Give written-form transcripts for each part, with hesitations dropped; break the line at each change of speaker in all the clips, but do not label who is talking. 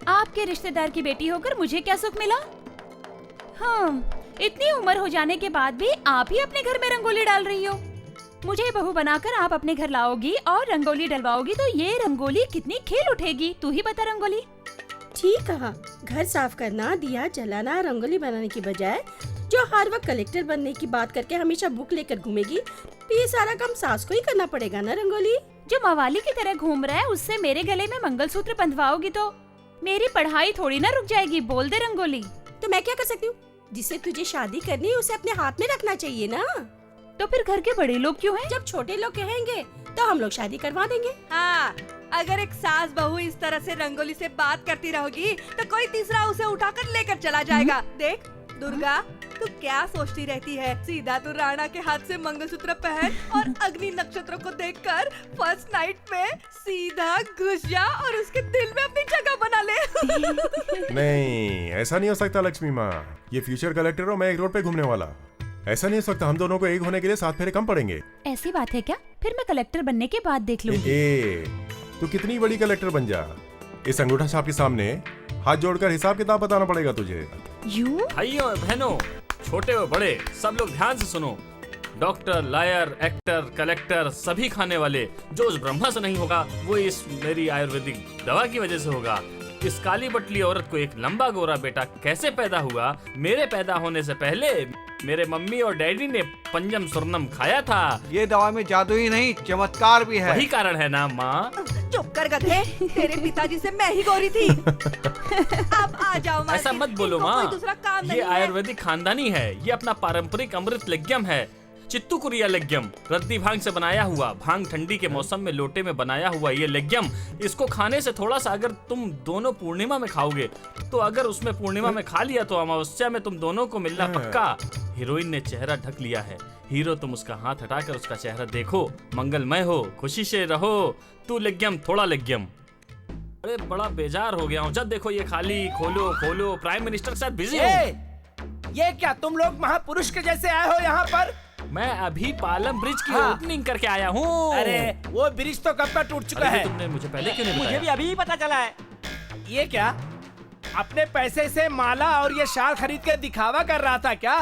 आपके रिश्तेदार की बेटी होकर मुझे क्या सुख मिला? हाँ, इतनी उम्र हो जाने के बाद भी आप ही अपने घर में रंगोली डाल रही हो। मुझे बहू बनाकर आप अपने घर लाओगी और रंगोली डलवाओगी तो ये रंगोली कितनी खिल उठेगी, तू ही बता रंगोली।
ठीक कहा, घर साफ करना, दिया जलाना, रंगोली बनाने की बजाय जो हर वक्त कलेक्टर बनने की बात करके हमेशा बुक लेकर घूमेगी, तो ये सारा काम सास को ही करना पड़ेगा ना रंगोली।
जो मवाली की तरह घूम रहा है उससे मेरे गले में मंगलसूत्र बंधवाओगी तो मेरी पढ़ाई थोड़ी ना रुक जाएगी। बोल दे रंगोली।
तो मैं क्या कर सकती हूँ? जिससे तुझे शादी करनी है उसे अपने हाथ में रखना चाहिए ना।
तो फिर घर के बड़े लोग क्यों हैं?
जब छोटे लोग कहेंगे तो हम लोग शादी करवा देंगे।
हाँ, अगर एक सास बहू इस तरह से रंगोली से बात करती रहोगी तो कोई तीसरा उसे उठाकर लेकर चला जाएगा। देख दुर्गा, तू क्या सोचती रहती है? सीधा तू राणा के हाथ से मंगलसूत्र पहन और अग्नि नक्षत्रों को देखकर फर्स्ट नाइट में सीधा घुस जा और उसके दिल में अपनी जगह बना ले।
नहीं, ऐसा नहीं हो सकता लक्ष्मी माँ। ये फ्यूचर कलेक्टर और मैं एक रोड पे घूमने वाला। ऐसा नहीं हो सकता। हम दोनों को एक होने के लिए 7 फेरे कम पड़ेंगे।
ऐसी बात है क्या? फिर मैं कलेक्टर बनने के बाद देख लूंगी।
तू कितनी बड़ी कलेक्टर बन जा, इस अंगूठा छाप के सामने हाथ जोड़कर हिसाब किताब बताना पड़ेगा तुझे।
भाइयों बहनों, छोटे और बड़े, सब लोग ध्यान से सुनो। डॉक्टर, लॉयर, एक्टर, कलेक्टर, सभी खाने वाले, जो उस ब्रह्मा से नहीं होगा वो इस मेरी आयुर्वेदिक दवा की वजह से होगा। इस काली बटली औरत को एक लंबा गोरा बेटा कैसे पैदा हुआ? मेरे पैदा होने से पहले मेरे मम्मी और डैडी ने पंजम स्वर्णम खाया था।
ये दवा में जादू ही नहीं, चमत्कार भी है।
वही कारण है ना माँ।
चुप कर गधे, तेरे पिताजी से मैं ही गोरी थी। अब आ जाओ।
ऐसा मत बोलो माँ, ये
है।
आयुर्वेदिक खानदानी है। ये अपना पारंपरिक अमृत लेग्यम है, चित्तू कुरिया लेग्यम। रद्दी भांग से बनाया हुआ, भांग ठंडी के मौसम में लोटे में बनाया हुआ ये लेग्यम। इसको खाने से थोड़ा सा अगर तुम दोनों पूर्णिमा में खाओगे तो अगर उसमें पूर्णिमा में खा लिया तो अमावस्या में तुम दोनों को मिलना पक्का। हीरोइन ने चेहरा ढक लिया है, हीरो तुम उसका हाथ हटाकर उसका चेहरा देखो। मंगलमय हो, खुशी से रहो। तू लेग्यम, थोड़ा लेग्यम। अरे बड़ा बेजार हो गया हूँ। जब देखो ये खाली खोलो खोलो। प्राइम मिनिस्टर के साथ बिजी हूँ।
ये क्या तुम लोग महापुरुष के जैसे आए हो यहाँ पर?
मैं अभी पालम ब्रिज की ओपनिंग करके आया हूँ।
अरे वो ब्रिज तो कब का टूट चुका है।
तुमने मुझे पहले क्यों नहीं बताया?
मुझे भी अभी पता चला है। ये क्या अपने पैसे से माला और ये शाल खरीद के दिखावा कर रहा था क्या?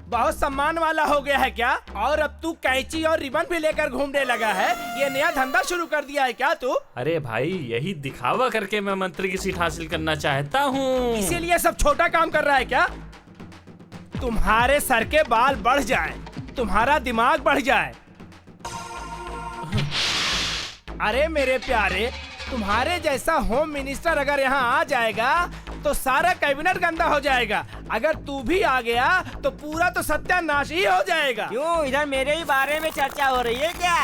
बहुत सम्मान वाला हो गया है क्या? और अब तू कैंची और रिबन भी लेकर घूमने लगा है। ये नया धंधा शुरू कर दिया है क्या तू?
अरे भाई, यही दिखावा करके मैं मंत्री की सीट हासिल करना चाहता हूँ।
इसीलिए सब छोटा काम कर रहा है क्या? तुम्हारे सर के बाल बढ़ जाए, तुम्हारा दिमाग बढ़ जाए। अरे मेरे प्यारे, तुम्हारे जैसा होम मिनिस्टर अगर यहाँ आ जाएगा तो सारा कैबिनेट गंदा हो जाएगा। अगर तू भी आ गया तो पूरा तो सत्यानाश ही हो जाएगा।
क्यों, इधर मेरे ही बारे में चर्चा हो रही है क्या?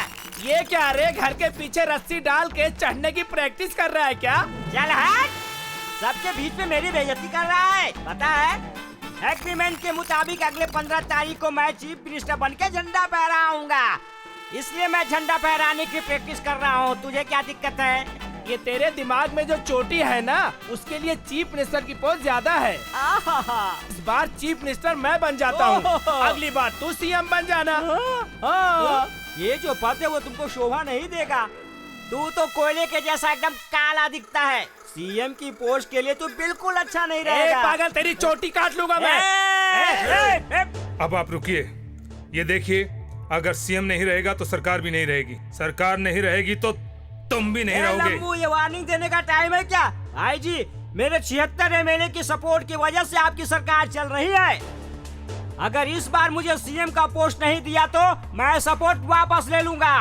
ये क्या रे, घर के पीछे रस्सी डाल के चढ़ने की प्रैक्टिस कर रहा है क्या?
चल हट, सबके बीच में मेरी बेइज्जती कर रहा है, पता है? एग्रीमेंट के मुताबिक अगले 15 तारीख को मैं चीफ मिनिस्टर बन के झंडा फहराऊंगा, इसलिए मैं झंडा फहराने की प्रैक्टिस कर रहा हूँ। तुझे क्या दिक्कत है?
ये तेरे दिमाग में जो चोटी है ना, उसके लिए चीफ मिनिस्टर की पोस्ट ज्यादा है। इस बार चीफ मिनिस्टर मैं बन जाता हूँ, अगली बार तू सीएम बन जाना। हाँ।
ये जो पद है वो तुमको शोभा नहीं देगा। तू तो कोयले के जैसा एकदम काला दिखता है। सीएम की पोस्ट के लिए तू बिल्कुल अच्छा नहीं रहेगा।
पागल, तेरी चोटी काट लूंगा मैं।
अब आप रुकिए, ये देखिए, अगर सीएम नहीं रहेगा तो सरकार भी नहीं रहेगी, सरकार नहीं रहेगी तो तुम भी नहीं रहोगे।
लंबू, ये वार्निंग देने का टाइम है क्या? भाई जी, मेरे 76 एमएलए की सपोर्ट की वजह से आपकी सरकार चल रही है। अगर इस बार मुझे सीएम का पोस्ट नहीं दिया तो मैं सपोर्ट वापस ले लूंगा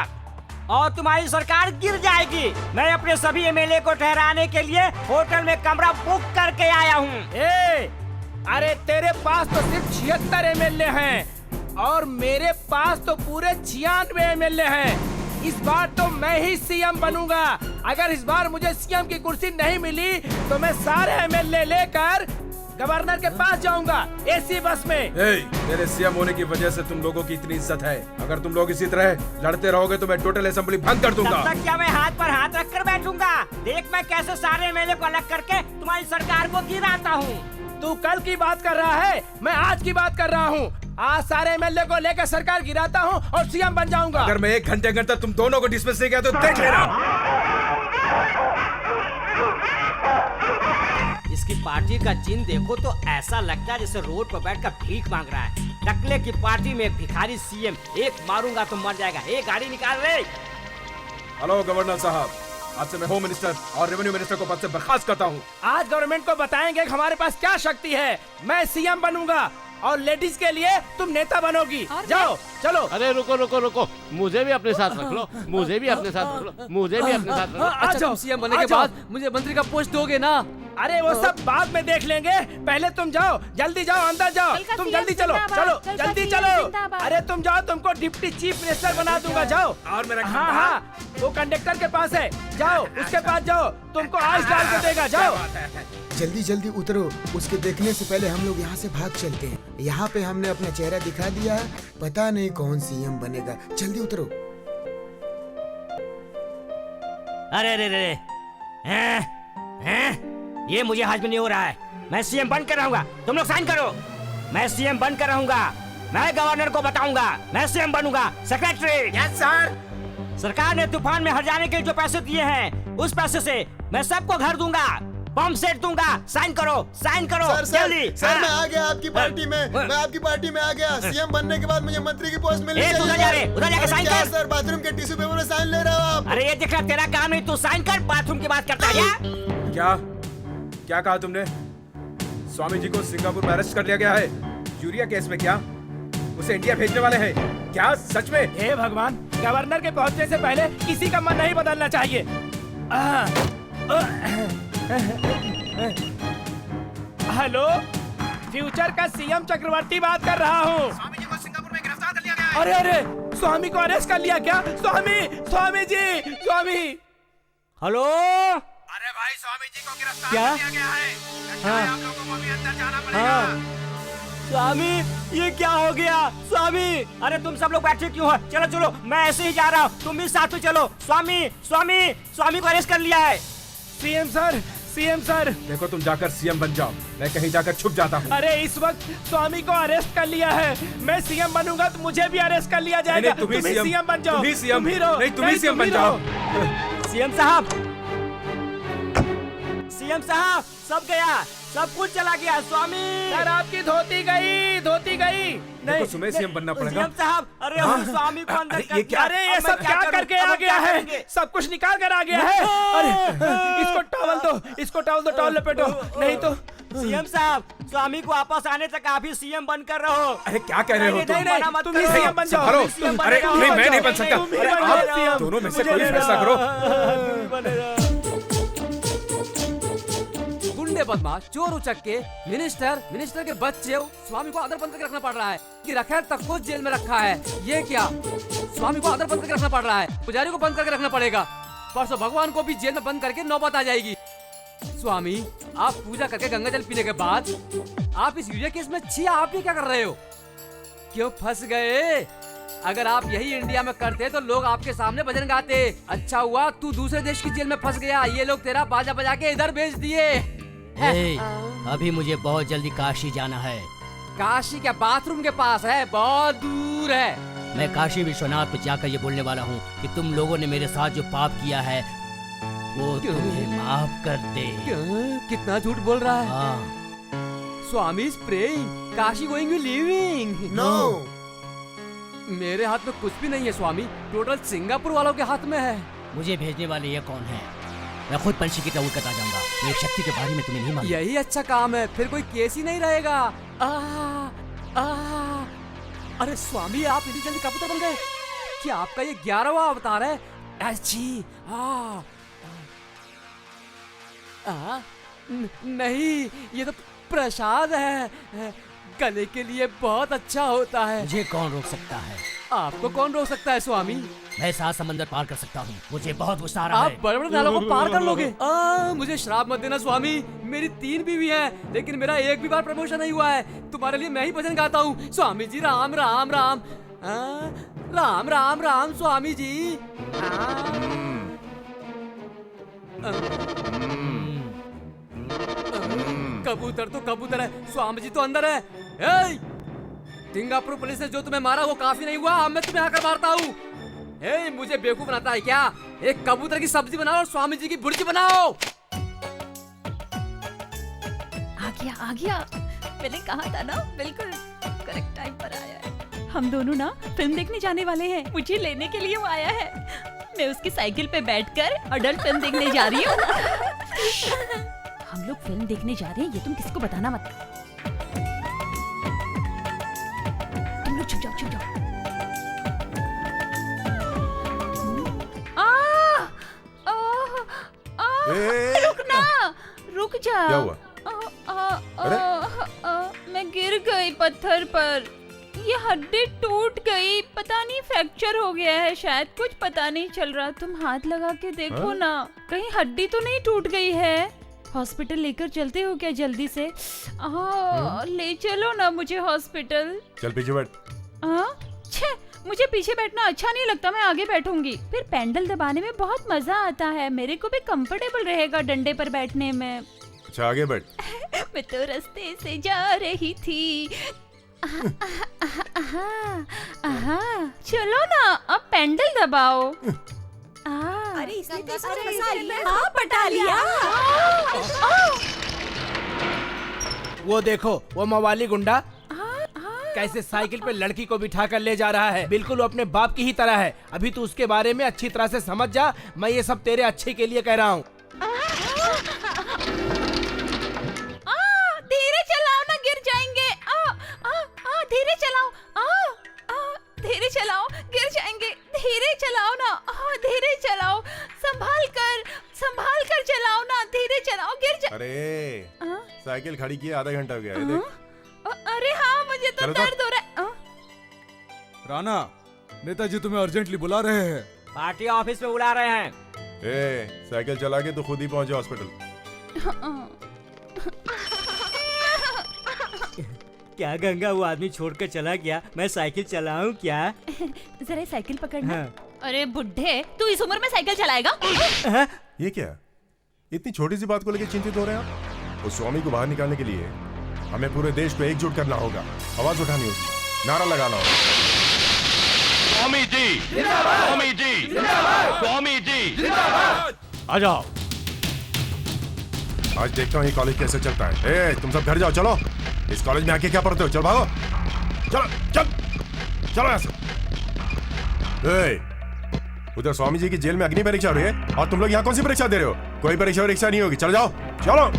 और तुम्हारी सरकार गिर जाएगी। मैं अपने सभी एमएलए को ठहराने के लिए होटल में कमरा बुक करके आया हूँ।
अरे तेरे पास तो सिर्फ 76 एमएलए हैं और मेरे पास तो पूरे 96 एमएलए हैं। इस बार तो मैं ही सीएम बनूंगा। अगर इस बार मुझे सीएम की कुर्सी नहीं मिली तो मैं सारे एमएलए लेकर गवर्नर के पास जाऊंगा एसी बस में।
मेरे सीएम होने की वजह से तुम लोगों की इतनी इज्जत है। अगर तुम लोग इसी तरह लड़ते रहोगे तो मैं टोटल असेंबली भंग कर दूंगा।
तब तक क्या मैं हाथ पर हाथ रख कर बैठूंगा? देख मैं कैसे सारे एमएलए को अलग करके तुम्हारी सरकार को गिराता हूँ।
तू कल की बात कर रहा है, मैं आज की बात कर रहा हूँ। आज सारे एमएलए को लेकर सरकार गिराता हूँ और सीएम बन जाऊंगा।
अगर मैं 1 घंटे तक तुम दोनों को डिसमिस नहीं किया तो देख लेना।
इसकी पार्टी का चिन्ह देखो तो ऐसा लगता है जैसे रोड पर बैठकर भीख मांग रहा है। टकले की पार्टी में भिखारी सीएम, एक मारूंगा तो मर जाएगा। एक गाड़ी निकाल रे।
हेलो गवर्नर साहब, आज से मैं होम मिनिस्टर और रेवेन्यू मिनिस्टर को पद से बर्खास्त करता हूँ।
आज गवर्नमेंट को बताएंगे कि हमारे पास क्या शक्ति है। मैं सीएम बनूंगा और लेडीज के लिए तुम नेता बनोगी। जाओ चलो।
अरे रुको रुको रुको, मुझे भी अपने साथ रख लो, मुझे भी अपने साथ रख लो, मुझे भी अपने साथ रख लो।
अच्छा, तुम
सीएम बनने के बाद मुझे मंत्री का पोस्ट दोगे ना?
अरे वो सब बाद में देख लेंगे, पहले तुम जाओ, जल्दी जाओ, अंदर जाओ।
कल का
तुम
सीएम
जल्दी चलो
जिंदाबाद,
चलो
कल का
जल्दी
सीएम
चलो।
जिंदाबाद।
अरे तुम जाओ, तुमको डिप्टी चीफ मिनिस्टर बना दूंगा। जाओ।
और मेरा
हाँ हाँ, वो कंडक्टर के पास है, जाओ उसके पास जाओ, तुमको आइस डाल के देगा। जाओ।
जल्दी जल्दी उतरो, उसके देखने से पहले हम लोग यहाँ से भाग चलते हैं। यहाँ पे हमने अपना चेहरा दिखा दिया है, पता नहीं कौन सीएम बनेगा। जल्दी उतरो।
अरे रे रे, हैं? ये मुझे हजम नहीं हो रहा है। मैं सीएम बनकर रहूंगा, तुम लोग साइन करो। मैं सीएम बनकर रहूंगा, मैं गवर्नर को बताऊंगा मैं सीएम बनूंगा। सेक्रेटरी।
Yes sir.
सरकार ने तूफान में हर जाने के लिए जो पैसे दिए हैं, उस पैसे से मैं सबको घर दूंगा, पंप सेट दूंगा। साइन करो, साइन करो जल्दी।
सर मैं आ गया आपकी पार्टी में, मैं आपकी पार्टी में आ गया। सीएम बनने के बाद मुझे मंत्री की पोस्ट मिलनी चाहिए।
उधर जाके साइन कर।
सर बाथरूम के टिश्यू पेपर में साइन ले रहे हो आप?
अरे ये देख रहा, तेरा काम नहीं, तू साइन कर। बाथरूम की बात करता है
क्या क्या कहा तुमने? स्वामी जी को सिंगापुर में अरेस्ट कर लिया गया है यूरिया केस में। क्या उसे इंडिया भेजने वाले हैं क्या? सच में?
हे भगवान, गवर्नर के पहुंचने से पहले किसी का मन नहीं बदलना चाहिए। हेलो, फ्यूचर का सीएम चक्रवर्ती बात कर रहा हूँ।
स्वामी जी को सिंगापुर में गिरफ्तार कर लिया गया है।
अरे अरे, स्वामी को अरेस्ट कर लिया क्या? स्वामी जी, स्वामी।
हेलो।
अरे भाई, स्वामी जी को गिरफ्तार
क्या?
कर लिया गया है। लगता है आप लोगों को भी अंदर जाना पड़ेगा।
स्वामी, ये क्या हो गया? स्वामी, अरे तुम सब लोग बैठे क्यों हो? चलो चलो, मैं ऐसे ही जा रहा हूँ, तुम भी साथ में चलो। स्वामी को अरेस्ट कर लिया है।
CM sir.
देखो, तुम जाकर सीएम बन जाओ, मैं कहीं जाकर छुप जाता हूँ।
अरे इस वक्त स्वामी को अरेस्ट कर लिया है। मैं सीएम बनूंगा तो मुझे भी अरेस्ट कर लिया जाएगा।
तुम ही
सीएम बन जाओ।
तुम ही सीएम
रहो।
नहीं, तुम ही सीएम बन जाओ।
सीएम साहब, सब गया, सब कुछ चला गया। स्वामी
सर, आपकी धोती गई।
देखो, तुम्हें सीएम बनना पड़ेगा।
सीएम साहब, अरे हम स्वामी को अंदर कर दिया।
अरे ये सब क्या करके आ गया है? सब कुछ निकाल कर आ गया है। अरे इसको टॉवल दो, टॉवल लपेटो, नहीं तो।
सीएम साहब, स्वामी को वापस आने तक आप ही सीएम बनकर रहो।
अरे क्या कह रहे हो तुम?
नहीं, तुम ही सीएम बन जाओ।
हेलो,
तुम ही
अरे
सीएम
नहीं,
बन
मैं
जाओ।
नहीं बन सकता।
तुम ही
अरे
बन
आप
जाओ।
दोनों में से
मुझे
कोई
नहीं
फैसला करो।
गुंडे, बदमाश, चोर उचक्के, मिनिस्टर के बच्चे, स्वामी को अंदर बंद करके रखना पड़ रहा है कि रखैर तक को जेल में रखा है। ये क्या? स्वामी को अंदर बंद करके रखना पड़ रहा है, पुजारी को बंद करके रखना पड़ेगा। परसों भगवान को भी जेल में बंद करके नौबत आ जाएगी। स्वामी, आप पूजा करके गंगा जल पीने के बाद आप इस यूरिया केस में छिया, आप ये क्या कर रहे हो? क्यों फंस गए? अगर आप यही इंडिया में करते तो लोग आपके सामने भजन गाते। अच्छा हुआ तू दूसरे देश की जेल में फंस गया, ये लोग तेरा बाजा बजा के इधर भेज दिए।
अभी मुझे बहुत जल्दी काशी जाना है।
काशी क्या बाथरूम के पास है, बहुत दूर है।
मैं काशी विश्वनाथ में जाकर ये बोलने वाला हूँ कि तुम लोगों ने मेरे साथ जो पाप किया है वो तुम्हें माफ कर दे।
कितना झूठ बोल रहा है।
हाँ।
Swami is praying, Kashi going you living.
No,
मेरे हाथ में कुछ भी नहीं है स्वामी, टोटल सिंगापुर वालों के हाथ में है।
मुझे भेजने वाले ये कौन है? मैं खुद पंछी की तरह उड़कर आ जाऊंगा। मेरी शक्ति के बारे में तुम्हें नहीं मालूम।
यही अच्छा काम है, फिर कोई केस ही नहीं रहेगा। अरे स्वामी आप इतनी जल्दी कबूतर बन गए? क्या आपका ये 11वां अवतार है? अच्छी नहीं, ये तो प्रसाद है, गले के लिए बहुत अच्छा होता है।
मुझे कौन रोक सकता है?
आपको कौन रोक सकता है स्वामी?
मैं 7 समंदर पार कर सकता हूँ। मुझे बहुत गुस्सा आ रहा है।
आप बड़े बड़े नालों को पार कर लोगे। मुझे श्राप मत देना स्वामी, मेरी 3 बीवी हैं, लेकिन मेरा एक भी बार प्रमोशन नहीं हुआ है। तुम्हारे लिए मैं ही भजन गाता हूँ। स्वामी जी राम राम राम, राम राम राम स्वामी जी। कबूतर तो कबूतर है, स्वामी जी तो अंदर है। ए! सिंगापुर पुलिस ने जो तुम्हें मारा वो काफी नहीं हुआ, अब मैं तुम्हें आकर मारता हूँ। मुझे बेवकूफ बनाता है क्या? एक कबूतर की सब्जी बनाओ और स्वामी जी की भुर्जी बनाओ।
आ गया। मैंने कहा था ना, बिल्कुल करेक्ट टाइम पर आया है। हम दोनों ना फिल्म देखने जाने वाले हैं, मुझे लेने के लिए वो आया है। मैं उसकी साइकिल पे बैठकर अडल्ट फिल्म देखने जा रही हूँ। हम लोग फिल्म देखने जा रहे हैं, ये तुम किसी को बताना मत। तुम लोग छुप जाओ। रुक जा।
क्या हुआ?
मैं गिर गई पत्थर पर, ये हड्डी टूट गई, पता नहीं फ्रैक्चर हो गया है शायद, कुछ पता नहीं चल रहा। तुम हाथ लगा के देखो ना, कहीं हड्डी तो नहीं टूट गई है। हॉस्पिटल लेकर चलते हो क्या जल्दी से? ले चलो ना मुझे हॉस्पिटल।
चल पीछे बैठ।
मुझे पीछे बैठना अच्छा नहीं लगता, मैं आगे बैठूंगी। फिर पैंडल दबाने में बहुत मजा आता है, मेरे को भी कंफर्टेबल रहेगा डंडे पर बैठने में।
अच्छा आगे बैठ।
मैं तो रास्ते से जा रही थी। चलो ना, अब पैंडल दबाओ।
अरे इसने फंसा लिया। पटा लिया।
वो देखो, वो मवाली गुंडा कैसे साइकिल पे लड़की को बिठा कर ले जा रहा है। बिल्कुल वो अपने बाप की ही तरह है। अभी तू उसके बारे में अच्छी तरह से समझ जा, मैं ये सब तेरे अच्छे के लिए कह रहा हूँ।
धीरे चलाओ ना, गिर जाएंगे। धीरे चलाओ। धीरे चलाओ, गिर जाएंगे। धीरे चलाओ ना, धीरे चलाओ, संभाल कर चलाओ ना, धीरे चलाओ, गिर जा।
अरे साइकिल खड़ी की आधा घंटा हो गया है, देख।
अरे हाँ, मुझे तो दर्द हो रहा है।
राणा, नेताजी तुम्हें अर्जेंटली बुला रहे हैं।
पार्टी ऑफिस में बुला रहे हैं।
साइकिल चला के तो खुद ही पहुंचे हॉस्पिटल।
क्या गंगा वो आदमी छोड़कर चला गया? मैं साइकिल चलाऊं क्या?
जरा साइकिल पकड़ना। अरे बुड्ढे, तू इस उम्र में साइकिल चलाएगा?
ये क्या, इतनी छोटी सी बात को लेकर चिंतित हो रहे हैं आप? उस स्वामी को बाहर निकालने के लिए हमें पूरे देश को एकजुट करना होगा, आवाज उठानी होगी, नारा लगाना होगा।
स्वामी जी जिंदाबाद, स्वामी जी जिंदाबाद, स्वामी जी जिंदाबाद।
आ जाओ।
आज देखता हूँ ये कॉलेज कैसे चलता है। तुम सब घर जाओ, चलो। इस कॉलेज में आके क्या पढ़ते हो? चल भागो, चलो यहाँ से। उधर स्वामी जी की जेल में अग्नि परीक्षा हो रही है और तुम लोग यहाँ कौन सी परीक्षा दे रहे हो? कोई परीक्षा नहीं होगी, चलो जाओ, चलो।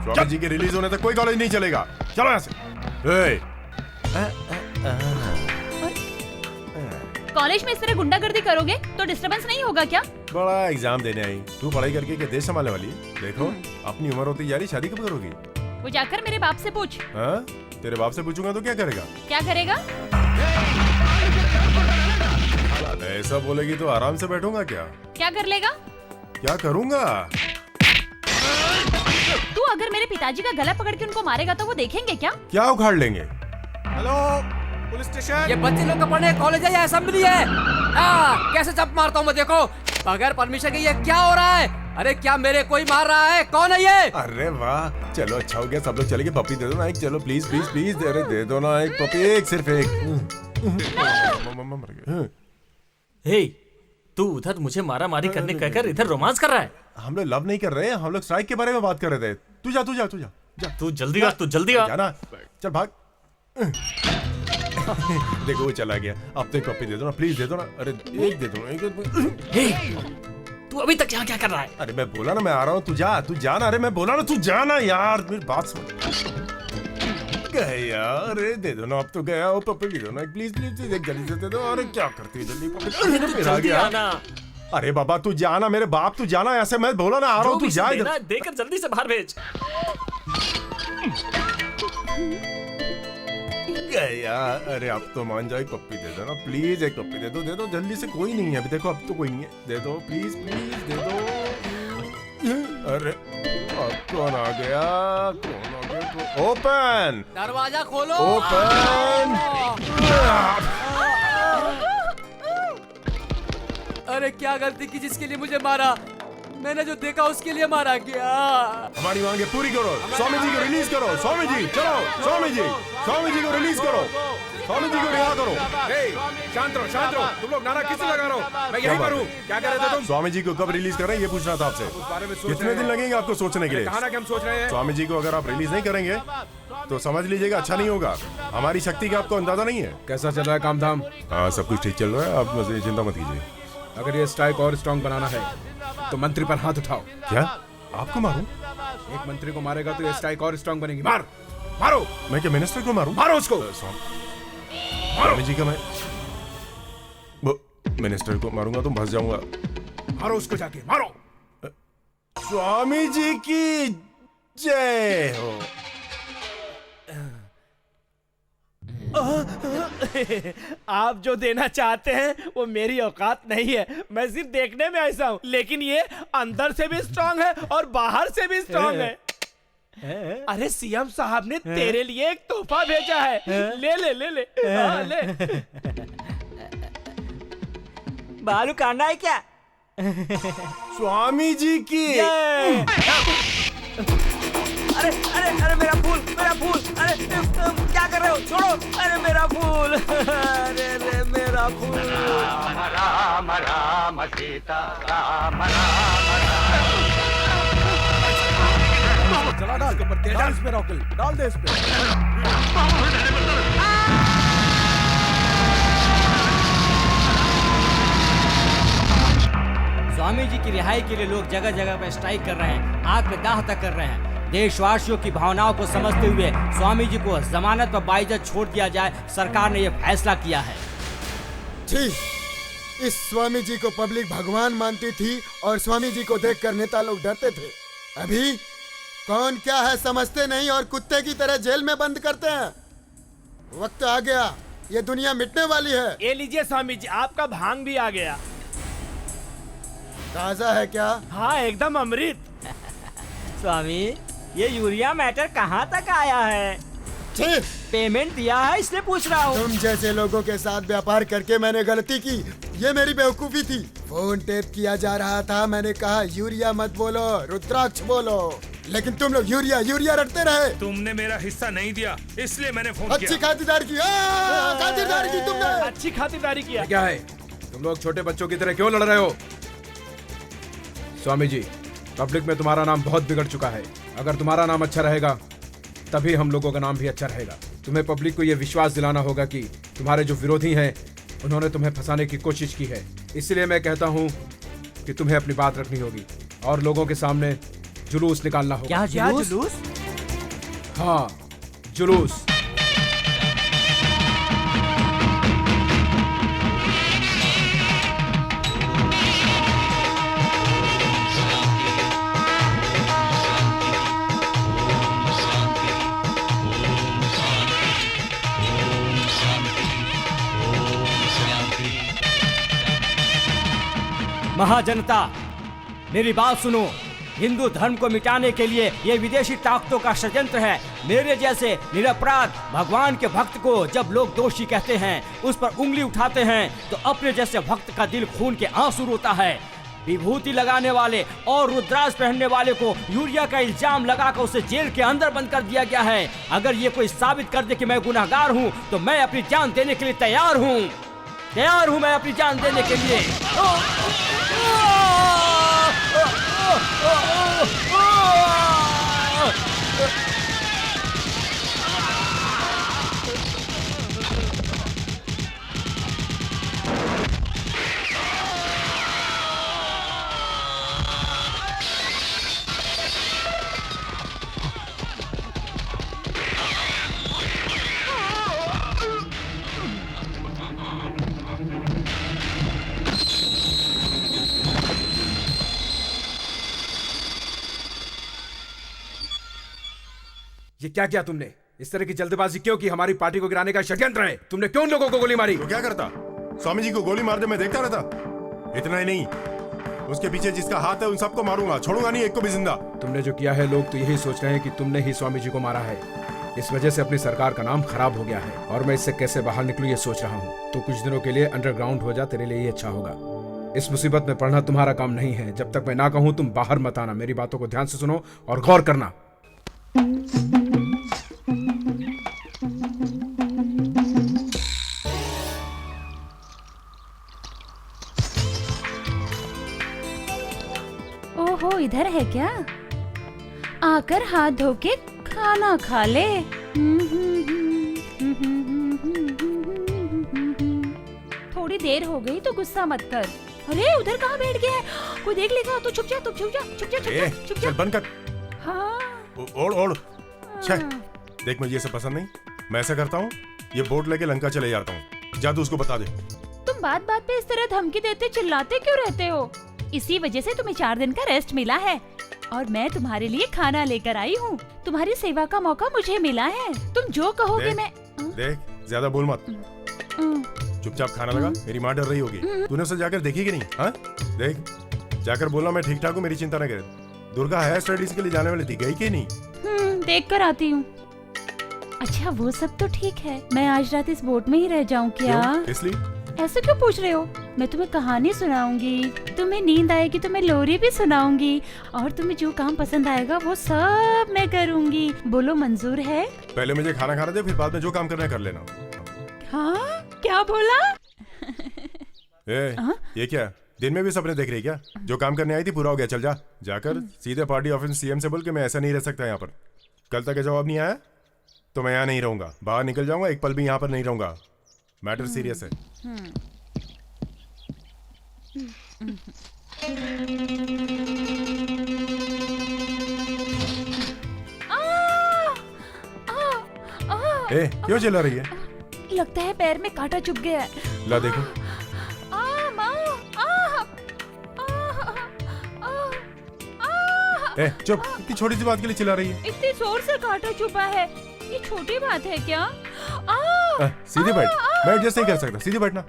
स्वामी जी के रिलीज होने तक कोई कॉलेज नहीं चलेगा, चलो यहाँ से।
कॉलेज में इस तरह गुंडागर्दी करोगे तो डिस्टरबेंस नहीं होगा क्या?
बड़ा एग्जाम देने आई तू, पढ़ाई करके क्या देश संभालने वाली? देखो अपनी उम्र होती जा रही, शादी कब करोगी?
वो जाकर मेरे बाप से पूछ।
तेरे बाप से पूछूंगा तो क्या करेगा?
क्या करेगा?
ऐसा बोलेगी तो आराम से बैठूंगा क्या?
क्या कर लेगा?
क्या करूंगा?
तू अगर मेरे पिताजी का गला पकड़ के उनको मारेगा तो वो देखेंगे क्या?
क्या उखाड़ लेंगे?
Hello police station.
ये बच्चे लोग का पढ़ने कॉलेज है या असेंबली है? कैसे जंप मारता हूँ मैं, देखो बगैर परमिशन के। ये क्या हो रहा है? अरे क्या मेरे कोई मार रहा है? कौन है ये?
अरे वाह, चलो अच्छा हो गया, सब लोग चले गए। पपी दे दो ना एक, चलो प्लीज प्लीज प्लीज, दे दो ना एक पपी, एक सिर्फ एक।
हे, तू उधर मुझे मारा मारी करने कहकर इधर रोमांस कर रहा है।
हम लोग लव नहीं कर रहे हैं, हम लोग स्ट्राइक के बारे में बात कर रहे थे। तू जा
तू जल्दी आ, तू जल्दी आ।
जाना, चल भाग। देखो वो चला गया। अब तो एक पपी दे दो ना प्लीज, दे दो ना। अरे एक दे दो ना, एक।
तू अभी तक यहाँ क्या कर रहा है?
अरे मैं बोला ना मैं आ रहा हूँ, तू जा ना। अरे मैं बोला ना तू जाना यार, मेरी बात सुन। गए यार, अरे दे दो ना, अब तो गया। वो पपी दे दो ना प्लीज प्लीज, एक जल्दी से दे दो। अरे क्या करती है जल्दी पपी, फिर आ गया। अरे बाबा तू जाना, मेरे बाप तू जाना, ऐसे मैं बोला ना आ रहा हूँ, तू जा इधर।
देकर जल्दी से बाहर भेज।
यार अरे अब तो मान जाओ, एक पप्पी दे दो ना प्लीज, एक पप्पी दे दो जल्दी से। कोई नहीं है अभी, देखो अब तो कोई नहीं है, दे दो प्लीज प्लीज दे दो। अरे अब कौन आ गया? ओपन,
दरवाजा खोलो।
ओपन।
अरे क्या गलती की जिसके लिए मुझे मारा? मैंने जो देखा उसके लिए मारा गया।
हमारी मांगे पूरी करो, स्वामी जी को रिलीज करो। स्वामी जी चलो, स्वामी जी को रिलीज करो, स्वामी जी को रिहा करो।
शांत रहो, तुम लोग नारा किस लगा रहे हो? मैं यहीं पर हूँ, क्या कर रहे थे तुम?
स्वामी जी को कब रिलीज कर रहे हैं ये पूछना था आपसे। कितने दिन लगेंगे आपको सोचने के लिए?
कहा ना कि हम सोच रहे हैं।
स्वामी जी को अगर आप रिलीज नहीं करेंगे तो समझ लीजिएगा अच्छा नहीं होगा। हमारी शक्ति का आपको अंदाजा नहीं है।
कैसा चल रहा है काम धाम?
हाँ सब कुछ ठीक चल रहा है, आप चिंता मत कीजिए।
अगर ये स्ट्राइक और स्ट्रॉन्ग बनाना है तो मंत्री पर हाथ उठाओ।
क्या आपको मारूं?
एक मंत्री को मारेगा तो ये स्ट्राइक और स्ट्रॉन्ग बनेगी। मारो।
मैं क्या मिनिस्टर को मारूं?
मारो उसको।
स्वामी जी का मैं मिनिस्टर को मारूंगा तो फंस जाऊंगा।
मारो उसको जाके, मारो।
स्वामी जी की जय हो।
आप जो देना चाहते हैं वो मेरी औकात नहीं है। मैं सिर्फ देखने में ऐसा हूँ, लेकिन ये अंदर से भी स्ट्रांग है और बाहर से भी स्ट्रांग है। अरे सीएम साहब ने तेरे लिए एक तोहफा भेजा है, ले ले ले ले। हाँ, ले।
बालू काटना है क्या?
स्वामी जी की।
अरे अरे अरे मेरा फूल, अरे क्या कर रहे हो? छोड़ो। अरे मेरा फूल, अरे मेरा फूल।
राम राम राम सीता राम राम।
चला डाल के ऊपर, डाल इस पे रॉकेल, डाल दे इस पे।
स्वामी जी की रिहाई के लिए लोग जगह जगह पर स्ट्राइक कर रहे हैं, आग में दाह तक कर रहे हैं। देशवासियों की भावनाओं को समझते हुए स्वामी जी को जमानत पर बाइज्जत छोड़ दिया जाए, सरकार ने यह फैसला किया है।
जी, इस स्वामी जी को पब्लिक भगवान मानती थी और स्वामी जी को देखकर नेता लोग डरते थे। अभी कौन क्या है समझते नहीं और कुत्ते की तरह जेल में बंद करते हैं। वक्त आ गया, ये दुनिया मिटने वाली है।
ये लीजिए स्वामी जी, आपका भांग भी आ गया।
ताजा है क्या?
हाँ एकदम अमृत।
स्वामी, ये यूरिया मैटर कहाँ तक आया है? पेमेंट दिया है इसलिए पूछ रहा हूँ।
तुम जैसे लोगों के साथ व्यापार करके मैंने गलती की, ये मेरी बेवकूफी थी। फोन टेप किया जा रहा था, मैंने कहा यूरिया मत बोलो, रुद्राक्ष बोलो, लेकिन तुम लोग यूरिया यूरिया रटते रहे।
तुमने मेरा हिस्सा नहीं दिया इसलिए मैंने फोन
अच्छी
किया।
खातिरदारी की, खातिरदारी की तुमने।
अच्छी खातिरदारी किया।
क्या है, तुम लोग छोटे बच्चों की तरह क्यों लड़ रहे हो? स्वामी जी, पब्लिक में तुम्हारा नाम बहुत बिगड़ चुका है। अगर तुम्हारा नाम अच्छा रहेगा तभी हम लोगों का नाम भी अच्छा रहेगा। तुम्हें पब्लिक को यह विश्वास दिलाना होगा कि तुम्हारे जो विरोधी हैं उन्होंने तुम्हें फंसाने की कोशिश की है। इसलिए मैं कहता हूं कि तुम्हें अपनी बात रखनी होगी और लोगों के सामने जुलूस निकालना होगा।
क्या जुलूस?
हाँ, जुलूस।
महाजनता, मेरी बात सुनो। हिंदू धर्म को मिटाने के लिए ये विदेशी ताकतों का षड्यंत्र है। मेरे जैसे निरपराध भगवान के भक्त को जब लोग दोषी कहते हैं, उस पर उंगली उठाते हैं, तो अपने जैसे भक्त का दिल खून के आंसू रोता है। विभूति लगाने वाले और रुद्राक्ष पहनने वाले को यूरिया का इल्जाम लगाकर उसे जेल के अंदर बंद कर दिया गया है। अगर ये कोई साबित कर दे कि मैं गुनहगार हूँ, तो मैं अपनी जान देने के लिए तैयार हूँ मैं अपनी जान देने के लिए।
ये क्या किया तुमने? इस तरह की जल्दबाजी क्यों की? हमारी पार्टी को गिराने का षड्यंत्र है। तुमने क्यों लोगों को गोली मारी?
तो क्या करता? स्वामी जी को गोली मार दे, मैं देखता रहता। इतना ही नहीं, उसके पीछे जिसका हाथ है उन सबको मारूंगा, छोड़ूंगा नहीं एक को भी जिंदा।
तुमने जो किया है, लोग तो यही सोच रहे हैं कि तुमने ही स्वामी जी को मारा है। इस वजह से अपनी सरकार का नाम खराब हो गया है और मैं इससे कैसे बाहर निकलूं ये सोच रहा हूँ। तो कुछ दिनों के लिए अंडरग्राउंड हो जा, तेरे लिए ही अच्छा होगा। इस मुसीबत में पढ़ना तुम्हारा काम नहीं है। जब तक मैं ना कहूँ तुम बाहर मत आना। मेरी बातों को ध्यान से सुनो और गौर करना।
ओहो, इधर है क्या? आकर हाथ धो के खाना खा ले। थोड़ी देर हो गई तो गुस्सा मत कर। अरे उधर कहाँ बैठ गया है? कोई देख लेगा तो छुप जा, तुम छुप जा, छुप जा, छुप जा।
चल बंद कर।
हाँ।
ओढ़। देख, मुझे ये सब पसंद नहीं। मैं ऐसा करता हूँ, ये बोट लेके लंका चले जाता हूँ। जा तू उसको बता दे।
तुम बात बात पे इस तरह धमकी देते चिल्लाते क्यों रहते हो? इसी वजह से तुम्हें 4 दिन का रेस्ट मिला है और मैं तुम्हारे लिए खाना लेकर आई हूँ। तुम्हारी सेवा का मौका मुझे मिला है। तुम जो कहोगे मैं।
देख, ज्यादा बोल मत। चुपचाप खाना लगा। मेरी माँ डर रही होगी। तूने उसे जाकर देखी कि नहीं? हाँ, देख, जाकर बोलना मैं ठीक ठाक हूँ, मेरी चिंता न करे। दुर्गा हायर स्टडीज के लिए जाने वाली थी, गई कि नहीं?
देख कर आती हूँ। अच्छा, वो सब तो ठीक है। मैं आज रात इस बोट में ही रह जाऊँ क्या?
इसलिए
ऐसे क्यों पूछ रहे हो? मैं तुम्हें कहानी सुनाऊंगी, तुम्हें नींद आएगी तो मैं लोरी भी सुनाऊंगी और तुम्हें जो काम पसंद आएगा वो सब मैं करूंगी। बोलो, मंजूर है?
पहले मुझे खाना खाना दे, फिर बाद में जो काम करना है कर लेना।
हाँ, क्या बोला?
ये क्या दिन में भी सपने देख रही क्या? जो काम करने आई थी पूरा हो गया, चल जा। जाकर सीधे पार्टी ऑफिस सीएम से बोल के मैं ऐसा नहीं रह सकता यहाँ पर। कल तक जवाब नहीं आया तो मैं यहाँ नहीं रहूंगा, बाहर निकल जाऊंगा। एक पल भी यहाँ पर नहीं रहूंगा। मैटर सीरियस है। क्यों चिल्ला रही है?
लगता है पैर में कांटा चुभ गया है।
ला देखो। चुप, इतनी छोटी सी बात के लिए चिल्ला रही है?
इतनी जोर से कांटा चुभा है, ये छोटी बात है क्या?
सीधी बैठ। मैं एडजस्ट नहीं कर सकता, सीधी बैठना।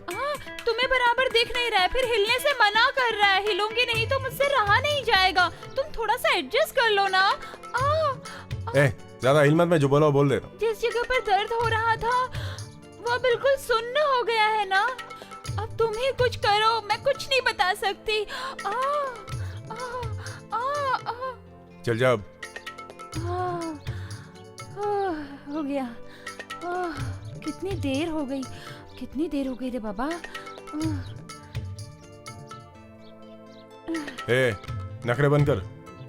तुम्हें बराबर दिख नहीं रहा है, फिर हिलने से मना कर रहा है। हिलूंगी नहीं तो मुझसे रहा नहीं जाएगा। तुम थोड़ा सा एडजस्ट कर लो ना।
ज्यादा हिल मत, मैं जो बोला वो बोल दे रहा हूँ।
जिस जगह पर दर्द हो रहा था वो बिल्कुल सुन्न हो गया है ना। अब तुम ही कुछ करो, मैं कुछ नहीं बता सकती।
चल जा अब।
हो गया। कितनी देर हो गई, कितनी देर हो गई रे बाबा।
नखरे बंद कर।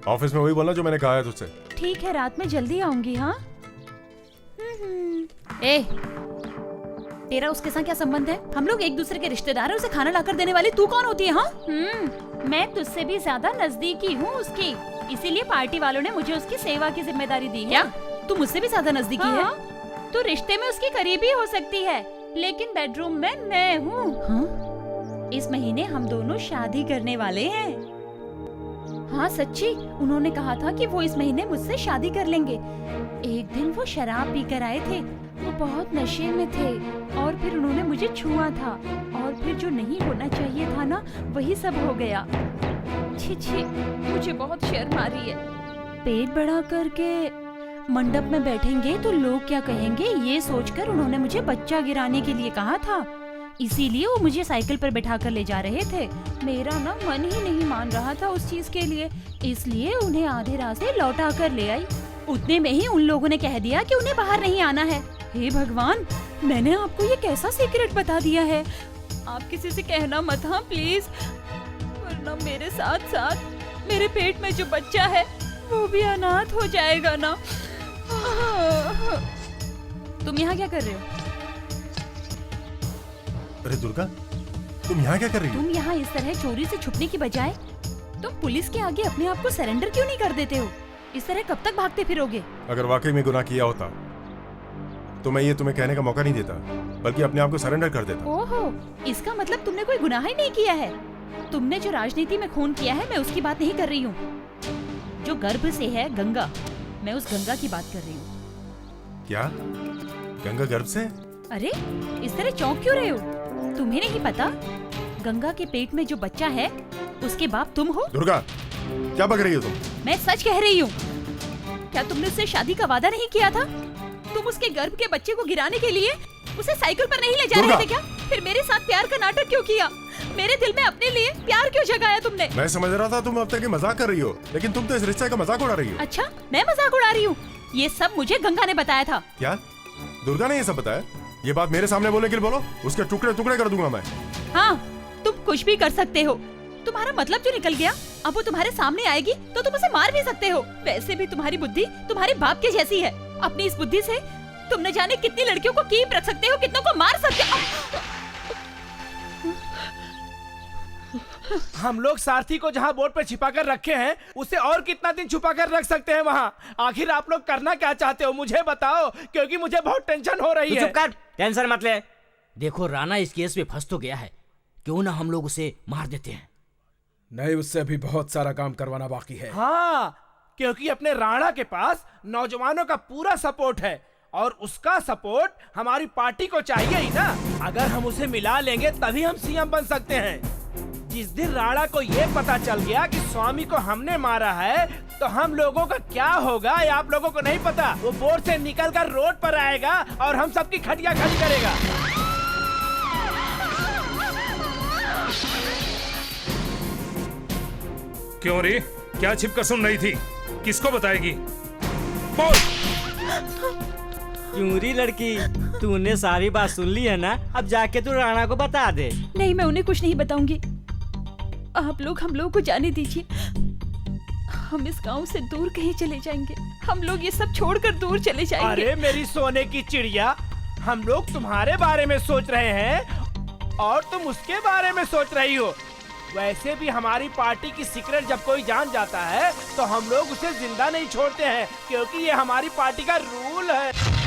ऑफिस में वही बोलना जो मैंने कहा है तुझसे।
ठीक है, रात में जल्दी आऊंगी। हाँ। तेरा उसके साथ क्या संबंध है? हम लोग एक दूसरे के रिश्तेदार हैं। उसे खाना लाकर देने वाली तू कौन होती है? हाँ, मैं तुझसे भी ज्यादा नजदीकी हूँ उसकी, इसीलिए पार्टी वालों ने मुझे उसकी सेवा की जिम्मेदारी दी है। क्या तू मुझसे भी ज्यादा नजदीकी है? तू रिश्ते में उसकी करीबी हो सकती है, लेकिन बेडरूम में मैं हूँ। इस महीने हम दोनों शादी करने वाले हैं। हाँ सच्ची, उन्होंने कहा था कि वो इस महीने मुझसे शादी कर लेंगे। एक दिन वो शराब पी कर आए थे, वो बहुत नशे में थे और फिर उन्होंने मुझे छुआ था और फिर जो नहीं होना चाहिए था ना, वही सब हो गया। छी छी, मुझे बहुत शर्म आ रही है। पेट बड़ा करके मंडप में बैठेंगे तो लोग क्या कहेंगे, ये सोचकर उन्होंने मुझे बच्चा गिराने के लिए कहा था। इसीलिए वो मुझे साइकिल पर बैठा कर ले जा रहे थे। मेरा ना मन ही नहीं मान रहा था उस चीज के लिए, इसलिए उन्हें आधे रास्ते लौटा कर ले आई। उतने में ही उन लोगों ने कह दिया कि उन्हें बाहर नहीं आना है। हे भगवान, मैंने आपको ये कैसा सीक्रेट बता दिया है। आप किसी से कहना मत, हाँ प्लीज, वरना मेरे साथ साथ मेरे पेट में जो बच्चा है वो भी अनाथ हो जाएगा ना। तुम यहाँ क्या कर रहे हो?
अरे दुर्गा, तुम यहाँ क्या कर रही हो?
तुम यहाँ इस तरह चोरी से छुपने की बजाय तुम पुलिस के आगे अपने आप को सरेंडर क्यों नहीं कर देते हो? इस तरह कब तक भागते फिरोगे?
अगर वाकई में गुनाह किया होता तो मैं ये तुम्हें कहने का मौका नहीं देता, बल्कि अपने आप को सरेंडर कर देता।
ओहो, इसका मतलब तुमने कोई गुनाह ही नहीं किया है। तुमने जो राजनीति में खून किया है, मैं उसकी बात नहीं कर रही हूँ। जो गर्भ से है गंगा, मैं उस गंगा की बात कर रही हूँ।
क्या गंगा गर्भ से?
अरे इस तरह चौंक क्यों रहे हो? तुम्हें नहीं पता गंगा के पेट में जो बच्चा है उसके बाप तुम हो?
दुर्गा, क्या बक रही हो तुम?
मैं सच कह रही हूँ। क्या तुमने उससे शादी का वादा नहीं किया था? तुम उसके गर्भ के बच्चे को गिराने के लिए उसे साइकिल पर नहीं ले जा रहे थे क्या? फिर मेरे साथ प्यार का नाटक क्यों किया? मेरे दिल में अपने लिए प्यार क्यों जगाया तुमने?
मैं समझ रहा था तुम अब तक मजाक कर रही हो, लेकिन तुम तो इस रिश्ते का मजाक उड़ा रही हो।
अच्छा, मैं मजाक उड़ा रही हूँ? ये सब मुझे गंगा ने बताया था।
क्या दुर्गा ने ये सब बताया? ये बात मेरे सामने बोलने के लिए बोलो, उसके टुकड़े टुकड़े कर दूंगा मैं।
हाँ, तुम कुछ भी कर सकते हो। तुम्हारा मतलब जो निकल गया, अब वो तुम्हारे सामने आएगी तो तुम उसे मार भी सकते हो। वैसे भी तुम्हारी बुद्धि तुम्हारे बाप के जैसी है। अपनी इस बुद्धि से तुम न जाने कितनी लड़कियों को कीप रख सकते हो, कितनों को मार सकते हो।
हम लोग सारथी को जहाँ बोर्ड पे छिपा कर रखे हैं, उसे और कितना दिन छुपा कर रख सकते हैं वहाँ? आखिर आप लोग करना क्या चाहते हो, मुझे बताओ, क्योंकि मुझे बहुत टेंशन हो रही है।
चुप कर, टेंशन मत ले। देखो राणा इस केस में फंस तो गया है, क्यों ना हम लोग उसे मार देते हैं?
नहीं, उससे अभी बहुत सारा काम करवाना बाकी है।
हाँ, क्योंकि अपने राणा के पास नौजवानों का पूरा सपोर्ट है और उसका सपोर्ट हमारी पार्टी को चाहिए ही ना। अगर हम उसे मिला लेंगे तभी हम सीएम बन सकते हैं। जिस दिन राणा को ये पता चल गया कि स्वामी को हमने मारा है तो हम लोगों का क्या होगा ये आप लोगों को नहीं पता। वो बोर्ड से निकलकर रोड पर आएगा और हम सबकी खटिया खड़ी करेगा।
क्यों रे, क्या छिपकर सुन रही थी? किसको बताएगी? बोल।
क्यों री लड़की, तूने सारी बात सुन ली है ना? अब जाके तू राणा को बता दे।
नहीं, मैं उन्हें कुछ नहीं बताऊंगी। आप लोग हम लोग को जाने दीजिए। हम इस गांव से दूर कहीं चले जाएंगे। हम लोग ये सब छोड़कर दूर चले जाएंगे।
अरे मेरी सोने की चिड़िया, हम लोग तुम्हारे बारे में सोच रहे हैं और तुम उसके बारे में सोच रही हो। वैसे भी हमारी पार्टी की सीक्रेट जब कोई जान जाता है तो हम लोग उसे जिंदा नहीं छोड़ते हैं, क्योंकि ये हमारी पार्टी का रूल है।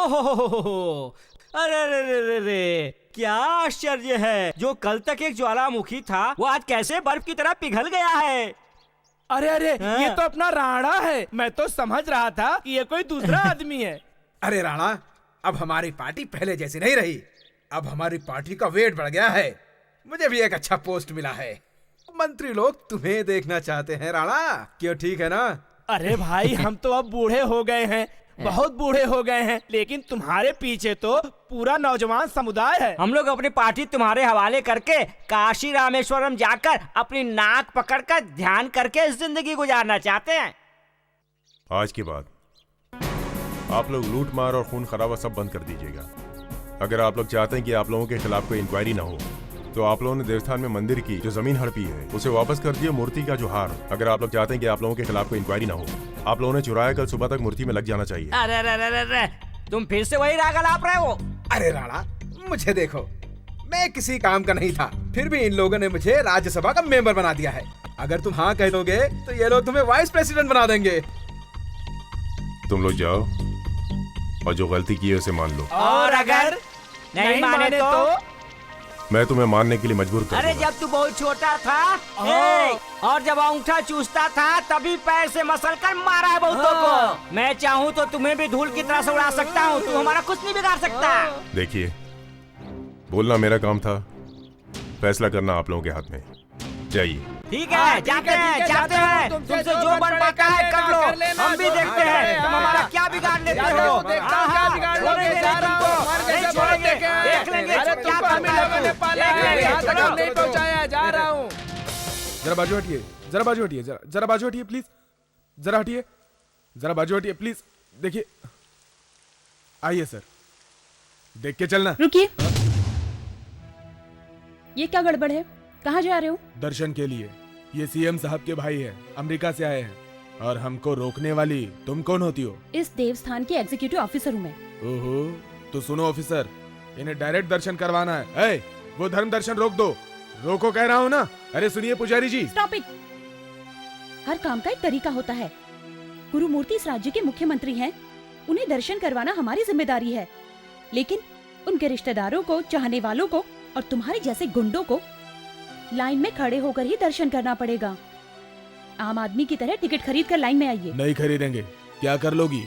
ओहो, अरे अरे अरे अरे, क्या आश्चर्य है। जो कल तक एक ज्वालामुखी था वो आज कैसे बर्फ की तरह पिघल गया है।
अरे अरे, ये तो अपना राणा है। मैं तो समझ रहा था कि ये कोई दूसरा आदमी है।
अरे राणा, अब हमारी पार्टी पहले जैसी नहीं रही। अब हमारी पार्टी का वेट बढ़ गया है। मुझे भी एक अच्छा पोस्ट मिला है। मंत्री लोग तुम्हें देखना चाहते हैं राणा, क्यों? ठीक है ना?
अरे भाई, हम तो अब बूढ़े हो गए हैं, बहुत बूढ़े हो गए हैं, लेकिन तुम्हारे पीछे तो पूरा नौजवान समुदाय है।
हम लोग अपनी पार्टी तुम्हारे हवाले करके काशी रामेश्वरम जाकर अपनी नाक पकड़कर ध्यान करके जिंदगी गुजारना चाहते हैं।
आज के बाद आप लोग लूट मार और खून खराबा सब बंद कर दीजिएगा। अगर आप लोग चाहते हैं कि आप लोगों के खिलाफ कोई इंक्वायरी ना हो तो आप लोगों ने देवस्थान में मंदिर की जो जमीन हड़पी है उसे वापस कर दिया। मूर्ति का जो हार, अगर आप लोग चाहते हैं कि आप लोगों के खिलाफ कोई इंक्वायरी ना हो, आप लोगों ने चुराया कल सुबह तक मूर्ति में लग जाना चाहिए।
अरे अरे अरे अरे, तुम फिर से वही राग अलाप रहे हो।
अरे राणा, मुझे देखो, मैं किसी काम का नहीं था, फिर भी इन लोगों ने मुझे राज्यसभा का मेंबर बना दिया है। अगर तुम हाँ कह दोगे तो ये लोग तुम्हें वाइस प्रेसिडेंट बना देंगे।
तुम लोग जाओ और जो गलती की है उसे मान लो।
और अगर नहीं माने तो?
मैं तुम्हें मानने के लिए मजबूर कर
अरे
दूंगा।
जब तू बहुत छोटा था और जब अंगूठा चूसता था तभी पैर से मसल कर मारा है बहुतों को। मैं चाहूँ तो तुम्हें भी धूल की तरह से उड़ा सकता हूँ, तू हमारा कुछ नहीं बिगाड़ सकता।
देखिए, बोलना मेरा काम था, फैसला करना आप लोगों के हाथ में। जाइए।
ठीक है, जाते हैं। तुमसे जो बन पाता है कर लो, हम भी देखते हैं तुम हमारा क्या बिगाड़ लेते हो। देख लेंगे क्या
नहीं पहुंचाया, जा रहा हूँ।
जरा बाजू हटिए, जरा बाजू हटिए, जरा बाजू हटिए प्लीज, जरा हटिए, जरा बाजू हटिए प्लीज। देखिए, आइए सर, देख के चलना।
रुकिए, ये क्या गड़बड़ है? कहाँ जा रहे हो?
दर्शन के लिए। ये सीएम साहब के भाई हैं, अमेरिका से आए हैं, और हमको रोकने वाली तुम कौन होती हो?
इस देवस्थान की एग्जीक्यूटिव ऑफिसर हूँ मैं।
ओहो, तो सुनो ऑफिसर, इन्हें डायरेक्ट दर्शन करवाना है। ए, वो धर्म दर्शन रोक दो, रोको कह रहा हूँ ना। अरे सुनिए पुजारी जी।
Stop it. हर काम का एक तरीका होता है। गुरुमूर्ति इस राज्य के मुख्यमंत्री हैं, उन्हें दर्शन करवाना हमारी जिम्मेदारी है, लेकिन उनके रिश्तेदारों को, चाहने वालों को और तुम्हारे जैसे गुंडों को लाइन में खड़े होकर ही दर्शन करना पड़ेगा। आम आदमी की तरह टिकट खरीद कर लाइन में आइए।
नहीं खरीदेंगे। क्या कर लोगी?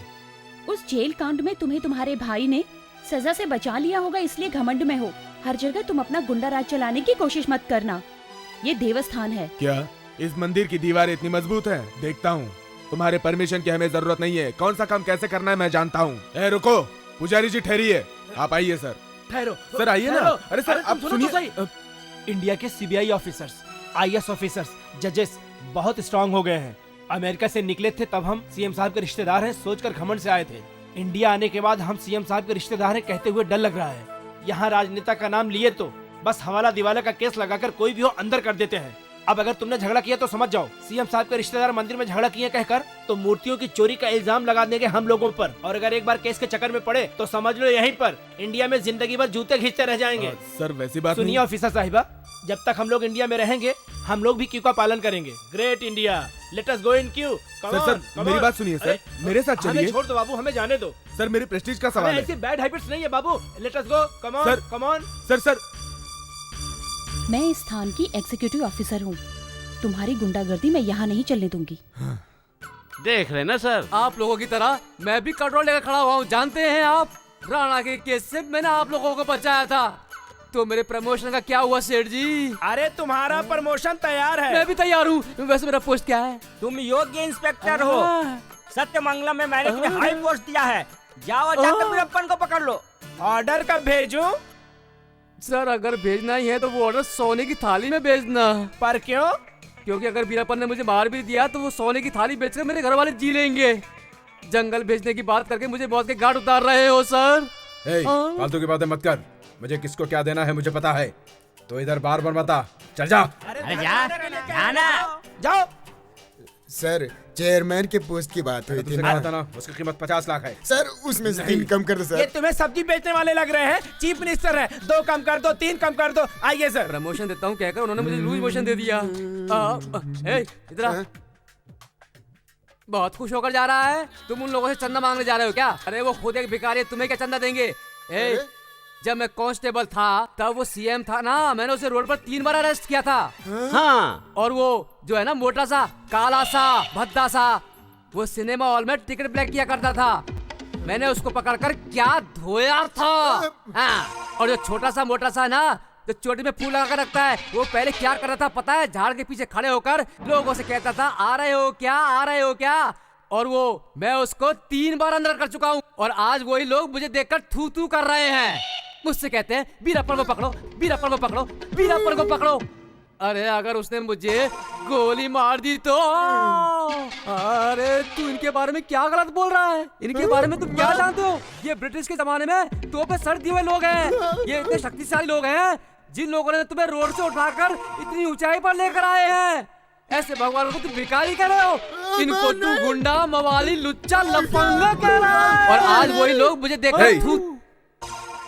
उस जेल कांड में तुम्हें तुम्हारे भाई ने सजा से बचा लिया होगा, इसलिए घमंड में हो। हर जगह तुम अपना गुंडा राज चलाने की कोशिश मत करना। ये देवस्थान है।
क्या इस मंदिर की दीवारें इतनी मजबूत हैं? देखता हूँ। तुम्हारे परमिशन की हमें जरूरत नहीं है। कौन सा काम कैसे करना है मैं जानता हूँ। ए रुको, पुजारी जी ठहरिए। आप आइए सर।
ठहरो
सर, आइए ना। अरे सर, आप सुनिए।
इंडिया के सीबीआई ऑफिसर्स, आईएएस ऑफिसर्स, जजेस बहुत स्ट्रांग हो गए हैं। अमेरिका से निकले थे तब हम सीएम साहब के रिश्तेदार हैं सोचकर घमंड से आए थे। इंडिया आने के बाद हम सीएम साहब के रिश्तेदार हैं कहते हुए डर लग रहा है। यहाँ राजनेता का नाम लिए तो बस हवाला दिवाला का केस लगाकर कोई भी हो अंदर कर देते हैं। अब अगर तुमने झगड़ा किया तो समझ जाओ, सीएम साहब के रिश्तेदार मंदिर में झगड़ा किए कहकर तो मूर्तियों की चोरी का इल्जाम लगा देंगे हम लोगों पर। और अगर एक बार केस के चक्कर में पड़े तो समझ लो यहीं पर इंडिया में जिंदगी भर जूते खींचते रह जाएंगे।
सर वैसी बात
सुनिए ऑफिसर साहिबा, जब तक हम लोग इंडिया में रहेंगे हम लोग भी क्यू का पालन करेंगे। ग्रेट इंडिया, लेट अस गो इन क्यू।
सर, मेरी बात सुनिए सर, मेरे साथ चलिए।
हमें छोड़ दो बाबू, हमें जाने दो।
सर, मेरे प्रेस्टीज का सवाल है।
ऐसी बैड हैबिट्स नहीं है बाबू, let us go, come on
sir,
come on.
Sir
मैं इस स्थान की एग्जीक्यूटिव ऑफिसर हूँ। तुम्हारी गुंडागर्दी मैं यहाँ नहीं चलने दूंगी।
देख रहे ना सर, आप लोगों की तरह मैं भी कंट्रोल लेकर खड़ा हुआ हूँ। जानते हैं आप, राणा के केस से मैंने आप लोगों को बचाया था। तो मेरे प्रमोशन का क्या हुआ सेठ जी?
अरे तुम्हारा प्रमोशन तैयार है।
मैं भी तैयार हूँ। वैसे मेरा पोस्ट क्या है?
तुम योग्य इंस्पेक्टर हो। सत्यमंगलम में मैंने तुम्हें हाई पोस्ट दिया है। जाओ जाकर वीरप्पन को पकड़ लो।
ऑर्डर कब भेजूं?
सर अगर भेजना ही है तो वो ऑर्डर सोने की थाली में भेजना।
पर क्यों?
क्योंकि अगर वीरप्पन ने मुझे मार भी दिया तो वो सोने की थाली बेचकर मेरे घर वाले जी लेंगे। जंगल भेजने की बात करके मुझे मौत के घाट उतार रहे हो सर।
फालतू की बातें मत कर। मुझे किसको क्या देना है मुझे पता है। तो इधर बार बार बता। चल जा।
अरे जाना
जाओ।
सर, चेयरमैन के पोस्ट की बात हुई थी
ना, उसकी कीमत 50 लाख है।
सर, उसमें से 3 कम कर दो
ये
सर।
तुम्हें सब्जी बेचने वाले लग रहे हैं? चीफ मिनिस्टर है, 2 कम कर दो, 3 कम कर दो। आइए सर।
प्रमोशन देता हूँ कहकर उन्होंने मुझे लूज मोशन दे दिया। इधर आ। बहुत खुश होकर जा रहा है। तुम उन लोगों से चंदा मांगने जा रहे हो क्या? अरे वो खुद एक भिखारी है, तुम्हें क्या चंदा देंगे? जब मैं कांस्टेबल था तब वो सीएम था ना, मैंने उसे रोड पर 3 बार अरेस्ट किया था।
हाँ।
और वो जो है ना मोटा सा, काला सा, भद्दा सा, वो सिनेमा हॉल में टिकट ब्लैक किया करता था। मैंने उसको पकड़कर क्या धोया था। हाँ। और जो छोटा सा मोटा सा ना, जो चोटी में फूल लगाकर रखता है, वो पहले क्या कर रहा था पता है? झाड़ के पीछे खड़े होकर लोगों से कहता था आ रहे हो क्या, आ रहे हो क्या। और वो मैं उसको 3 बार अंदर कर चुका हूँ। और आज वही लोग मुझे देखकर थू थू कर रहे हैं। मुझसे कहते हैं वीरप्पन को पकड़ो, वीरप्पन को पकड़ो, वीरप्पन को पकड़ो। अरे अगर उसने मुझे गोली मार दी तो? अरे तू इनके बारे में क्या गलत बोल रहा है? इनके बारे में तुम क्या जानते हो? ये ब्रिटिश के जमाने में तोपे सर दिए हुए लोग हैं। ये इतने शक्तिशाली लोग हैं जिन लोगों ने तुम्हें रोड से उठाकर इतनी ऊंचाई पर लेकर आए हैं। ऐसे भगवान को तुम भिखारी कह रहे हो। इनको तू गुंडा, मवाली, लुच्चा, लफंगा कह रहा है। और आज वही लोग मुझे देखकर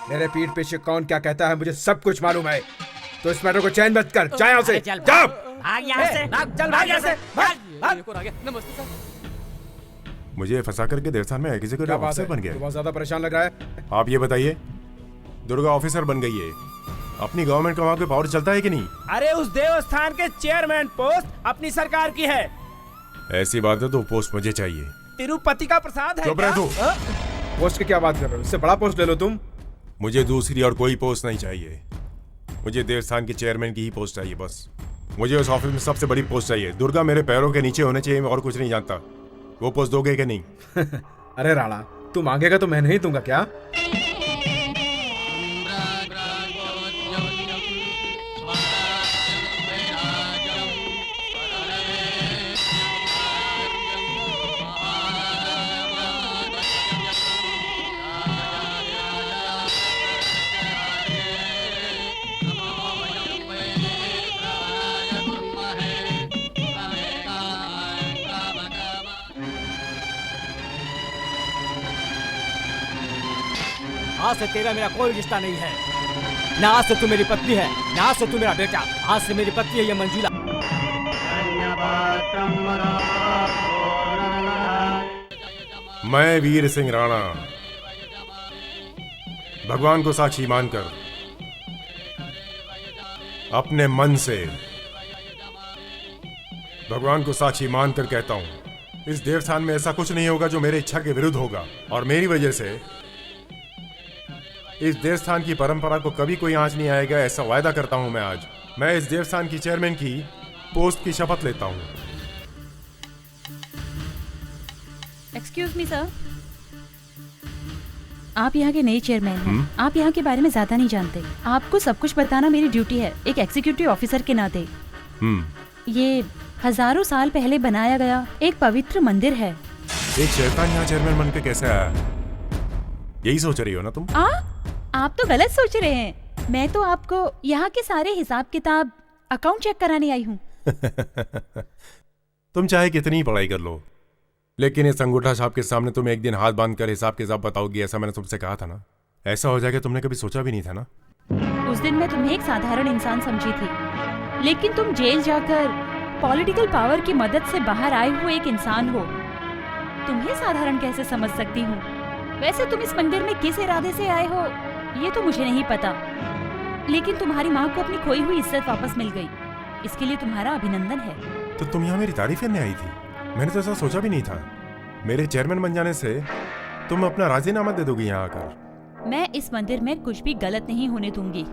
मेरे पीठ पीछे कौन क्या कहता है मुझे सब कुछ मालूम है। तो इस मैटर को चैन मत कर, जा यहाँ से, जा।
भाग यहाँ से,
चल भाग यहाँ से,
नमस्ते सर।
मुझे फंसा करके देवस्थान में किसी को ऑफिसर बन गया।
बहुत ज्यादा परेशान लग रहा है।
आप ये बताइए, दुर्गा ऑफिसर बन गई है, अपनी गवर्नमेंट का वहाँ पे पावर चलता है कि नहीं?
अरे उस देवस्थान के चेयरमैन पोस्ट अपनी सरकार की है।
ऐसी बात है तो पोस्ट मुझे चाहिए।
तिरुपति का प्रसाद है।
चुप रह तू।
पोस्ट की क्या बात कर रहे हो? इससे बड़ा पोस्ट ले लो तुम।
मुझे दूसरी और कोई पोस्ट नहीं चाहिए, मुझे देवस्थान के चेयरमैन की ही पोस्ट चाहिए बस। मुझे उस ऑफिस में सबसे बड़ी पोस्ट चाहिए। दुर्गा मेरे पैरों के नीचे होने चाहिए, मैं और कुछ नहीं जानता। वो पोस्ट दोगे कि नहीं?
अरे राणा, तू मांगेगा तो मैं नहीं दूंगा क्या?
आज से तेरा मेरा कोई रिश्ता नहीं है। ना आज से तू मेरी पत्नी है, ना आज से तू मेरा बेटा। आज से मेरी पत्नी है ये मंजूला।
मैं वीर सिंह राणा भगवान को साक्षी मानकर अपने मन से भगवान को साक्षी मानकर कहता हूं, इस देवस्थान में ऐसा कुछ नहीं होगा जो मेरे इच्छा के विरुद्ध होगा। और मेरी वजह से इस देवस्थान की परंपरा को कभी कोई आंच नहीं आएगा, ऐसा वायदा करता हूं मैं। आज मैं इस देवस्थान की चेयरमैन की पोस्ट की शपथ लेता हूं।
एक्सक्यूज मी सर, आप यहाँ के नए चेयरमैन हैं। आप यहाँ के बारे में ज्यादा नहीं जानते। आपको सब कुछ बताना मेरी ड्यूटी है, एक एग्जीक्यूटिव ऑफिसर के नाते। ये हजारों साल पहले बनाया गया एक पवित्र मंदिर है।
एक शैतान यहाँ चेयरमैन बनकर कैसे आया? यही सोच रही हो ना तुम?
आप तो गलत सोच रहे हैं। मैं तो आपको यहाँ के सारे हिसाब किताब, अकाउंट चेक कराने आई हूँ।
तुम चाहे कितनी पढ़ाई कर लो, लेकिन इस अंगूठा छाप के सामने तुम एक दिन हाथ बांधकर हिसाब किताब बताओगी, ऐसा मैंने तुमसे कहा था ना। ऐसा हो जाएगा तुमने कभी सोचा भी नहीं था ना।
उस दिन मैं तुम्हें एक साधारण इंसान समझी थी, लेकिन तुम जेल जाकर पॉलिटिकल पावर की मदद से बाहर आए हुए एक इंसान हो। तुम्हें साधारण कैसे समझ सकती हूँ? वैसे तुम इस मंदिर में किस इरादे से आए हो ये तो मुझे नहीं पता, लेकिन तुम्हारी माँ को अपनी खोई हुई इज्जत वापस मिल गई, इसके लिए तुम्हारा अभिनंदन है।
तो तुम यहाँ मेरी तारीफ करने आई थी? मैंने तो ऐसा सोचा भी नहीं था। मेरे चेयरमैन बन जाने से तुम अपना राजीनामा दे दोगी यहाँ आकर।
मैं इस मंदिर में कुछ भी गलत नहीं होने दूंगी।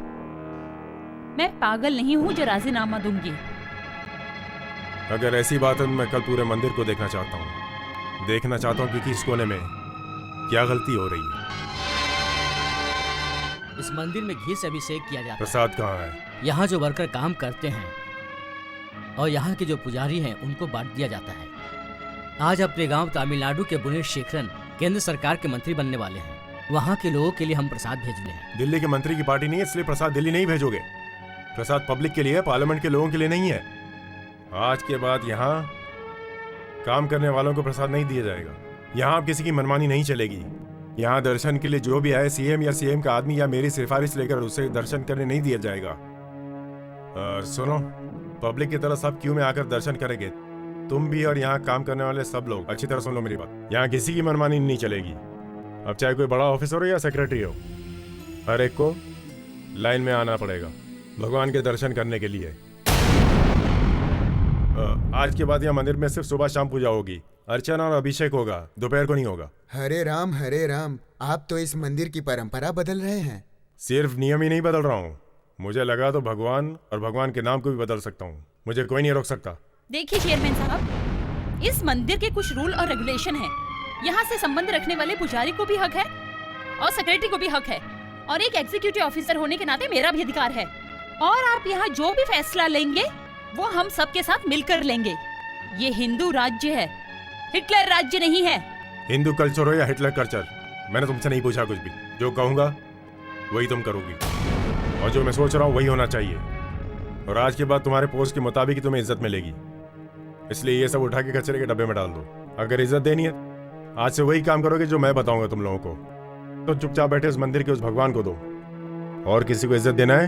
मैं पागल नहीं हूँ जो राजीनामा दूंगी।
अगर ऐसी बात है तो मैं कल पूरे मंदिर को देखना चाहता हूँ। देखना चाहता हूँ कि इस कोने में क्या गलती हो रही है।
इस मंदिर में घी से अभिषेक किया जाता है।
प्रसाद कहाँ है?
यहाँ जो वर्कर काम करते हैं और यहाँ के जो पुजारी हैं उनको बांट दिया जाता है। आज अपने गांव तमिलनाडु के बुनेशेखरन केंद्र सरकार के मंत्री बनने वाले हैं। वहाँ के लोगों के लिए हम प्रसाद भेज रहे हैं।
दिल्ली के मंत्री की पार्टी नहीं है, इसलिए प्रसाद दिल्ली नहीं भेजोगे। प्रसाद पब्लिक के लिए, पार्लियामेंट के लोगों के लिए नहीं है। आज के बाद यहाँ काम करने वालों को प्रसाद नहीं दिया जाएगा। यहाँ अब किसी की मनमानी नहीं चलेगी। यहाँ दर्शन के लिए जो भी आए, सीएम या सीएम का आदमी या मेरी सिफारिश लेकर उसे दर्शन करने नहीं दिया जाएगा। सुनो, पब्लिक की तरह सब क्यू में आकर दर्शन करेंगे, तुम भी और यहाँ काम करने वाले सब लोग। अच्छी तरह सुन लो मेरी बात, यहाँ किसी की मनमानी नहीं चलेगी। अब चाहे कोई बड़ा ऑफिसर हो या सेक्रेटरी हो, हर एक को लाइन में आना पड़ेगा भगवान के दर्शन करने के लिए। आज के बाद यहाँ मंदिर में सिर्फ सुबह शाम पूजा होगी, अर्चना और अभिषेक होगा, दोपहर को नहीं होगा।
हरे राम, आप तो इस मंदिर की परंपरा बदल रहे हैं।
सिर्फ नियम ही नहीं बदल रहा हूँ, मुझे लगा तो भगवान और भगवान के नाम को भी बदल सकता हूँ। मुझे कोई नहीं रोक सकता।
देखिए चेयरमैन साहब, इस मंदिर के कुछ रूल और रेगुलेशन हैं। यहाँ से संबंध रखने वाले पुजारी को भी हक है और सेक्रेटरी को भी हक है, और एक एग्जीक्यूटिव ऑफिसर होने के नाते मेरा भी अधिकार है। और आप यहाँ जो भी फैसला लेंगे वो हम सबके साथ मिलकर लेंगे। ये हिंदू राज्य है, हिटलर राज्य नहीं है।
हिंदू कल्चर हो या हिटलर कल्चर, मैंने तुमसे नहीं पूछा कुछ भी। जो कहूंगा वही तुम करोगी, और जो मैं सोच रहा हूँ वही होना चाहिए। और आज के बाद तुम्हारे पोस्ट के मुताबिक ही तुम्हें इज्जत मिलेगी, इसलिए ये सब उठा के कचरे के डब्बे में डाल दो। अगर इज्जत देनी है आज से वही काम करोगे जो मैं बताऊंगा तुम लोगों को। तो चुपचाप बैठे उस मंदिर के उस भगवान को दो, और किसी को इज्जत देना है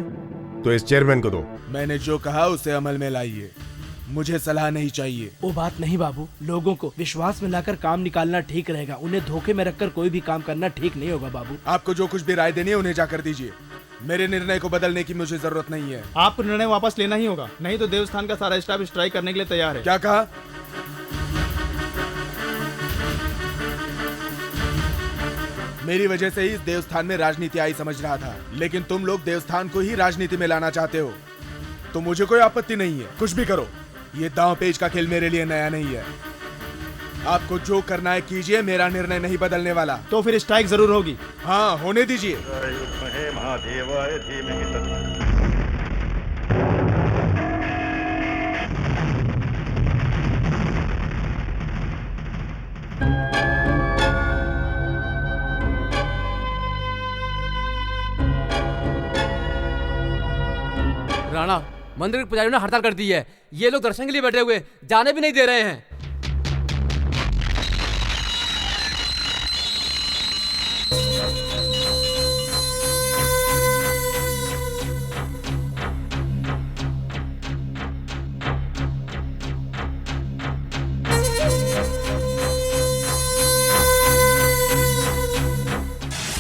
तो इस चेयरमैन को दो।
मैंने जो कहा उसे अमल में लाइए, मुझे सलाह नहीं चाहिए।
वो बात नहीं बाबू, लोगों को विश्वास में लाकर काम निकालना ठीक रहेगा, उन्हें धोखे में रखकर कोई भी काम करना ठीक नहीं होगा बाबू।
आपको जो कुछ भी राय देनी है उन्हें जाकर दीजिए, मेरे निर्णय को बदलने की मुझे जरूरत नहीं है।
आपको निर्णय वापस लेना ही होगा, नहीं तो देवस्थान का सारा स्टाफ स्ट्राइक करने के लिए तैयार है।
क्या कहा? मेरी वजह से ही इस देवस्थान में राजनीति आई समझ रहा था, लेकिन तुम लोग देवस्थान को ही राजनीति में लाना चाहते हो, तो मुझे कोई आपत्ति नहीं है, कुछ भी करो। ये दांव पेच का खेल मेरे लिए नया नहीं है। आपको जो करना है कीजिए, मेरा निर्णय नहीं बदलने वाला।
तो फिर स्ट्राइक जरूर होगी।
हाँ, होने दीजिए।
राणा, मंदिर के पुजारियों ने हड़ताल कर दी है। ये लोग दर्शन के लिए बैठे हुए, जाने भी नहीं दे रहे हैं।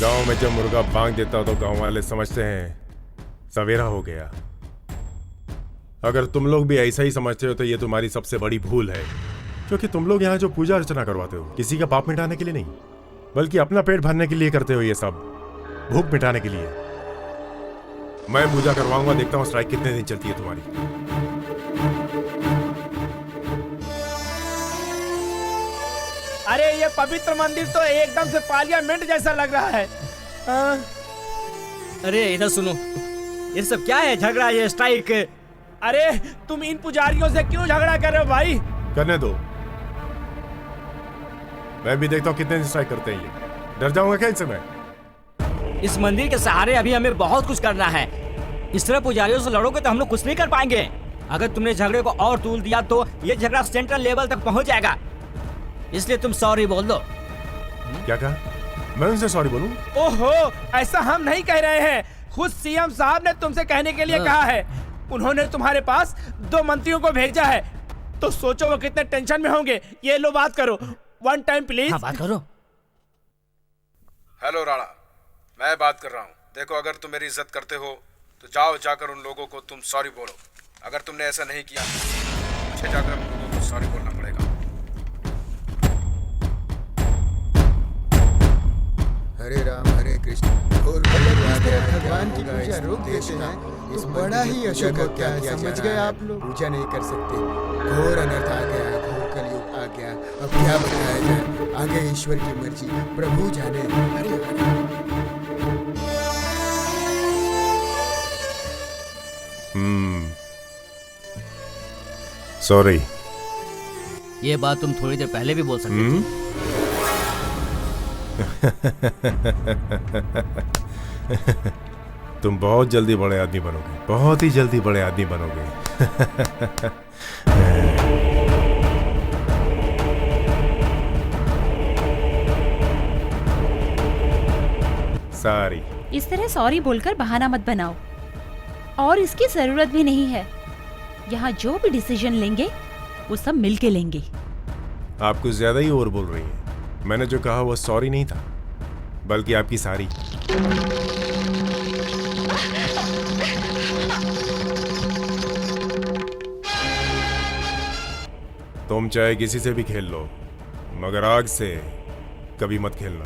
गांव में जब मुर्गा बांग देता तो गांव वाले समझते हैं सवेरा हो गया। अगर तुम लोग भी ऐसा ही समझते हो तो ये तुम्हारी सबसे बड़ी भूल है, क्योंकि तुम लोग यहाँ जो पूजा अर्चना करवाते हो किसी का पाप मिटाने के लिए नहीं, बल्कि अपना पेट भरने के लिए करते हो। ये सब भूख मिटाने के लिए। मैं पूजा करवाऊंगा, देखता हूँ स्ट्राइक कितने दिन चलती है तुम्हारी।
अरे ये पवित्र मंदिर तो एकदम से पार्लियामेंट जैसा लग रहा है।
अरे इधर सुनो, ये सब क्या है? झगड़ा, ये स्ट्राइक?
अरे तुम इन पुजारियों से क्यों झगड़ा कर रहे हो भाई?
करने दो, मैं भी देखता हूँ कितने दिन स्ट्राइक करते हैं ये। डर जाऊंगा क्या इनसे मैं?
इस मंदिर के सहारे अभी हमें बहुत कुछ करना है। इस तरह पुजारियों से लड़ोगे तो हम लोग कुछ नहीं कर पाएंगे। अगर तुमने झगड़े को और तूल दिया तो ये झगड़ा सेंट्रल लेवल तक पहुंच जाएगा। इसलिए तुम सॉरी बोल दो।
क्या कहा? मैं उनसे सॉरी बोलूं?
ओहो, ऐसा हम नहीं कह रहे हैं, खुद सीएम साहब ने तुमसे कहने के लिए कहा है। उन्होंने तुम्हारे पास 2 मंत्रियों को भेजा है, तो सोचो वो कितने टेंशन में होंगे। ये लो, बात करो, 1 टाइम प्लीज।
हाँ, बात करो।
हेलो राणा, मैं बात कर रहा हूँ। देखो, अगर तुम मेरी इज्जत करते हो तो जाओ, जाकर उन लोगों को तुम सॉरी बोलो। अगर तुमने ऐसा नहीं किया मुझे जाकर उन लोगों को सॉरी बोलना पड़ेगा।
हरे राम हरे कृष्ण। और भगवान की पूजा रोक देते हैं, इस बड़ा ही अशुभ क्या है, समझ गए आप लोग? पूजा नहीं कर सकते, घोर अनर्थ आ गया, घोर कलयुग आ गया। अब क्या बताया जाए, आगे ईश्वर की मर्जी, प्रभु जाने। हरे
सॉरी।
ये बात तुम थोड़ी देर पहले भी बोल सकते थे।
तुम बहुत जल्दी बड़े आदमी बनोगे, बहुत ही जल्दी बड़े आदमी बनोगे। सॉरी।
इस तरह सॉरी बोलकर बहाना मत बनाओ, और इसकी जरूरत भी नहीं है। यहाँ जो भी डिसीजन लेंगे वो सब मिलके लेंगे।
आप कुछ ज्यादा ही ओवर बोल रही हैं। मैंने जो कहा वो सॉरी नहीं था, बल्कि आपकी सारी। तुम चाहे किसी से भी खेल लो, मगर आग से कभी मत खेलना।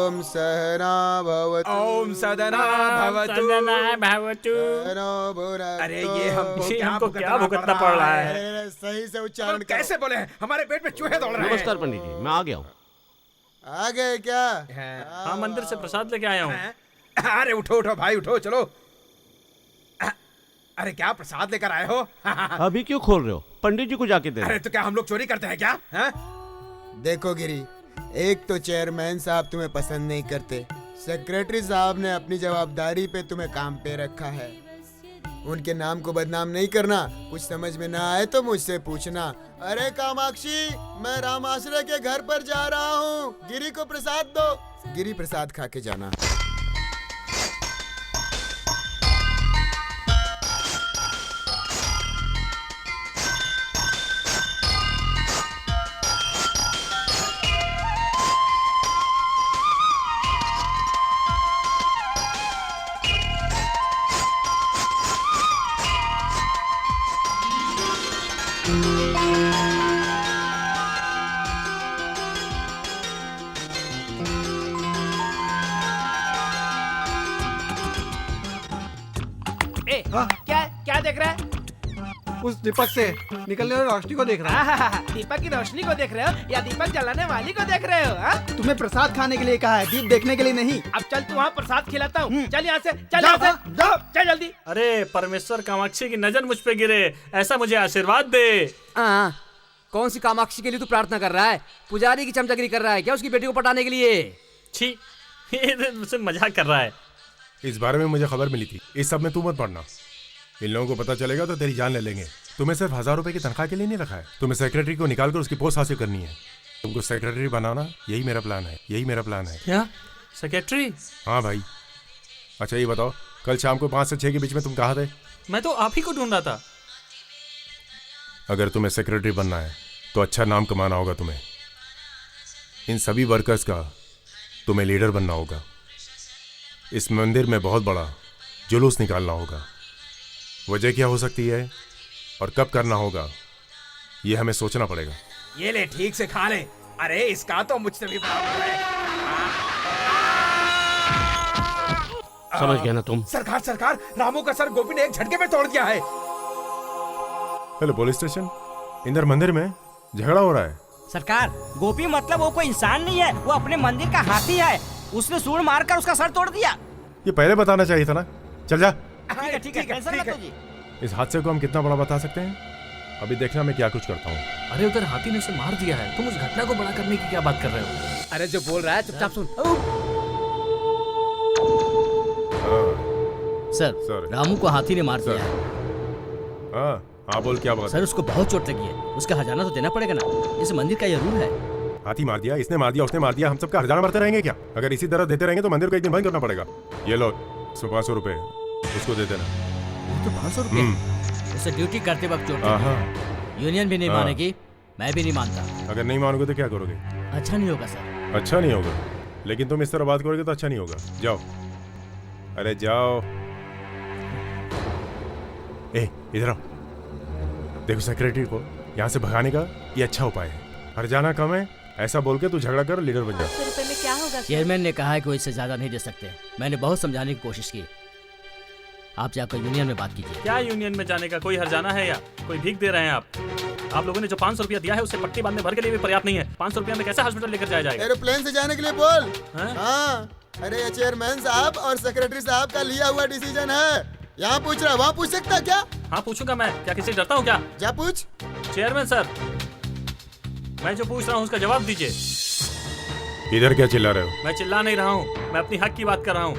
ओम सहना भवतु।
ओम सदना भवतु।
सहना भुनक्तु।
अरे ये हमको
क्या भुगतना पड़ रहा है?
अरे, सही से उच्चारण करो।
कैसे बोले हैं? हमारे पेट में चूहे दौड़ रहे हैं।
नमस्कार पंडित जी, मैं आ गया हूँ।
आ गए क्या?
हाँ, मंदिर से प्रसाद लेके आया हूँ।
अरे उठो उठो भाई, उठो चलो। अरे क्या प्रसाद लेकर आए हो?
अभी क्यों खोल रहे हो? पंडित जी को जाके दे।
अरे तो क्या हम लोग चोरी करते हैं क्या?
देखो गिरी, एक तो चेयरमैन साहब तुम्हें पसंद नहीं करते, सेक्रेटरी साहब ने अपनी जवाबदारी पे तुम्हें काम पे रखा है। उनके नाम को बदनाम नहीं करना। कुछ समझ में ना आए तो मुझसे पूछना। अरे कामाक्षी, मैं राम आश्रय के घर पर जा रहा हूँ, गिरी को प्रसाद दो। गिरी प्रसाद खा के जाना।
क्या क्या देख रहा है?
उस दीपक से निकलने वाली रोशनी को देख रहा है।
दीपक की रोशनी को देख रहे हो या दीपक जलाने वाली को देख रहे हो?
तुम्हें प्रसाद खाने के लिए कहा है, दीप देखने के लिए नहीं।
अब चल तू वहाँ प्रसाद खिलाता हूँ। चल यहाँ से, चल यहाँ से, जाओ, चल जल्दी।
अरे परमेश्वर कामाक्षी की नजर मुझ पे गिरे, ऐसा मुझे आशीर्वाद दे।
कौन सी कामाक्षी के लिए तू प्रार्थना कर रहा है? पुजारी की चमचगिरी कर रहा है क्या उसकी बेटी को पटाने के लिए?
छी, ये मुझसे मजाक कर रहा है।
इस बारे में मुझे खबर मिली थी। इस सब में तू मत पड़ना। इन लोगों को पता चलेगा तो तेरी जान ले लेंगे। तुम्हें सिर्फ 1000 रुपए की तनख्वाह के लिए नहीं रखा है। तुम्हें सेक्रेटरी को निकालकर उसकी पोस्ट हासिल करनी है। तुमको सेक्रेटरी बनाना, यही मेरा प्लान है। यही मेरा प्लान है।
क्या सेक्रेटरी?
हाँ भाई। अच्छा ये बताओ, कल शाम को 5 से 6 के बीच में तुम कहाँ थे?
मैं तो आप ही को ढूंढ रहा था।
अगर तुम्हें सेक्रेटरी बनना है तो अच्छा नाम कमाना होगा तुम्हें। इन सभी वर्कर्स का तुम्हें लीडर बनना होगा। इस मंदिर में बहुत बड़ा जुलूस निकालना होगा। वजह क्या हो सकती है और कब करना होगा, ये हमें सोचना पड़ेगा।
ये ले, ठीक से खा ले। अरे इसका तो मुझसे भी बराबर है।
समझ गया ना तुम?
सरकार सरकार, रामू का सर गोपी ने एक झटके में तोड़ दिया है।
हेलो पुलिस स्टेशन, इंदर मंदिर में झगड़ा हो रहा है।
सरकार, गोपी मतलब वो कोई इंसान नहीं है, वो अपने मंदिर का हाथी है। उसने सूंड मारकर उसका सर तोड़ दिया।
ये पहले बताना चाहिए था ना। चल जा।
ठीक है ठीक है, टेंशन मत लो जी।
इस हादसे को हम कितना बड़ा बता सकते हैं, अभी देखना मैं क्या कुछ करता हूँ।
अरे उधर हाथी ने उसे मार दिया है, तुम उस घटना को बड़ा करने की क्या बात कर रहे हो?
अरे जो बोल रहा है चुपचाप सुन।
सर, रामू को हाथी ने मार दिया है।
हाँ बोल, क्या बात?
सर उसको बहुत चोट लगी है, उसका हर्जाना तो देना पड़ेगा ना, इस मंदिर का ये रूल है।
हाथी मार दिया, इसने मार दिया, उसने मार दिया, हम सबका हर्जाना भरते रहेंगे क्या? अगर इसी तरह देते रहेंगे तो मंदिर को एक दिन बंद करना पड़ेगा। ये लो 500 रुपए उसको दे देना।
तो 500 रुपए उसे ड्यूटी करते वक्त चोट लगी। यूनियन भी नहीं मानेगी, मैं भी नहीं मानता।
अगर नहीं मानोगे तो क्या करोगे?
अच्छा नहीं होगा सर।
अच्छा नहीं होगा, लेकिन तुम इस तरह बात करोगे तो अच्छा नहीं होगा। जाओ, अरे जाओ। इधर आओ। देखो सेक्रेटरी को यहाँ से भगाने का ये अच्छा उपाय है। हर्जाना कम है ऐसा बोल के तू झगड़ा कर, लीडर बन जा।
100 रुपए में क्या होगा?
चेयरमैन ने कहा है कि वो इससे ज्यादा नहीं दे सकते। मैंने बहुत समझाने की कोशिश की। आप जाकर यूनियन में बात कीजिए।
क्या यूनियन में जाने का कोई हर्जाना है या कोई भीख दे रहे हैं आप लोगों ने जो 500 रुपया दिया है उससे पट्टी बांधने भर के लिए भी पर्याप्त नहीं है। 500 रुपया में कैसे हॉस्पिटल लेकर जाया जाएगा?
एरोप्लेन से जाने के लिए बोल। हाँ, अरे ये चेयरमैन साहब और सेक्रेटरी साहब का लिया हुआ डिसीजन है। यहाँ पूछ रहा, वहाँ पूछ सकता क्या?
हाँ पूछूंगा मैं, क्या किसी डरता हूँ क्या?
जा पूछ।
चेयरमैन सर, मैं जो पूछ रहा हूँ उसका जवाब दीजिए।
इधर क्या चिल्ला रहे हो?
मैं चिल्ला नहीं रहा हूँ, मैं अपनी हक की बात कर रहा हूँ।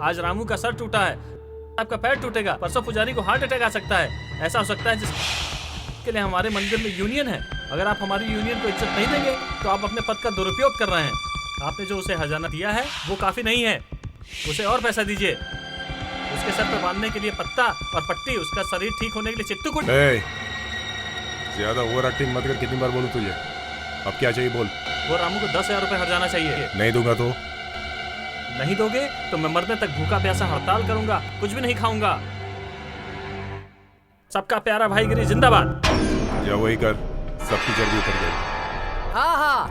आज रामू का सर टूटा है, आपका पैर टूटेगा, परसों पुजारी को हार्ट अटैक आ सकता है। ऐसा हो सकता है जिसके लिए हमारे मंदिर में यूनियन है। अगर आप हमारी यूनियन को इज्जत नहीं देंगे तो आप अपने पद का दुरुपयोग कर रहे हैं। आपने जो उसे हर्जाना दिया है वो काफी नहीं है, उसे और पैसा दीजिए। उसके सर पे बांधने के लिए पत्ता और पट्टी, उसका शरीर ठीक होने के लिए चित्तकुट।
ज्यादा ओवर एक्टिंग मत कर। कितनी बार बोलूं तुझे? अब क्या चाहिए बोल।
वो रामू को 10,000 रुपए हर्जाना चाहिए।
नहीं दूंगा तो?
नहीं दोगे तो मैं मरने तक भूखा प्यासा हड़ताल करूंगा, कुछ भी नहीं खाऊंगा। सबका प्यारा भाई गिरी जिंदाबाद।
जा वही कर, सबकी चर्बी उतर गई।
हाँ,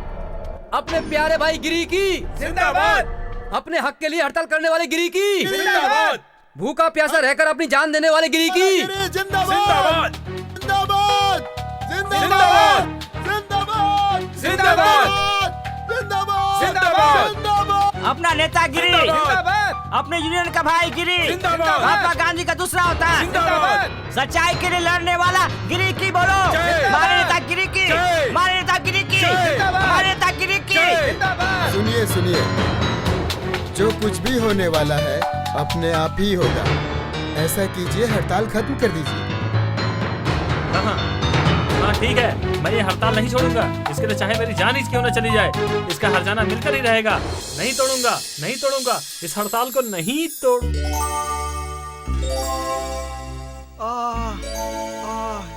अपने प्यारे भाई गिरी की
जिंदाबाद।
अपने हक के लिए हड़ताल करने वाले गिरी की
जिंदाबाद।
भूखा प्यासा रहकर अपनी जान देने वाले गिरी की
जिंदाबाद जिंदाबाद
जिंदाबाद
जिंदाबाद
जिंदाबाद
जिंदाबाद
जिंदाबाद।
अपना नेता गिरी, अपने यूनियन का भाई गिरी, महात्मा गांधी का दूसरा होता है। सच्चाई के लिए लड़ने वाला गिरी की बोलो। हमारे नेता गिरी की, हमारे नेता गिरी की, हमारे नेता गिरी की।
सुनिए सुनिए, जो कुछ भी होने वाला है अपने आप ही होगा। ऐसा कीजिए, हड़ताल खत्म कर दीजिए।
हाँ ठीक है, मैं ये हड़ताल नहीं छोड़ूंगा। इसके लिए चाहे मेरी जान ही क्यों न चली जाए, इसका हर्जाना मिलकर ही रहेगा। नहीं तोड़ूंगा, नहीं तोड़ूंगा, इस हड़ताल को नहीं तोड़।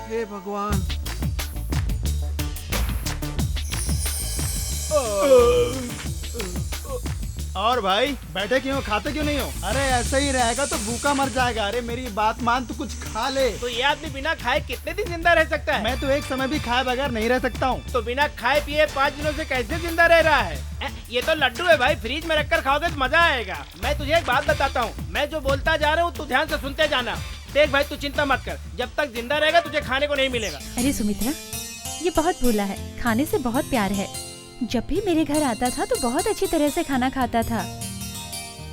हे भगवान। और भाई बैठे क्यों, खाते क्यों नहीं हो? अरे ऐसे ही रहेगा तो भूखा मर जाएगा। अरे मेरी बात मान, तो कुछ खा ले।
तो ये आदमी बिना खाए कितने दिन जिंदा रह सकता है?
मैं तो एक समय भी खाए बगैर नहीं रह सकता हूँ।
तो बिना खाए पिए 5 दिनों से कैसे जिंदा रह रहा है? ये तो लड्डू है भाई, फ्रिज में रखकर खाओगे तो मजा आएगा। मैं तुझे एक बात बताता हूँ, मैं जो बोलता जा रहा हूँ तू ध्यान से सुनते जाना। देख भाई, तू चिंता मत कर, जब तक जिंदा रहेगा तुझे खाने को नहीं मिलेगा।
अरे सुमित्रा, ये बहुत भूला है, खाने से बहुत प्यार है। जब भी मेरे घर आता था तो बहुत अच्छी तरह से खाना खाता था।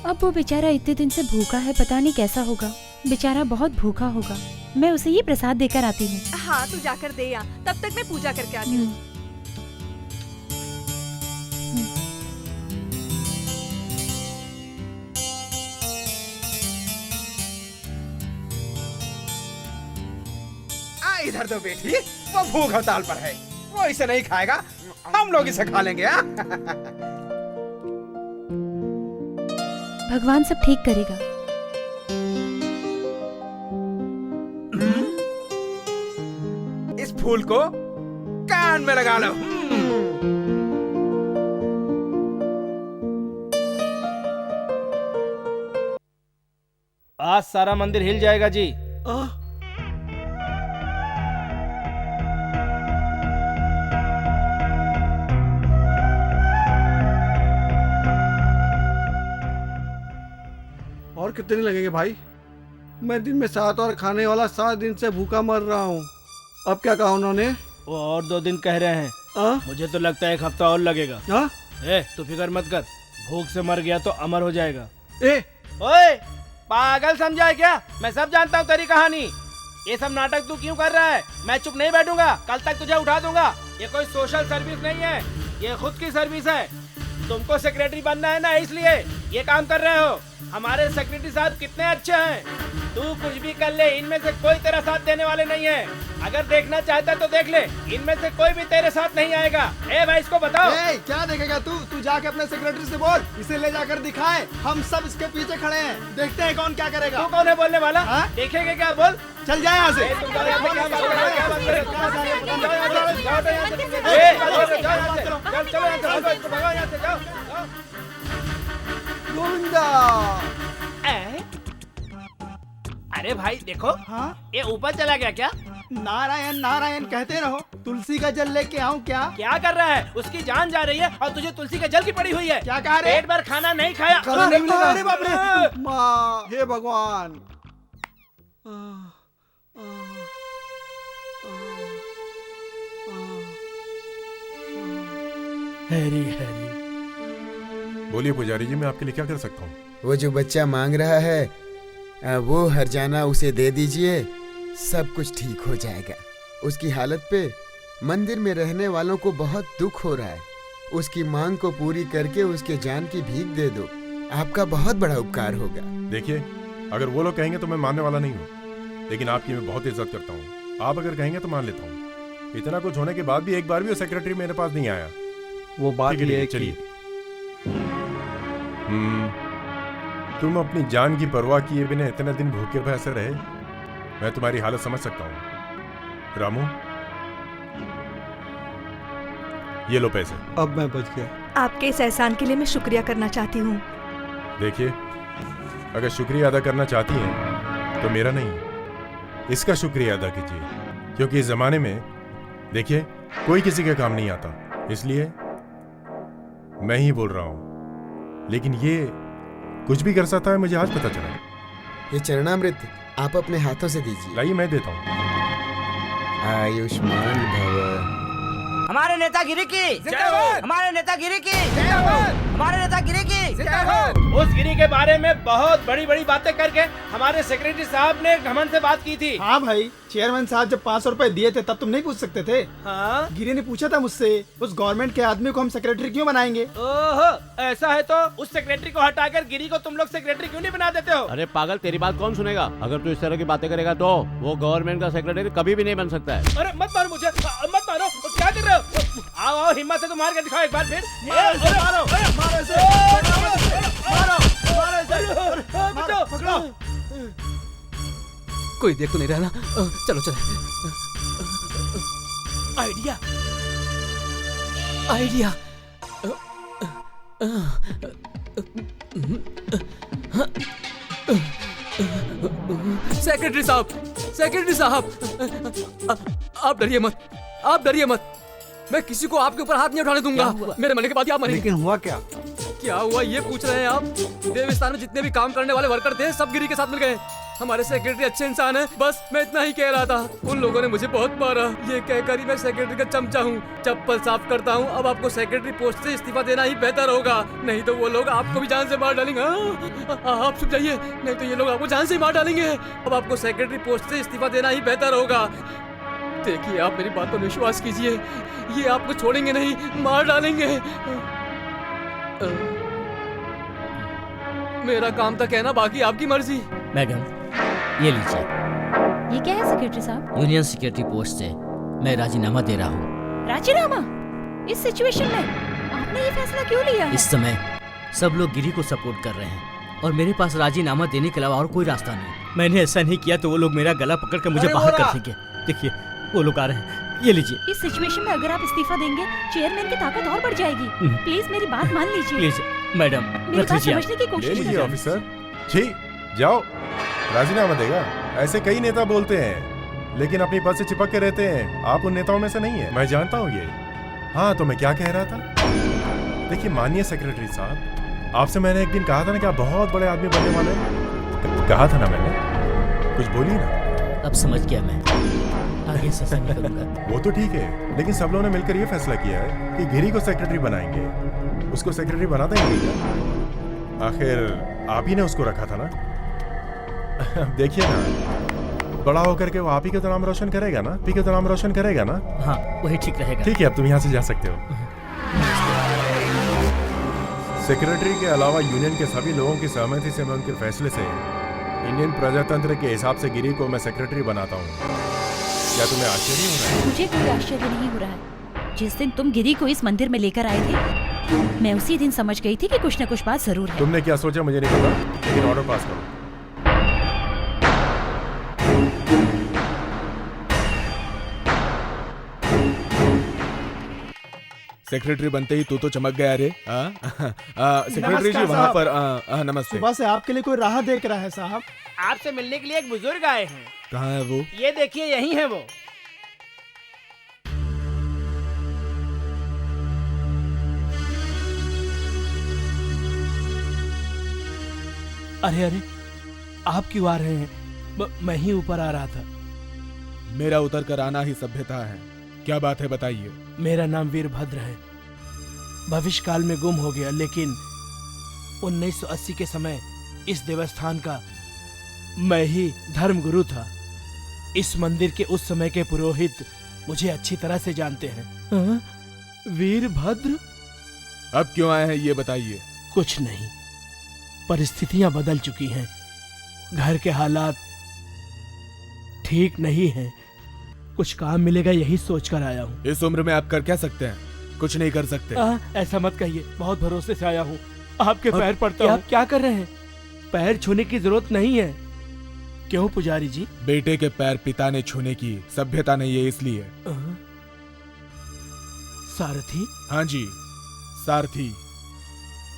अब वो बेचारा इतने दिन से भूखा है, पता नहीं कैसा होगा। बेचारा बहुत भूखा होगा। मैं उसे ये प्रसाद देकर आती हूँ।
हाँ तू जाकर दे यहाँ, तब तक मैं पूजा करके आती हूँ।
इधर दो बेटी, वो भूख हड़ताल पर है, वो इसे नहीं खाएगा, हम लोग इसे खा लेंगे।
भगवान सब ठीक करेगा।
इस फूल को कान में लगा लो।
आज सारा मंदिर हिल जाएगा जी।
और कितने दिन लगेंगे भाई? मैं दिन में 7 और खाने वाला 7 दिन से भूखा मर रहा हूँ। अब क्या कहा उन्होंने?
वो और 2 दिन कह रहे हैं। मुझे तो लगता है 1 हफ्ता और लगेगा। तू फिक्र मत कर, भूख से मर गया तो अमर हो जाएगा। ओए पागल समझा है क्या? मैं सब जानता हूँ तेरी कहानी। ये सब नाटक तू क्यों कर रहा है? मैं चुप नहीं बैठूंगा, कल तक तुझे उठा दूंगा। ये कोई सोशल सर्विस नहीं है, ये खुद की सर्विस है। तुमको सेक्रेटरी बनना है ना, इसलिए ये काम कर रहे हो। हमारे सेक्रेटरी साहब कितने अच्छे हैं, तू कुछ भी कर ले, इनमें से कोई तेरा साथ देने वाले नहीं है। अगर देखना चाहता तो देख ले, इनमें से कोई भी तेरे साथ नहीं आएगा। ए भाई इसको बताओ।
क्या देखेगा तू? तू जाके अपने सेक्रेटरी से बोल, इसे ले जाकर दिखाए। हम सब इसके पीछे खड़े हैं, देखते हैं कौन क्या करेगा।
तू कौन है बोलने वाला? देखेंगे क्या? बोल,
चल जाए यहाँ से। गोविंदा।
अरे भाई देखो, ये ऊपर चला गया क्या?
नारायण नारायण कहते रहो, तुलसी का जल लेके आऊं क्या?
क्या कर रहा है? उसकी जान जा रही है और तुझे तुलसी के जल की पड़ी हुई है।
क्या कहा रे?
पेट भर खाना नहीं खाया।
अरे बाप रे, माँ, हे भगवान।
हरी हरी।
बोलिए पुजारी जी, मैं आपके लिए क्या कर सकता हूँ?
वो जो बच्चा मांग रहा है, वो हर्जाना उसे दे दीजिए, सब कुछ ठीक हो जाएगा। उसकी हालत पे मंदिर में रहने वालों को बहुत दुख हो रहा है। उसकी मांग को पूरी करके उसके जान की भीख दे दो, आपका बहुत बड़ा उपकार होगा।
देखिए, अगर वो लोग कहेंगे तो मैं मानने वाला नहीं हूँ, लेकिन आपकी मैं बहुत इज्जत करता हूँ। आप अगर कहेंगे तो मान लेता हूँ। इतना कुछ होने के बाद भी एक बार भी वो सेक्रेटरी मेरे पास नहीं आया।
वो बात ये है,
चलिए। तुम अपनी जान की परवाह किए बिना इतने दिन भूखे प्यासे रहे, मैं तुम्हारी हालत समझ सकता हूँ। रामू, ये लो पैसे।
अब मैं बच गया।
आपके इस एहसान के लिए मैं शुक्रिया करना चाहती हूँ।
देखिए, अगर शुक्रिया अदा करना चाहती हैं तो मेरा नहीं, इसका शुक्रिया अदा कीजिए, क्योंकि इस जमाने में देखिए कोई किसी के काम नहीं आता। इसलिए मैं ही बोल रहा हूँ, लेकिन ये कुछ भी कर सकता है, मुझे आज पता चला।
ये चरणामृत आप अपने हाथों से दीजिए।
लाइए मैं देता हूँ।
आयुष्मान भव।
हमारे नेतागिरी की
जिंदाबाद!
हमारे नेतागिरी की
जिंदाबाद!
हमारे नेतागिरी की
जिंदाबाद! उस गिरी के बारे में बहुत बड़ी बड़ी बातें करके हमारे सेक्रेटरी साहब ने घमंड से बात की थी।
हाँ भाई, चेयरमैन साहब जब 500 रुपए दिए थे तब तुम नहीं पूछ सकते थे?
हाँ?
गिरी ने पूछा था मुझसे, उस गवर्नमेंट के आदमी को हम सेक्रेटरी क्यों बनाएंगे?
ओहो, ऐसा है तो उस सेक्रेटरी को हटाकर गिरी को तुम लोग सेक्रेटरी क्यों नहीं बना देते हो?
अरे पागल, तेरी बात कौन सुनेगा? अगर तू इस तरह की बातें करेगा तो वो गवर्नमेंट का सेक्रेटरी कभी भी नहीं बन सकता है।
अरे मत मारो मुझे, मत मारो, क्या कर रहे हो? आओ आओ, हिम्मत है तो मार के दिखाओ एक बार फिर।
पकड़ो। कोई देख तो नहीं रहा ना? चलो चलो। Idea, idea. सेक्रेटरी साहब, सेक्रेटरी साहब, आप डरिए मत, आप डरिए मत। मैं किसी को आपके ऊपर हाथ नहीं उठाने दूंगा। मेरे मरने के बाद ही आप मरेंगे।
लेकिन हुआ क्या?
क्या हुआ ये पूछ रहे हैं आप? देवस्थान में जितने भी काम करने वाले वर्कर थे सब गिरी के साथ मिल गए। हमारे सेक्रेटरी अच्छे इंसान हैं, बस मैं इतना ही कह रहा था। उन लोगों ने मुझे बहुत मारा। ये कहकर ही मैं सेक्रेटरी का चमचा हूँ, चप्पल साफ करता हूँ। अब आपको सेक्रेटरी पोस्ट से इस्तीफा देना ही बेहतर होगा, नहीं तो वो लोग आपको भी जान से मार डालेंगे। आप चुप जाइए, नहीं तो ये लोग आपको जान से ही मार डालेंगे। अब आपको सेक्रेटरी पोस्ट से इस्तीफा देना ही बेहतर होगा। देखिए, आप मेरी बात पर विश्वास कीजिए, ये आपको छोड़ेंगे नहीं, मार डालेंगे। मेरा काम था कहना, बाकी आपकी मर्जी।
मैडम, ये लीजिए।
ये क्या है सेक्रेटरी साहब?
यूनियन सेक्रेटरी पोस्ट से मैं राजीनामा दे रहा हूँ।
राजीनामा? इस सिचुएशन में आपने ये फैसला क्यों लिया है?
इस समय सब लोग गिरी को सपोर्ट कर रहे हैं और मेरे पास राजीनामा देने के अलावा और कोई रास्ता नहीं। मैंने ऐसा नहीं किया तो वो लोग मेरा गला पकड़ कर मुझे बाहर कर देंगे। देखिए, वो लोग आ रहे हैं, ये लीजिए।
इस सिचुएशन में अगर आप इस्तीफा देंगे, चेयरमैन की ताकत और बढ़ जाएगी। प्लीज मेरी बात मान लीजिए।
प्लीज मैडम,
मेरी बात समझने की कोशिश
लीजिए
कीजिए।
ऑफिसर। ठीक, जाओ, राजीनामा देगा। ऐसे कई नेता बोलते हैं, लेकिन अपनी पद से चिपक के रहते हैं। आप उन नेताओं में से नहीं है, मैं जानता हूँ ये। हाँ, तो मैं क्या कह रहा था? देखिए माननीय सेक्रेटरी साहब, आपसे मैंने एक दिन कहा था ना कि आप बहुत बड़े आदमी बनने वाले हैं। कहा था ना मैंने, कुछ बोलिए ना।
अब समझ गया मैं, आगे से ऐसा नहीं करूंगा।
वो तो ठीक है, लेकिन सब लोगों ने मिलकर ये फैसला किया है कि गिरी को सेक्रेटरी बनाएंगे। उसको सेक्रेटरी बना देंगे क्या? आखिर आप ही ने उसको रखा था ना। देखिए ना, बड़ा होकर के वो आप ही का तो नाम रोशन करेगा ना, आप ही का तो नाम रोशन करेगा ना।
हाँ, वही ठीक रहेगा।
ठीक है, अब तुम यहाँ से जा सकते हो। सेक्रेटरी के अलावा यूनियन के सभी लोगों की सहमति से मैं उनके फैसले से इंडियन प्रजातंत्र के हिसाब से गिरी को मैं सेक्रेटरी बनाता हूँ। क्या तुम्हें आश्चर्य हो रहा है?
मुझे कोई आश्चर्य नहीं हो रहा है। जिस दिन तुम गिरी को इस मंदिर में लेकर आए थे, मैं उसी दिन समझ गई थी कि कुछ न कुछ बात जरूर है।
तुमने क्या सोचा मुझे नहीं पता, लेकिन ऑर्डर पास करो।
सेक्रेटरी बनते ही तू तो चमक गया रे। सेक्रेटरी जी
नमस्कार
वहाँ
साहब।
पर नमस्ते।
सुबह से आपके लिए कोई राह देख रहा है साहब।
आपसे मिलने के लिए एक बुजुर्ग आए हैं।
कहाँ है वो?
ये देखिए, यही है वो।
अरे अरे, आप क्यों आ रहे हैं? मैं ही ऊपर आ रहा था।
मेरा उतर कर आना ही सभ्यता है। क्या बात है, बताइए।
मेरा नाम वीरभद्र है। भविष्य काल में गुम हो गया, लेकिन 1980 के समय इस देवस्थान का मैं ही धर्मगुरु था। इस मंदिर के उस समय के पुरोहित मुझे अच्छी तरह से जानते हैं। वीरभद्र?
अब क्यों आए हैं ये बताइए।
कुछ नहीं, परिस्थितियां बदल चुकी हैं। घर के हालात ठीक नहीं हैं। कुछ काम मिलेगा यही सोचकर आया हूँ।
इस उम्र में आप कर क्या सकते हैं? कुछ नहीं कर सकते।
ऐसा मत कहिए, बहुत भरोसे से आया हूँ। आपके पैर पड़ता हूँ। आप क्या कर रहे हैं? पैर छूने की जरूरत नहीं है। क्यों पुजारी जी?
बेटे के पैर पिता ने छूने की सभ्यता नहीं है, इसलिए।
सारथी?
हाँ जी, सारथी।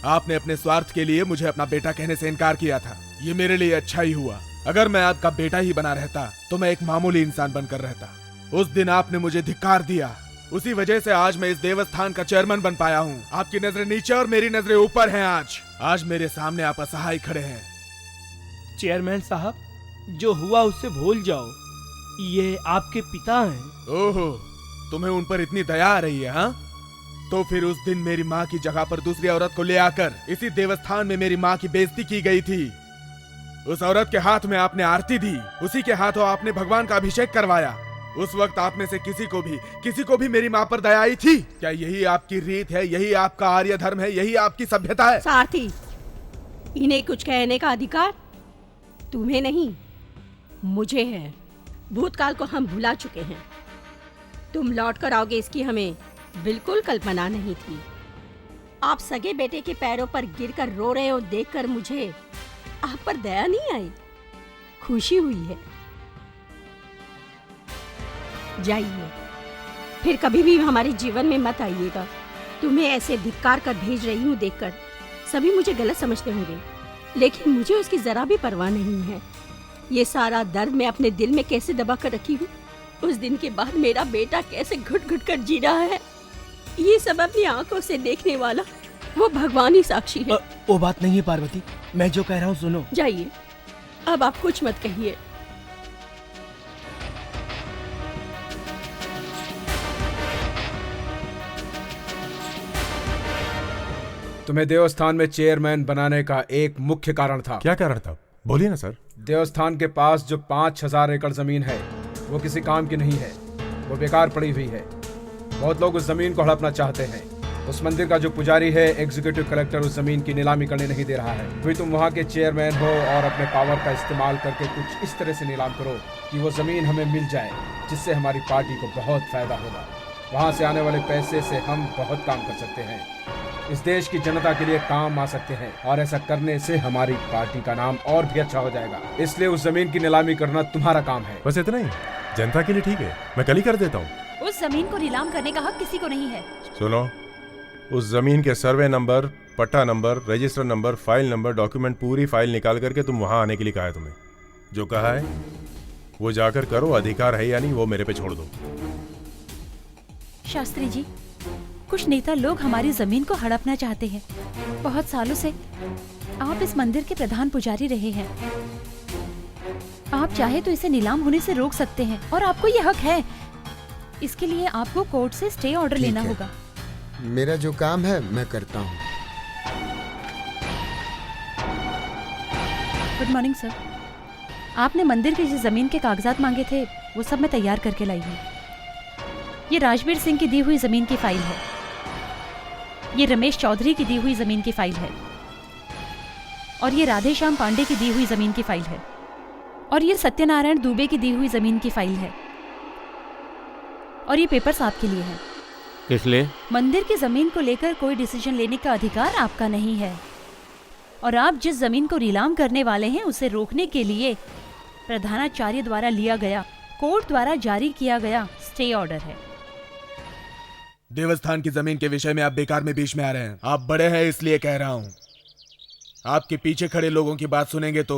आपने अपने स्वार्थ के लिए मुझे अपना बेटा कहने से इनकार किया था। ये मेरे लिए अच्छा ही हुआ। अगर मैं आपका बेटा ही बना रहता तो मैं एक मामूली इंसान बनकर रहता। उस दिन आपने मुझे धिक्कार दिया। उसी वजह से आज मैं इस देवस्थान का चेयरमैन बन पाया हूँ। आपकी नजरें नीचे और मेरी नजरें ऊपर हैं। आज मेरे सामने आप असहाय खड़े हैं।
चेयरमैन साहब, जो हुआ उससे भूल जाओ। ये आपके पिता हैं।
ओहो, तुम्हें उन पर इतनी दया आ रही है? हाँ, तो फिर उस दिन मेरी माँ की जगह पर दूसरी औरत को ले आकर इसी देवस्थान में मेरी माँ की बेइज्जती की गई थी। उस औरत के हाथ में आपने आरती दी, उसी के हाथों आपने भगवान का अभिषेक करवाया। उस वक्त आप में से किसी को भी मेरी माँ पर दया आई थी? क्या यही आपकी रीत है? यही आपका आर्य धर्म है? यही आपकी सभ्यता है?
सारथी, इन्हें कुछ कहने का अधिकार तुम्हें नहीं, मुझे है। भूतकाल को हम भुला चुके हैं। तुम लौट कर आओगे इसकी हमें बिल्कुल कल्पना नहीं थी। आप सगे बेटे के पैरों पर गिरकर रो रहे हो देखकर मुझे आप पर दया नहीं आई, खुशी हुई है। जाइए, फिर कभी भी हमारे जीवन में मत आइएगा। तुम्हें ऐसे धिक्कार कर भेज रही हूँ देखकर सभी मुझे गलत समझते होंगे, लेकिन मुझे उसकी जरा भी परवाह नहीं है। ये सारा दर्द मैं अपने दिल में कैसे दबा कर रखी हूँ। उस दिन के बाद मेरा बेटा कैसे घुट घुट कर जी रहा है, ये सब अपनी आंखों से देखने वाला वो भगवान ही साक्षी है।
वो बात नहीं है पार्वती, मैं जो कह रहा हूँ सुनो।
जाइए, अब आप कुछ मत कहिए।
तुम्हें देवस्थान में चेयरमैन बनाने का एक मुख्य कारण था।
क्या कारण था? बोलिए ना सर।
देवस्थान के पास जो 5000 एकड़ जमीन है वो किसी काम की नहीं है, वो बेकार पड़ी हुई है। बहुत लोग उस जमीन को हड़पना चाहते हैं। उस मंदिर का जो पुजारी है, एग्जीक्यूटिव कलेक्टर, उस जमीन की नीलामी करने नहीं दे रहा है। फिर तुम वहाँ के चेयरमैन हो और अपने पावर का इस्तेमाल करके कुछ इस तरह से नीलाम करो कि वो जमीन हमें मिल जाए, जिससे हमारी पार्टी को बहुत फायदा होगा। वहाँ से आने वाले पैसे से हम बहुत काम कर सकते हैं, इस देश की जनता के लिए काम आ सकते हैं, और ऐसा करने से हमारी पार्टी का नाम और भी अच्छा हो जाएगा। इसलिए उस जमीन की नीलामी करना तुम्हारा काम है।
बस इतना ही? जनता के लिए ठीक है, मैं कल ही कर देता हूँ।
उस जमीन को नीलाम करने का हक किसी को नहीं है।
सुनो, उस जमीन के सर्वे नंबर, पट्टा number, register number, file number, document, पूरी फाइल निकाल करके तुम वहां आने के लिए कहा है तुम्हें। जो कहा है वो जाकर करो। अधिकार है या नहीं वो मेरे पे छोड़ दो।
शास्त्री जी, कुछ नेता लोग हमारी जमीन को हड़पना चाहते हैं। बहुत सालों से आप इस मंदिर के प्रधान पुजारी रहे हैं। आप चाहे तो इसे नीलाम होने से रोक सकते हैं, और आपको ये हक है। इसके लिए आपको कोर्ट से स्टे ऑर्डर लेना होगा।
मेरा जो काम है मैं करता हूँ।
Good morning sir. आपने मंदिर की जिस जमीन के कागजात मांगे थे वो सब मैं तैयार करके लाई हूँ। ये राजवीर सिंह की दी हुई जमीन की फाइल है, ये रमेश चौधरी की दी हुई जमीन की फाइल है, और ये राधेश्याम पांडे की दी हुई जमीन की फाइल है, और ये सत्यनारायण दुबे की दी हुई जमीन की फाइल है, और ये पेपर्स आपके लिए हैं।
किस लिए?
मंदिर की जमीन को लेकर कोई डिसीजन लेने का अधिकार आपका नहीं है, और आप जिस जमीन को नीलाम करने वाले हैं उसे रोकने के लिए प्रधानाचार्य द्वारा लिया गया, कोर्ट द्वारा जारी किया गया स्टे ऑर्डर है।
देवस्थान की जमीन के विषय में आप बेकार में बीच में आ रहे हैं। आप बड़े हैं इसलिए कह रहा हूँ। आपके पीछे खड़े लोगों की बात सुनेंगे तो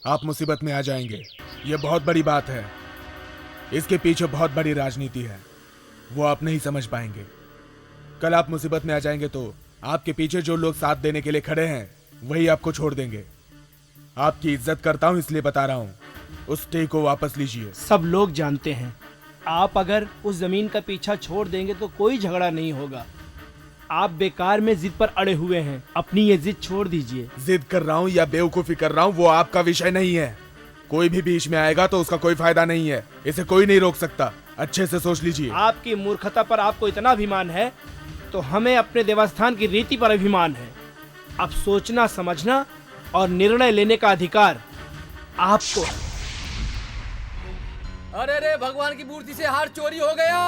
आप मुसीबत में आ जाएंगे। ये बहुत बड़ी बात है, इसके पीछे बहुत बड़ी राजनीति है, वो आप नहीं समझ पाएंगे। कल आप मुसीबत में आ जाएंगे तो आपके पीछे जो लोग साथ देने के लिए खड़े हैं वही आपको छोड़ देंगे। आपकी इज्जत करता हूँ इसलिए बता रहा हूँ, उस स्टे को वापस लीजिए।
सब लोग जानते हैं आप अगर उस जमीन का पीछा छोड़ देंगे तो कोई झगड़ा नहीं होगा। आप बेकार में जिद पर अड़े हुए हैं, अपनी ये जिद छोड़ दीजिए।
जिद कर रहा हूँ या बेवकूफी कर रहा हूँ वो आपका विषय नहीं है। कोई भी बीच में आएगा तो उसका कोई फायदा नहीं है, इसे कोई नहीं रोक सकता। अच्छे से सोच लीजिए।
आपकी मूर्खता पर आपको इतना अभिमान है तो हमें अपने देवस्थान की रीति पर अभिमान है। अब सोचना, समझना और निर्णय लेने का अधिकार आपको।
अरे रे, भगवान की मूर्ति से हार चोरी हो गया।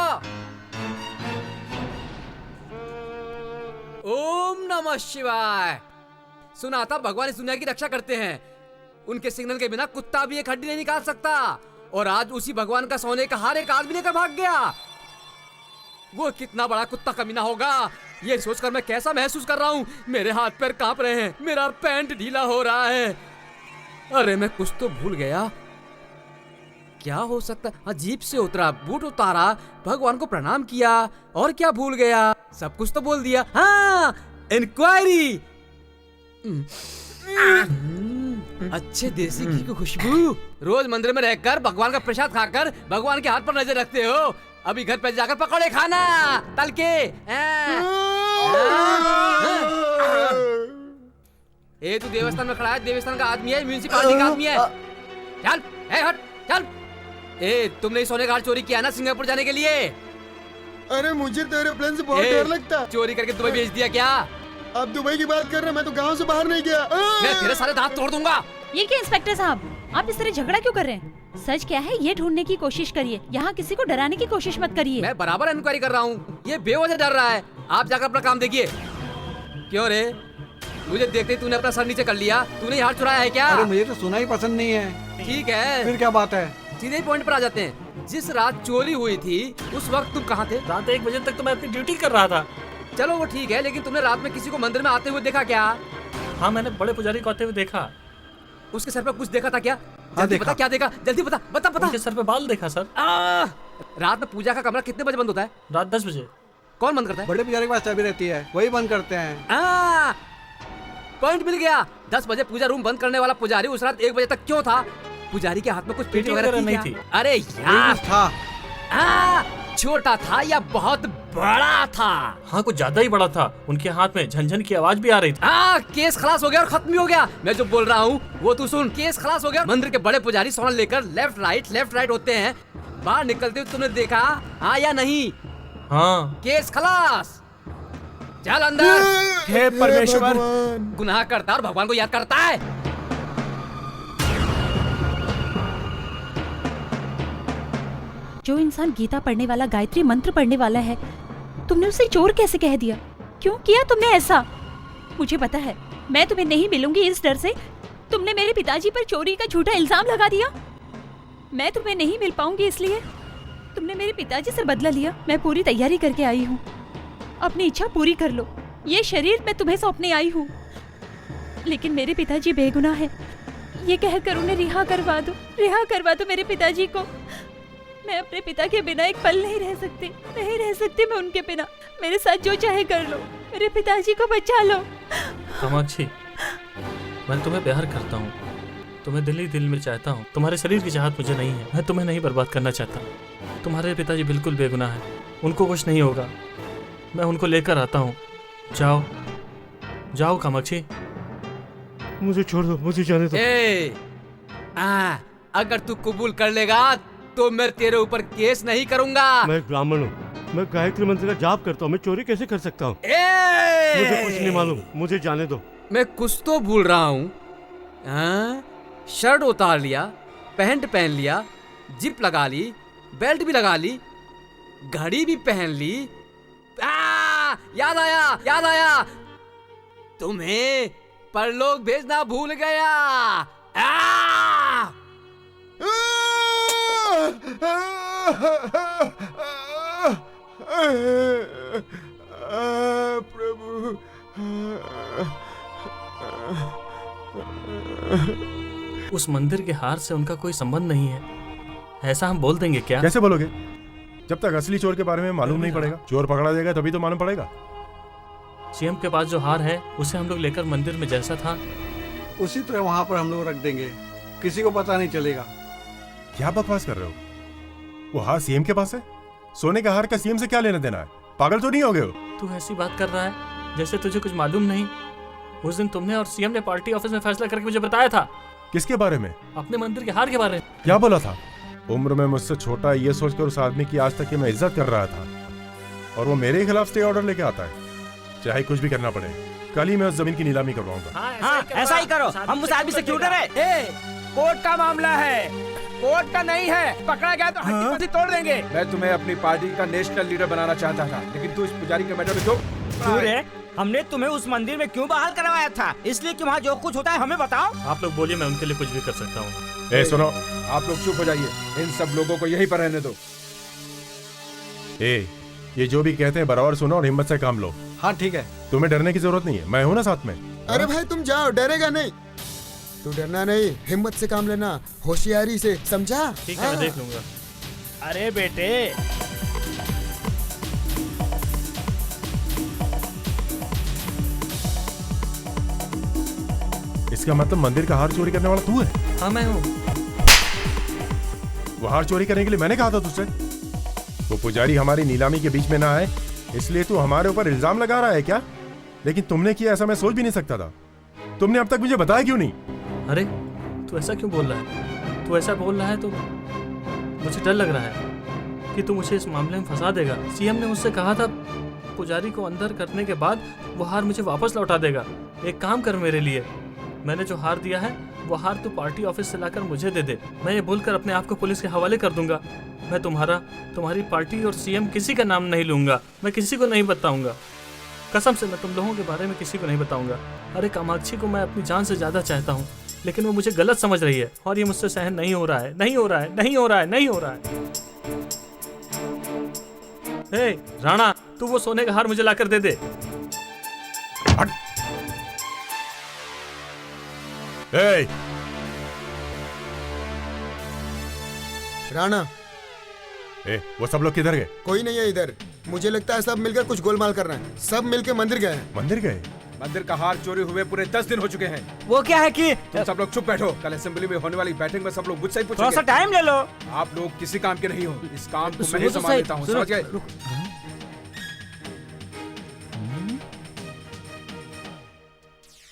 ओम नमः शिवाय। सुना था भगवान इस दुनिया की रक्षा करते हैं, उनके सिग्नल के बिना कुत्ता भी एक हड्डी नहीं निकाल सकता। और आज उसी भगवान का सोने का हार एक आदमी लेकर भाग गया। वो कितना बड़ा कुत्ता कमीना होगा, ये सोचकर मैं कैसा महसूस कर रहा हूँ। मेरे हाथ पैर कांप रहे हैं, मेरा पैंट ढीला हो रहा है। अरे मैं कुछ तो भूल गया। क्या हो सकता है? हाँ, जीप से उतरा, बूट उतारा, भगवान को प्रणाम किया, और क्या भूल गया? सब कुछ तो बोल दिया। हाँ, इंक्वायरी। अच्छे देसी घी की खुशबू। रोज मंदिर में रहकर भगवान का प्रसाद खाकर भगवान के हाथ पर नजर रखते हो, अभी घर पे जाकर पकौड़े खाना तल के। ए, तू देवस्थान में खड़ा है, देवस्थान का आदमी है, म्यूनिसिपालिटी का आदमी है। चल, हट, चल। ए, तुमने सोने का हार चोरी किया ना सिंगापुर जाने के लिए?
अरे मुझे तो एरोप्लेन से बहुत डर लगता है।
चोरी करके दुबई भेज दिया क्या?
अब दुबई की बात कर रहे हैं, मैं तो गांव से बाहर नहीं गया।
मैं तेरे सारे दांत तोड़ दूंगा।
ये क्या इंस्पेक्टर साहब, आप इस तरह झगड़ा क्यों कर रहे हैं? सच क्या है ये ढूंढने की कोशिश करिए, यहाँ किसी को डराने की कोशिश मत करिए।
मैं बराबर इंक्वायरी कर रहा हूँ, ये बेवजह डर रहा है। आप जाकर अपना काम देखिए। क्यों रे, मुझे देखते ही तूने अपना सर नीचे कर लिया? तूने हार चुराया है क्या?
अरे मुझे तो सुना ही पसंद नहीं है।
ठीक है,
फिर क्या बात है?
सीधे पॉइंट पर आ जाते हैं। जिस रात चोरी हुई थी उस वक्त तुम कहाँ थे?
रात 1 बजे तक तो मैं अपनी ड्यूटी कर रहा था।
चलो वो ठीक है, लेकिन तुमने रात में किसी को मंदिर में आते हुए देखा क्या?
हाँ, मैंने बड़े पुजारी को आते हुए देखा।
उसके सर पे कुछ देखा था क्या?
हाँ,
जल्दी
देखा।
बता, क्या देखा? जल्दी बता, बता, बता।
उनके सर पे बाल देखा सर।
रात में पूजा का कमरा कितने बजे बंद होता है?
रात 10 बजे।
कौन बंद करता है?
बड़े पुजारी के पास चाबी रहती है, वही बंद करते हैं।
पॉइंट मिल गया। 10 बजे पूजा रूम बंद करने वाला पुजारी उस रात 1 बजे तक क्यों था? पुजारी के हाथ में कुछ पेटी वगैरह
नहीं
थी
थी।
क्या? अरे यार,
था।
छोटा था या बहुत बड़ा था?
हाँ, कुछ ज्यादा ही बड़ा था। उनके हाथ में झनझन की आवाज भी आ रही थी।
केस खलास हो गया और खत्म ही हो गया। मैं जो बोल रहा हूँ वो तू सुन। केस खलास हो गया। मंदिर के बड़े पुजारी सोना लेकर लेफ्ट राइट होते हैं। बाहर निकलते हुए तुमने देखा, हाँ या नहीं?
हाँ।
केस खलास। चल अंदर।
हे परमेश्वर।
गुनाह करता और भगवान को याद करता है।
जो इंसान गीता पढ़ने वाला, गायत्री मंत्र पढ़ने वाला है, तुमने उसे चोर कैसे कह दिया? क्यों किया तुमने ऐसा? मुझे पता है मैं तुम्हें नहीं मिलूंगी इस डर से। तुमने मेरे पिताजी पर चोरी का झूठा इल्जाम लगा दिया। मैं तुम्हें नहीं मिल पाऊंगी इसलिए तुमने मेरे पिताजी से बदला लिया। मैं पूरी तैयारी करके आई हूँ, अपनी इच्छा पूरी कर लो। ये शरीर मैं तुम्हें सौंपने आई हूँ, लेकिन मेरे पिताजी बेगुनाह है, ये कहकर उन्हें रिहा करवा दो मेरे पिताजी को। मैं अपने पिता के बिना एक पल नहीं रह सकती मैं उनके बिना। मेरे साथ जो चाहे कर लो, मेरे पिताजी को बचा लो।
कामाक्षी, मैं तुम्हें प्यार करता हूँ, तुम्हें दिल ही दिल में चाहता हूँ। तुम्हारे शरीर की चाहत मुझे नहीं है। मैं तुम्हें नहीं बर्बाद करना चाहता। तुम्हारे पिताजी बिल्कुल बेगुनाह है, उनको कुछ नहीं होगा। मैं उनको लेकर आता हूँ। जाओ जाओ कामाक्षी।
मुझे छोड़ दो, मुझे जाने दो।
अगर तू कबूल कर लेगा तो मैं तेरे ऊपर केस नहीं करूंगा।
मैं एक ब्राह्मण हूँ, मैं गायत्री मंत्र का जाप करता हूँ, मैं चोरी कैसे कर सकता हूँ? मुझे कुछ नहीं मालूम, मुझे जाने दो।
मैं कुछ तो भूल रहा हूँ। शर्ट उतार लिया, पैंट पहन लिया, जिप लगा ली, बेल्ट भी लगा ली, घड़ी भी पहन ली। याद आया, तुम्हें परलोक भेजना भूल गया।
प्रभु,
उस मंदिर के हार से उनका कोई संबंध नहीं है, ऐसा हम बोल देंगे क्या?
कैसे बोलोगे? जब तक असली चोर के बारे में मालूम नहीं पड़ेगा। चोर पकड़ा जाएगा तभी तो मालूम पड़ेगा।
सीएम के पास जो हार है उसे हम लोग लेकर मंदिर में जैसा था
उसी तरह वहाँ पर हम लोग रख देंगे, किसी को पता नहीं चलेगा।
क्या बकवास कर रहे हो? वो हार सीएम के पास है। सोने का हार का सीएम से क्या लेना देना है? पागल तो नहीं हो गए हो?
तू ऐसी बात कर रहा है जैसे तुझे कुछ मालूम नहीं। उस दिन तुमने और सीएम ने पार्टी ऑफिस में फैसला करके मुझे बताया था।
किसके बारे में?
अपने मंदिर के हार के बारे में।
क्या बोला था? उम्र में मुझसे छोटा ये सोचकर उस आदमी की आज तक की मैं इज्जत कर रहा था, और वो मेरे खिलाफ स्टे ऑर्डर लेके आता है। चाहे कुछ भी करना पड़े, कल ही मैं उस जमीन की नीलामी करवाऊंगा।
हाँ, ऐसा ही करो। हम उस आदमी से क्यों डरे?
कोर्ट का मामला है, कोर्ट का नहीं है। पकड़ा गया तो हड्डी तोड़ देंगे।
मैं तुम्हें अपनी पार्टी का नेशनल लीडर बनाना चाहता था, लेकिन तू इस पुजारी के मैटर में जो
हमने तुम्हें उस मंदिर में क्यों बहाल करवाया था? इसलिए कि वहाँ जो कुछ होता है हमें बताओ।
आप लोग बोलिए, मैं उनके लिए कुछ भी कर सकता हूँ।
सुनो,
आप लोग चुप हो जाइए, इन सब लोगों को यहीं पर रहने दो।
ये जो भी कहते हैं बराबर सुनो और हिम्मत से काम लो।
हाँ ठीक है।
तुम्हें डरने की जरूरत नहीं है, मैं हूं ना साथ में।
अरे भाई तुम जाओ, डरेगा नहीं। तू डरना नहीं, हिम्मत से काम लेना, होशियारी से, समझा?
ठीक है, मैं देख लूंगा।
अरे बेटे,
इसका मतलब मंदिर का हार चोरी करने वाला तू है?
हाँ मैं हूँ।
वो हार चोरी करने के लिए मैंने कहा था तुझसे। वो पुजारी हमारी नीलामी के बीच में ना आए, इसलिए तू हमारे ऊपर इल्जाम लगा रहा है क्या? लेकिन तुमने किया ऐसा मैं सोच भी नहीं सकता था। तुमने अब तक मुझे बताया क्यों नहीं?
अरे तू ऐसा क्यों बोल रहा है? तू ऐसा बोल रहा है तो मुझे डर लग रहा है कि तू मुझे इस मामले में फंसा देगा। सीएम ने मुझसे कहा था पुजारी को अंदर करने के बाद वो हार मुझे वापस लौटा देगा। एक काम कर मेरे लिए, मैंने जो हार दिया है वो हार तू पार्टी ऑफिस से लाकर मुझे दे दे। मैं ये बोलकर अपने आप को पुलिस के हवाले कर दूंगा। मैं तुम्हारी पार्टी और सीएम किसी का नाम नहीं लूंगा। मैं किसी को नहीं बताऊंगा, कसम से मैं तुम लोगों के बारे में किसी को नहीं बताऊंगा। अरे कामाक्षी को मैं अपनी जान से ज्यादा चाहता हूँ, लेकिन वो मुझे गलत समझ रही है और ये मुझसे सहन नहीं हो रहा है, नहीं हो रहा है, नहीं हो रहा है, नहीं हो रहा है। हे राणा, तू वो सोने का हार मुझे लाकर दे दे।
ए!
राणा,
वो सब लोग किधर गए?
कोई नहीं है इधर। मुझे लगता है सब मिलकर कुछ गोलमाल कर रहे हैं। सब मिलकर मंदिर गए हैं।
मंदिर गए?
मंदिर का हार चोरी हुए पूरे 10 दिन हो चुके हैं।
वो क्या है कि
तुम सब लोग चुप बैठो। कल असेंबली में होने वाली बैठक में सब लोग मुझसे ही पूछेंगे।
थोड़ा सा टाइम ले लो।
आप लोग किसी काम के नहीं हो। इस काम को मैं
सुनो
ही
तो
संभाल
सही,
लेता हूँ,
सुनो।
समझ गए?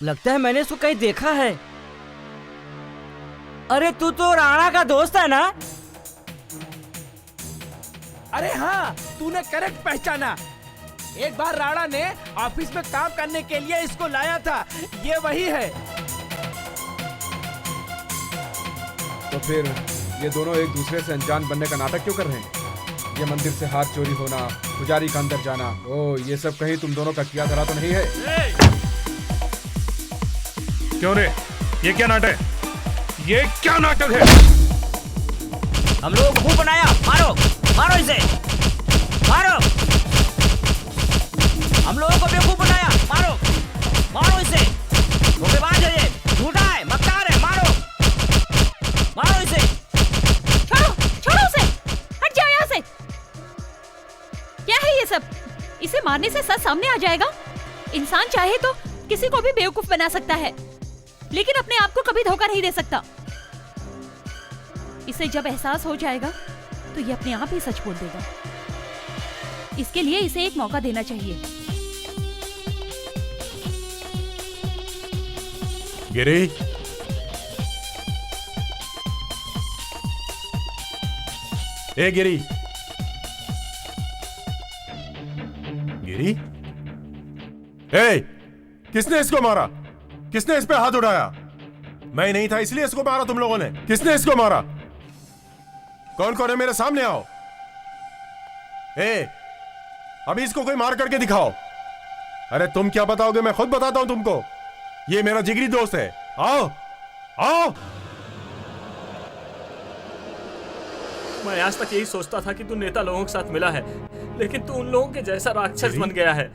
लगता है मैंने इसको कहीं देखा है। अरे तू तो राणा का दोस्त है ना?
अरे हाँ, तूने करेक्ट पहचाना। एक बार राणा ने ऑफिस में काम करने के लिए इसको लाया था। ये वही है।
तो फिर ये दोनों एक दूसरे से अनजान बनने का नाटक क्यों कर रहे हैं? ये मंदिर से हार चोरी होना, पुजारी का अंदर जाना, ओ ये सब कहीं तुम दोनों का किया धरा तो नहीं है?
क्यों रे, ये क्या नाटक है? ये क्या नाटक है?
हम लोगों को बनाया। मारो मारो इसे, मारो। हम लोगों को बेवकूफ बनाया। मारो मारो इसे। धोखेबाज है ये, झूठा है, मक्कार है। मारो मारो इसे।
छोड़ो छोड़ो उसे, हट जाओ यहाँ से। क्या है ये सब? इसे मारने से सच सामने आ जाएगा। इंसान चाहे तो किसी को भी बेवकूफ बना सकता है, लेकिन अपने आप को कभी धोखा नहीं दे सकता। इसे जब एहसास हो जाएगा तो ये अपने आप ही सच बोल देगा। इसके लिए इसे एक मौका देना चाहिए।
गिरी, ए गिरी, गिरी, ए, किसने इसको मारा? किसने इस पे हाथ उठाया? मैं नहीं था इसलिए इसको मारा तुम लोगों ने। किसने इसको मारा? कौन कौन है? मेरे सामने आओ। ए, अभी इसको कोई मार करके दिखाओ। अरे तुम क्या बताओगे? मैं खुद बताता हूं तुमको। ये मेरा जिगरी दोस्त है। आओ आओ।
मैं आज तक यही सोचता था कि तू नेता लोगों के साथ मिला है, लेकिन तू उन लोगों के जैसा राक्षस बन गया है।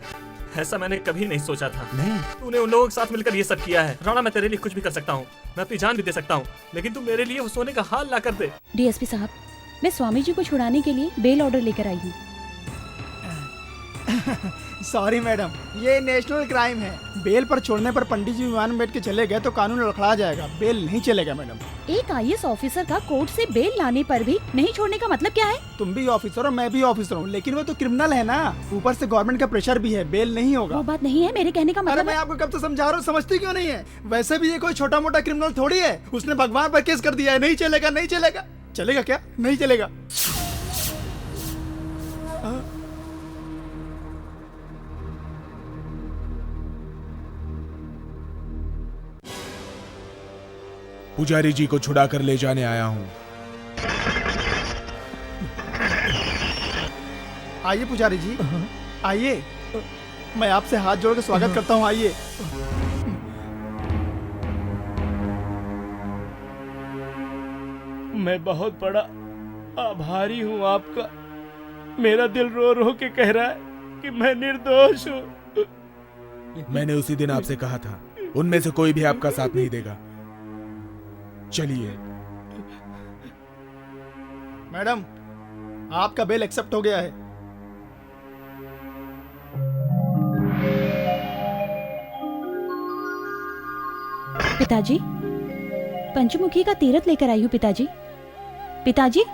ऐसा मैंने कभी नहीं सोचा था।
नहीं,
तूने उन लोगों के साथ मिलकर ये सब किया है। राणा, मैं तेरे लिए कुछ भी कर सकता हूँ, मैं अपनी जान भी दे सकता हूँ, लेकिन तू मेरे लिए वो सोने का हार ला कर दे।
डीएसपी साहब, मैं स्वामी जी को छुड़ाने के लिए बेल ऑर्डर लेकर आई हूँ।
सॉरी मैडम, ये नेशनल क्राइम है। बेल पर छोड़ने पर पंडित जी विमान में बैठ के चले गए तो कानून लड़खड़ा जाएगा। बेल नहीं चलेगा मैडम।
एक आईएएस ऑफिसर का कोर्ट से बेल लाने पर भी नहीं छोड़ने का मतलब क्या है?
तुम भी ऑफिसर हो, मैं भी ऑफिसर हूँ, लेकिन वो तो क्रिमिनल है ना। ऊपर से गवर्नमेंट का प्रेशर भी है, बेल नहीं होगा।
वो बात नहीं है, मेरे कहने का
अरे
मतलब
मैं आपको कब से समझा रहा हूँ, समझती क्यों नहीं है? वैसे भी ये कोई छोटा मोटा क्रिमिनल थोड़ी है। उसने भगवान पर केस कर दिया है। नहीं चलेगा, नहीं चलेगा। चलेगा क्या? नहीं चलेगा।
पुजारी जी को छुड़ा कर ले जाने आया हूँ।
आइए पुजारी जी, आइए। मैं आपसे हाथ जोड़ के स्वागत करता हूँ। आइए।
मैं बहुत बड़ा आभारी हूँ आपका। मेरा दिल रो रो के कह रहा है कि मैं निर्दोष हूँ।
मैंने उसी दिन आपसे कहा था, उनमें से कोई भी आपका साथ नहीं देगा। चलिए।
मैडम, आपका बिल एक्सेप्ट हो गया है।
पिताजी, पंचमुखी का तीरथ लेकर आई हूँ पिताजी। पिताजी,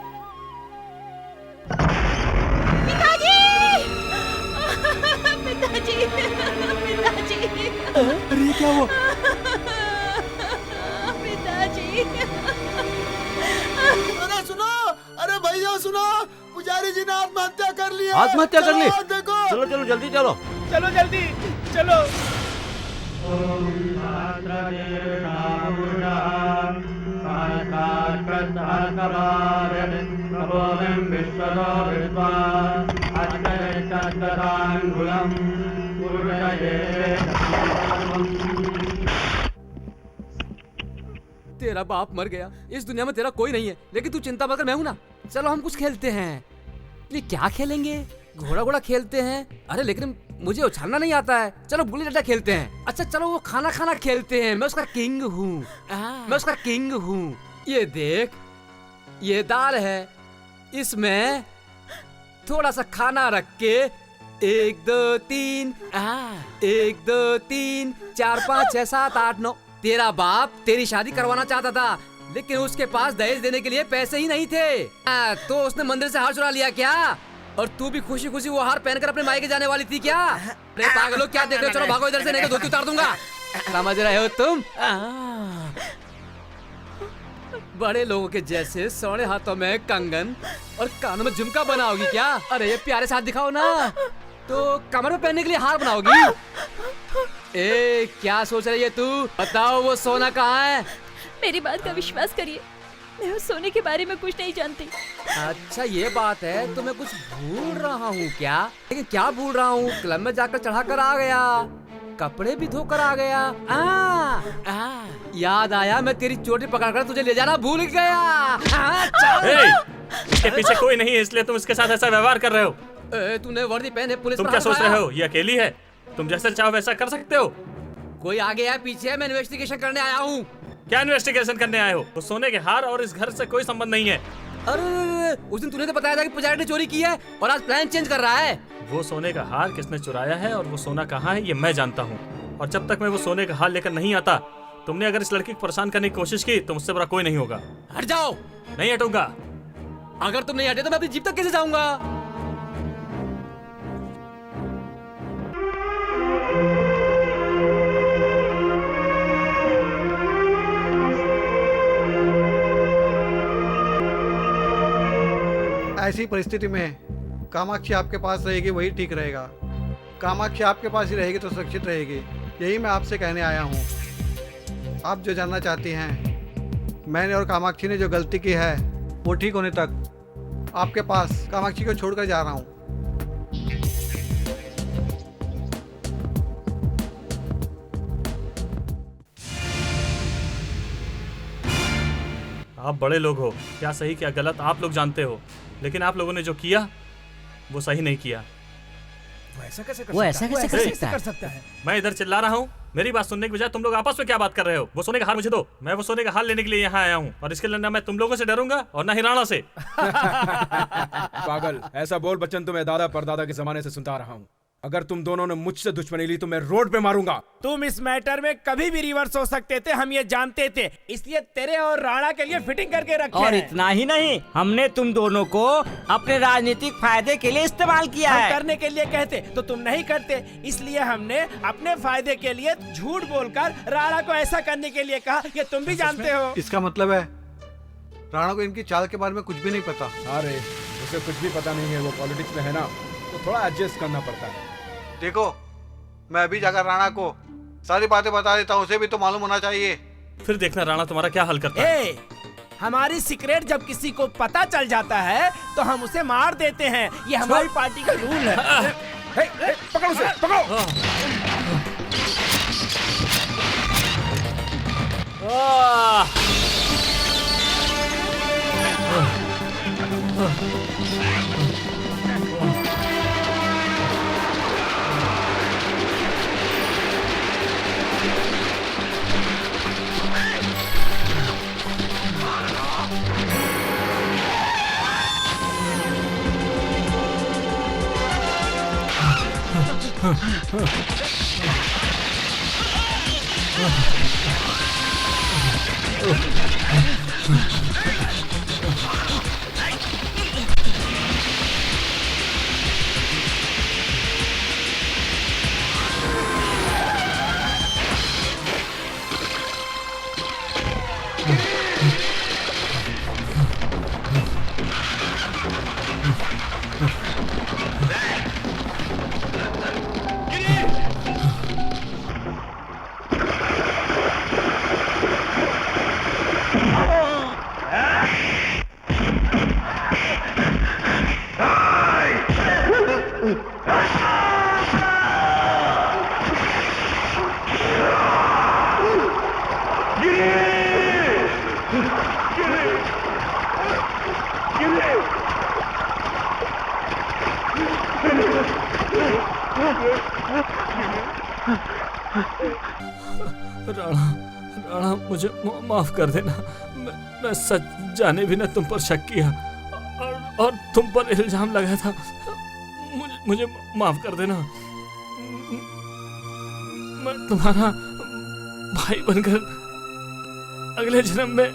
पिताजी, पिताजी, पिताजी।
अरे ये क्या हुआ?
पिताजी।
अरे सुनो, अरे भैया सुनो, पुजारी जी ने आत्महत्या कर ली है।
आत्महत्या कर ली?
चलो, देखो।
चलो चलो जल्दी चलो।
चलो जल्दी चलो।
तेरा बाप मर गया, इस दुनिया में तेरा कोई नहीं है, लेकिन तू चिंता मत कर, मैं हूं ना। चलो हम कुछ खेलते हैं। ये क्या खेलेंगे? घोड़ा घोड़ा खेलते हैं। अरे लेकिन मुझे उछलना नहीं आता है। चलो गुल्ली डंडा खेलते हैं। अच्छा चलो वो खाना खाना खेलते हैं। मैं उसका किंग हूँ, मैं उसका किंग हूँ। ये देख, ये दाल है, इसमें थोड़ा सा खाना रख के 1 2 3 1 2 3 4 5 6 7 8 9। तेरा बाप तेरी शादी करवाना चाहता था, लेकिन उसके पास दहेज देने के लिए पैसे ही नहीं थे। तो उसने मंदिर से हार चुरा लिया क्या? और तू भी खुशी खुशी वो हार पहनकर अपने मायके जाने वाली थी क्या? अरे पागलों, क्या देख रहे हो? चलो भागो इधर से, नहीं तो धोती उतार दूंगा। समझ रहे हो तुम? बड़े लोगों के जैसे सोने हाथों में कंगन और कानों में झुमका बनाओगी क्या? अरे ये प्यारे साथ दिखाओ ना। तो कमर में पहनने के लिए हार बनाओगी? ए क्या सोच रही है तू? बताओ वो सोना कहाँ है?
मेरी बात का विश्वास करिए, मैं उस सोने के बारे में कुछ नहीं जानती।
अच्छा ये बात है, तो मैं कुछ भूल रहा हूँ क्या? लेकिन क्या भूल रहा हूँ? क्लब में जाकर चढ़ा कर आ गया, कपड़े भी धोकर आ गया। याद आया, मैं तेरी चोटी पकड़कर तुझे ले जाना भूल गया।
इसके पीछे कोई नहीं है, इसलिए तुम इसके साथ ऐसा व्यवहार कर रहे हो।
तूने वर्दी पहने, पुलिस
तुम क्या सोच रहे हो? ये अकेली है, तुम जैसा चाहो वैसा कर सकते हो।
कोई आगे है पीछे है? मैं इन्वेस्टिगेशन करने आया हूँ।
क्या इन्वेस्टिगेशन करने आए हो? तो सोने के हार और इस घर से कोई संबंध नहीं है।
अरे उस दिन तूने तो बताया था कि पुजारी ने चोरी की है, और आज प्लान चेंज कर रहा है।
वो सोने का हार किसने चुराया है और वो सोना कहाँ है ये मैं जानता हूँ। और जब तक मैं वो सोने का हार लेकर नहीं आता, तुमने अगर इस लड़की को परेशान करने की कोशिश की तो मुझसे बड़ा कोई नहीं होगा।
हट जाओ।
नहीं हटूंगा।
अगर तुम नहीं हटे तो मैं अपनी जीप तक कैसे जाऊंगा?
ऐसी परिस्थिति में कामाक्षी आपके पास रहेगी, वही ठीक रहेगा। कामाक्षी आपके पास ही रहेगी तो सुरक्षित रहेगी, यही मैं आपसे कहने आया हूँ। आप जो जानना चाहती हैं, मैंने और कामाक्षी ने जो गलती की है वो ठीक होने तक आपके पास कामाक्षी को छोड़कर जा रहा हूँ।
आप बड़े लोग हो, क्या सही क्या गलत आप लोग जानते हो, लेकिन आप लोगों ने जो किया वो सही नहीं किया।
वो ऐसा कैसे
कर सकता है? मैं इधर चिल्ला रहा हूँ, मेरी बात सुनने के बजाय तुम लोग आपस में क्या बात कर रहे हो? वो सोने का हार मुझे दो, मैं वो सोने का हार लेने के लिए यहाँ आया हूँ, और इसके लिए ना मैं तुम लोगों से डरूंगा और ना ही राणा से।
पागल, ऐसा बोल बच्चन तो मैं दादा परदादा के जमाने से सुनता रहा हूँ। अगर तुम दोनों ने मुझसे दुश्मनी ली तो मैं रोड पे मारूंगा।
तुम इस मैटर में कभी भी रिवर्स हो सकते थे, हम ये जानते थे, इसलिए तेरे और राणा के लिए फिटिंग करके रखे
और
हैं।
इतना ही नहीं, हमने तुम दोनों को अपने राजनीतिक फायदे के लिए इस्तेमाल किया है।
करने के लिए कहते तो तुम नहीं करते, इसलिए हमने अपने फायदे के लिए झूठ बोलकर राणा को ऐसा करने के लिए कहा। ये तुम भी जानते हो।
इसका मतलब है राणा को इनकी चाल के बारे में कुछ भी नहीं पता।
अरे उसे कुछ भी पता नहीं है, वो पॉलिटिक्स में है ना, तो थोड़ा एडजस्ट करना पड़ता है।
देखो, मैं अभी जाकर राणा को सारी बातें बता देता हूँ, उसे भी तो मालूम होना चाहिए।
फिर देखना राणा तुम्हारा क्या हल करता है।
हमारी सीक्रेट जब किसी को पता चल जाता है तो हम उसे मार देते हैं, ये हमारी पार्टी का रूल है।
पकड़ो उसे, पकड़ो।
राणा राणा मुझे माफ कर देना। मैं सच जाने भी ना तुम पर शक किया और तुम पर इल्जाम लगाया था। मुझे माफ कर देना। मैं तुम्हारा भाई बनकर अगले जन्म में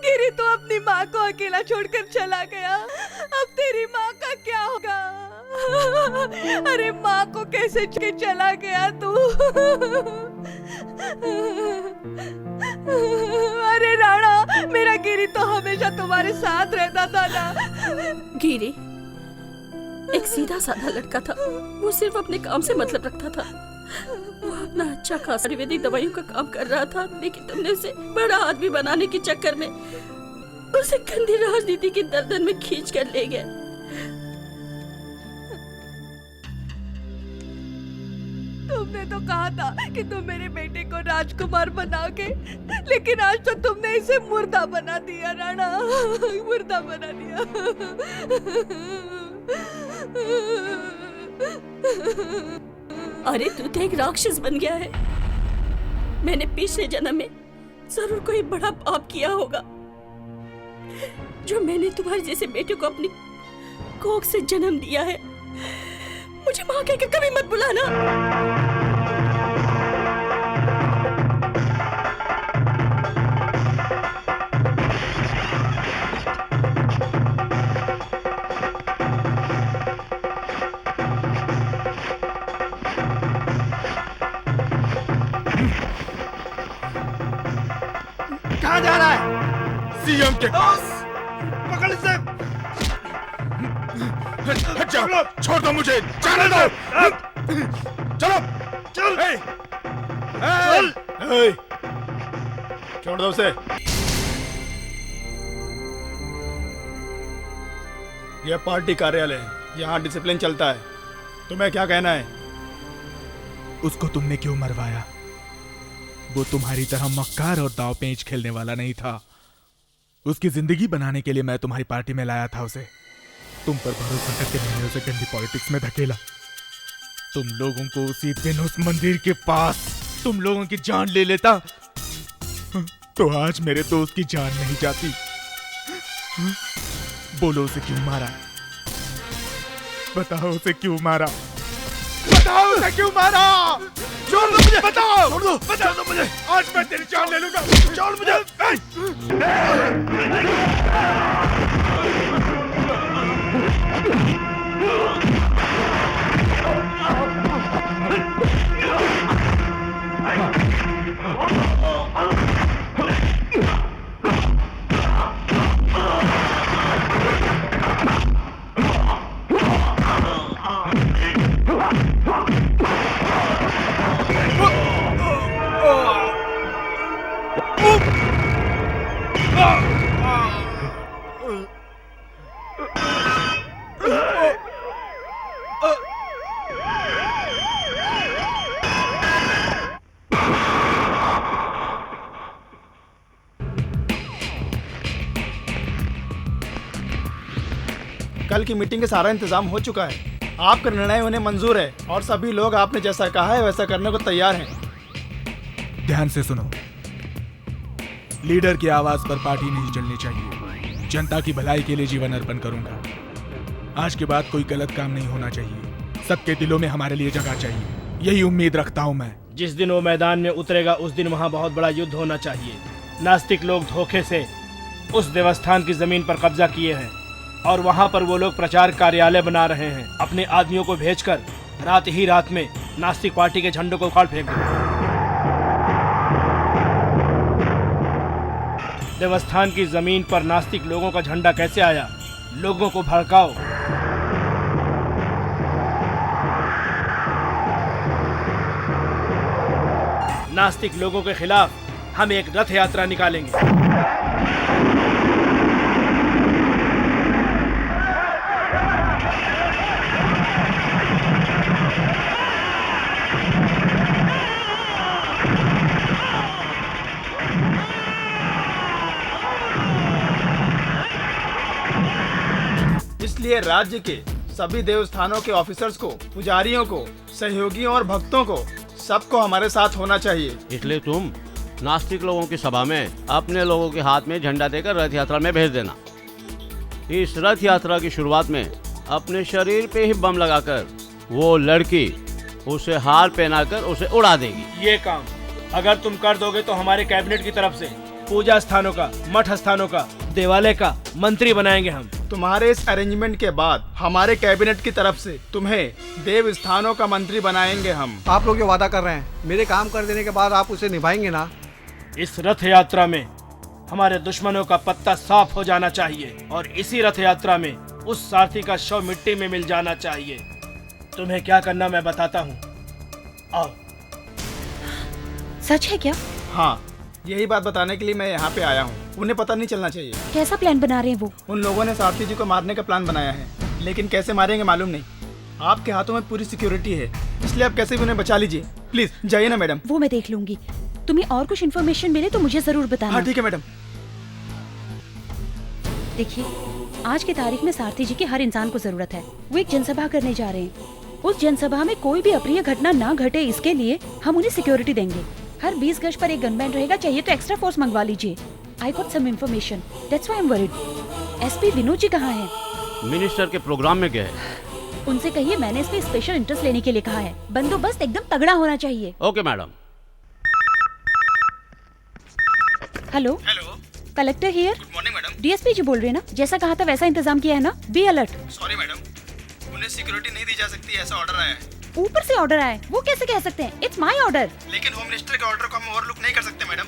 गिरी तो अपनी माँ को अकेला छोड़कर चला गया। अब तेरी माँ का क्या होगा? अरे माँ को कैसे छोड़ के चला गया तू? अरे राणा, मेरा गिरी तो हमेशा तुम्हारे साथ रहता था ना।
गिरी एक सीधा साधा लड़का था। वो सिर्फ अपने काम से मतलब रखता था। वो अपना अच्छा खासा आयुर्वेदिक दवाइयों का काम कर रहा था, लेकिन तुमने उसे बड़ा आदमी बनाने के चक्कर में उसे गंदी राजनीति की दलदल में खींच कर ले गए।
तुमने तो कहा था कि तुम मेरे बेटे को राजकुमार बनाओगे, लेकिन आज तो तुमने इसे मुर्दा बना दिया राणा, मुर्दा बना दिया।
अरे तू तो एक राक्षस बन गया है। मैंने पिछले जन्म में जरूर कोई बड़ा पाप किया होगा, जो मैंने तुम्हारे जैसे बेटे को अपनी कोख से जन्म दिया है। मुझे माँ कहकर कभी मत बुलाना।
कहाँ जा रहा है? सीएम के पास। पकड़ इसे। हट जाओ, छोड़ दो मुझे, जाने दो। चलो, चल। चल। छोड़ दो उसे। यह पार्टी कार्यालय है, यहाँ डिसिप्लिन चलता है। तुम्हें क्या कहना है?
उसको तुमने क्यों मरवाया? वो तुम्हारी तरह मक्कार और दाव पेंच खेलने वाला नहीं था। उसकी जिंदगी बनाने के लिए मैं तुम्हारी पार्टी में लाया था उसे। तुम पर भरोसा करके मैंने उसे गंदी पॉलिटिक्स में धकेला। तुम लोगों को उसी दिन उस मंदिर के पास तुम लोगों की जान ले लेता तो आज मेरे दोस्त की जान नहीं जाती। बोलो उसे क्यों मारा? बताओ उसे क्यों मारा? बताओ उसे क्यों मारा? छोड़ दो मुझे, बताओ। छोड़ दो मुझे। आज मैं तेरी जान ले लूंगा। छोड़ मुझे।
कल की मीटिंग का सारा इंतजाम हो चुका है।
आपका निर्णय उन्हें मंजूर है और सभी लोग आपने जैसा कहा है वैसा करने को तैयार हैं।
ध्यान से सुनो, लीडर की आवाज पर पार्टी नहीं चलनी चाहिए। जनता की भलाई के लिए जीवन अर्पण करूंगा। आज के बाद कोई गलत काम नहीं होना चाहिए। सबके दिलों में हमारे लिए जगह चाहिए, यही उम्मीद रखता हूं मैं।
जिस दिन वो मैदान में उतरेगा उस दिन वहाँ बहुत बड़ा युद्ध होना चाहिए। नास्तिक लोग धोखे से उस देवस्थान की जमीन पर कब्जा किए हैं और वहाँ पर वो लोग प्रचार कार्यालय बना रहे हैं। अपने आदमियों को भेजकर रात ही रात में नास्तिक पार्टी के झंडों को उखाड़ फेंक दो। देवस्थान की जमीन पर नास्तिक लोगों का झंडा कैसे आया? लोगों को भड़काओ। नास्तिक लोगों के खिलाफ हम एक रथ यात्रा निकालेंगे।
इसलिए राज्य के सभी देवस्थानों के ऑफिसर्स को, पुजारियों को, सहयोगियों और भक्तों को सबको हमारे साथ होना चाहिए।
इसलिए तुम नास्तिक लोगों की सभा में अपने लोगों के हाथ में झंडा देकर रथ यात्रा में भेज देना। इस रथ यात्रा की शुरुआत में अपने शरीर पे ही बम लगाकर वो लड़की उसे हार पहनाकर उसे उड़ा देगी।
ये काम अगर तुम कर दोगे तो हमारे कैबिनेट की तरफ से पूजा स्थानों का, मठ स्थानों का, देवालय का मंत्री बनाएंगे हम।
तुम्हारे इस अरेंजमेंट के बाद हमारे कैबिनेट की तरफ से तुम्हें देव स्थानों का मंत्री बनाएंगे हम। आप लोग जो वादा कर रहे हैं, मेरे काम कर देने के बाद आप उसे निभाएंगे ना?
इस रथ यात्रा में हमारे दुश्मनों का पत्ता साफ हो जाना चाहिए और इसी रथ यात्रा में उस सारथी का शव मिट्टी में मिल जाना चाहिए। तुम्हें क्या करना मैं बताता हूँ, आओ।
सच है क्या?
हाँ, यही बात बताने के लिए मैं यहाँ पे आया हूँ। उन्हें पता नहीं चलना चाहिए।
कैसा प्लान बना रहे हैं वो?
उन लोगों ने सारथी जी को मारने का प्लान बनाया है, लेकिन कैसे मारेंगे मालूम नहीं। आपके हाथों में पूरी सिक्योरिटी है, इसलिए आप कैसे भी उन्हें बचा लीजिए। प्लीज जाइए ना मैडम।
वो मैं देख लूंगी। तुम्हें और कुछ इन्फॉर्मेशन मिले तो मुझे जरूर बताना।
हाँ ठीक है मैडम।
देखिए, आज की तारीख में सारथी जी की हर इंसान को जरूरत है। वो एक जनसभा करने जा रहे हैं। उस जनसभा में कोई भी अप्रिय घटना ना घटे, इसके लिए हम उन्हें सिक्योरिटी देंगे। हर 20 गज पर एक गनमैन रहेगा। चाहिए तो एक्स्ट्रा फोर्स मंगवा लीजिए। I got some information, that's why I am worried. SP Vinod ji कहाँ हैं?
मिनिस्टर के प्रोग्राम में गए।
उनसे कहिए मैंने इसमें स्पेशल इंटरेस्ट लेने के लिए कहा है। बंदोबस्त एकदम तगड़ा होना चाहिए।
Okay madam.
Hello
hello,
collector here.
Good morning madam.
DSP ji बोल रहे हैं ना? जैसा कहा था वैसा इंतजाम किया है ना? Be alert.
सॉरी मैडम, उन्हें सिक्योरिटी नहीं दी जा सकती, ऐसा ऑर्डर आया है।
ऊपर से ऑर्डर आया है, वो कैसे कह सकते हैं? It's my order.
लेकिन होम मिनिस्टर के ऑर्डर को हम ओवरलुक नहीं कर सकते मैडम।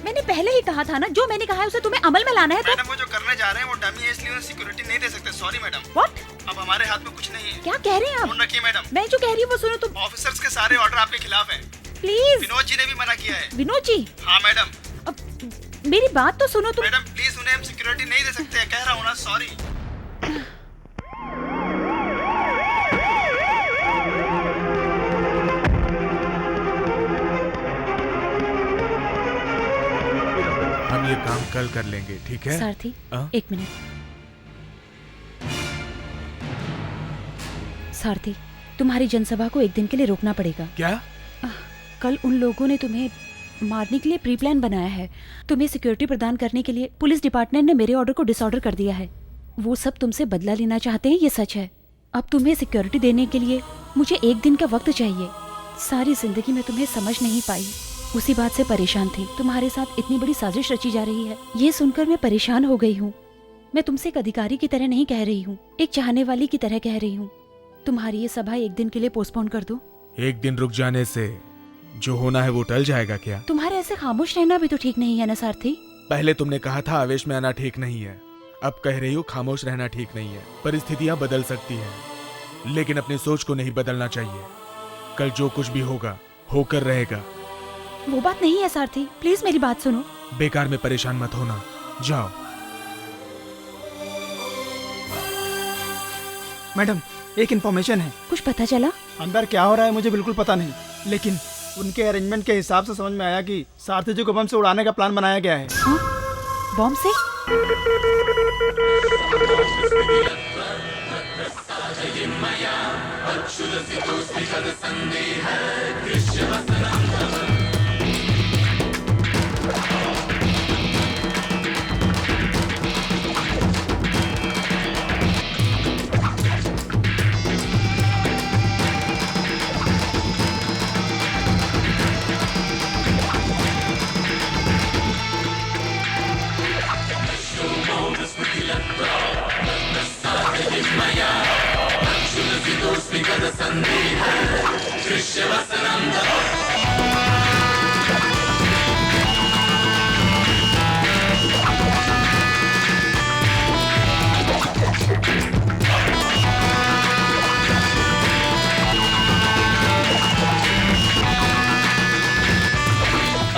मैंने पहले ही कहा था ना, जो मैंने कहा है उसे तुम्हें अमल में लाना है। तो
मैडम वो जो करने जा रहे हैं वो डमी है, इसलिए उन्हें सिक्योरिटी नहीं दे सकते। Sorry madam.
व्हाट?
अब हमारे हाथ में कुछ नहीं है।
क्या कह रहे हैं आप?
फोन रखिए मैडम।
मैं जो कह रही हूँ वो सुनो तुम।
ऑफिसर्स के सारे ऑर्डर आपके खिलाफ हैं।
प्लीज।
विनोद जी ने भी मना किया है।
विनोद जी?
हाँ मैडम।
अब मेरी बात तो सुनो तुम।
मैडम प्लीज, उन्हें हम सिक्योरिटी नहीं दे सकते, कह रहा हूँ ना। सॉरी।
हम ये काम कल कर लेंगे, ठीक है?
सारथी, एक मिनट। सारथी, तुम्हारी जनसभा को एक दिन के लिए रोकना पड़ेगा।
क्या?
कल उन लोगों ने तुम्हें मारने के लिए प्री प्लान बनाया है। तुम्हें सिक्योरिटी प्रदान करने के लिए पुलिस डिपार्टमेंट ने मेरे ऑर्डर को डिसऑर्डर कर दिया है। वो सब तुमसे बदला लेना चाहते हैं, ये सच है। अब तुम्हें सिक्योरिटी देने के लिए मुझे एक दिन का वक्त चाहिए। सारी जिंदगी में तुम्हें समझ नहीं पाई, उसी बात से परेशान थी। तुम्हारे साथ इतनी बड़ी साजिश रची जा रही है, ये सुनकर मैं परेशान हो गई हूँ। मैं तुमसे एक अधिकारी की तरह नहीं कह रही हूँ, एक चाहने वाली की तरह कह रही हूँ। तुम्हारी ये सभा एक दिन के लिए पोस्टपोन कर दो।
एक दिन रुक जाने से जो होना है वो टल जाएगा क्या?
तुम्हारे ऐसे खामोश रहना भी तो ठीक नहीं है ना सारथी?
पहले तुमने कहा था आवेश में आना ठीक नहीं है, अब कह रही हो खामोश रहना ठीक नहीं है। परिस्थितियां बदल सकती हैं, लेकिन अपनी सोच को नहीं बदलना चाहिए। कल जो कुछ भी होगा होकर रहेगा।
वो बात नहीं है सारथी, प्लीज मेरी बात सुनो।
बेकार में परेशान मत होना, जाओ।
मैडम एक इन्फॉर्मेशन है।
कुछ पता चला?
अंदर क्या हो रहा है मुझे बिल्कुल पता नहीं, लेकिन उनके अरेंजमेंट के हिसाब से समझ में आया कि सारथी जी को बम से उड़ाने का प्लान बनाया गया है।
हाँ? बम से?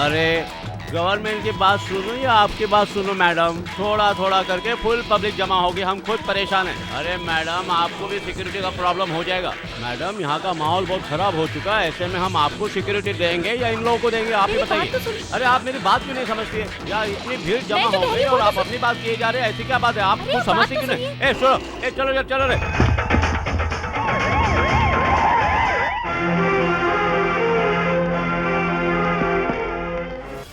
अरे गवर्नमेंट की बात सुनो या आपकी बात सुनो मैडम? थोड़ा थोड़ा करके फुल पब्लिक जमा होगी, हम खुद परेशान हैं। अरे मैडम, आपको भी सिक्योरिटी का प्रॉब्लम हो जाएगा। मैडम, यहाँ का माहौल बहुत खराब हो चुका है, ऐसे में हम आपको सिक्योरिटी देंगे या इन लोगों को देंगे, आप ही बताइए। अरे आप मेरी बात क्यों नहीं समझती है यार? इतनी भीड़ जमा हो गई और आप अपनी बात किए जा रहे हैं, ऐसी क्या बात है? आप कुछ समझती क्यों नहीं? ए सुनो, चलो यार, चलो रे।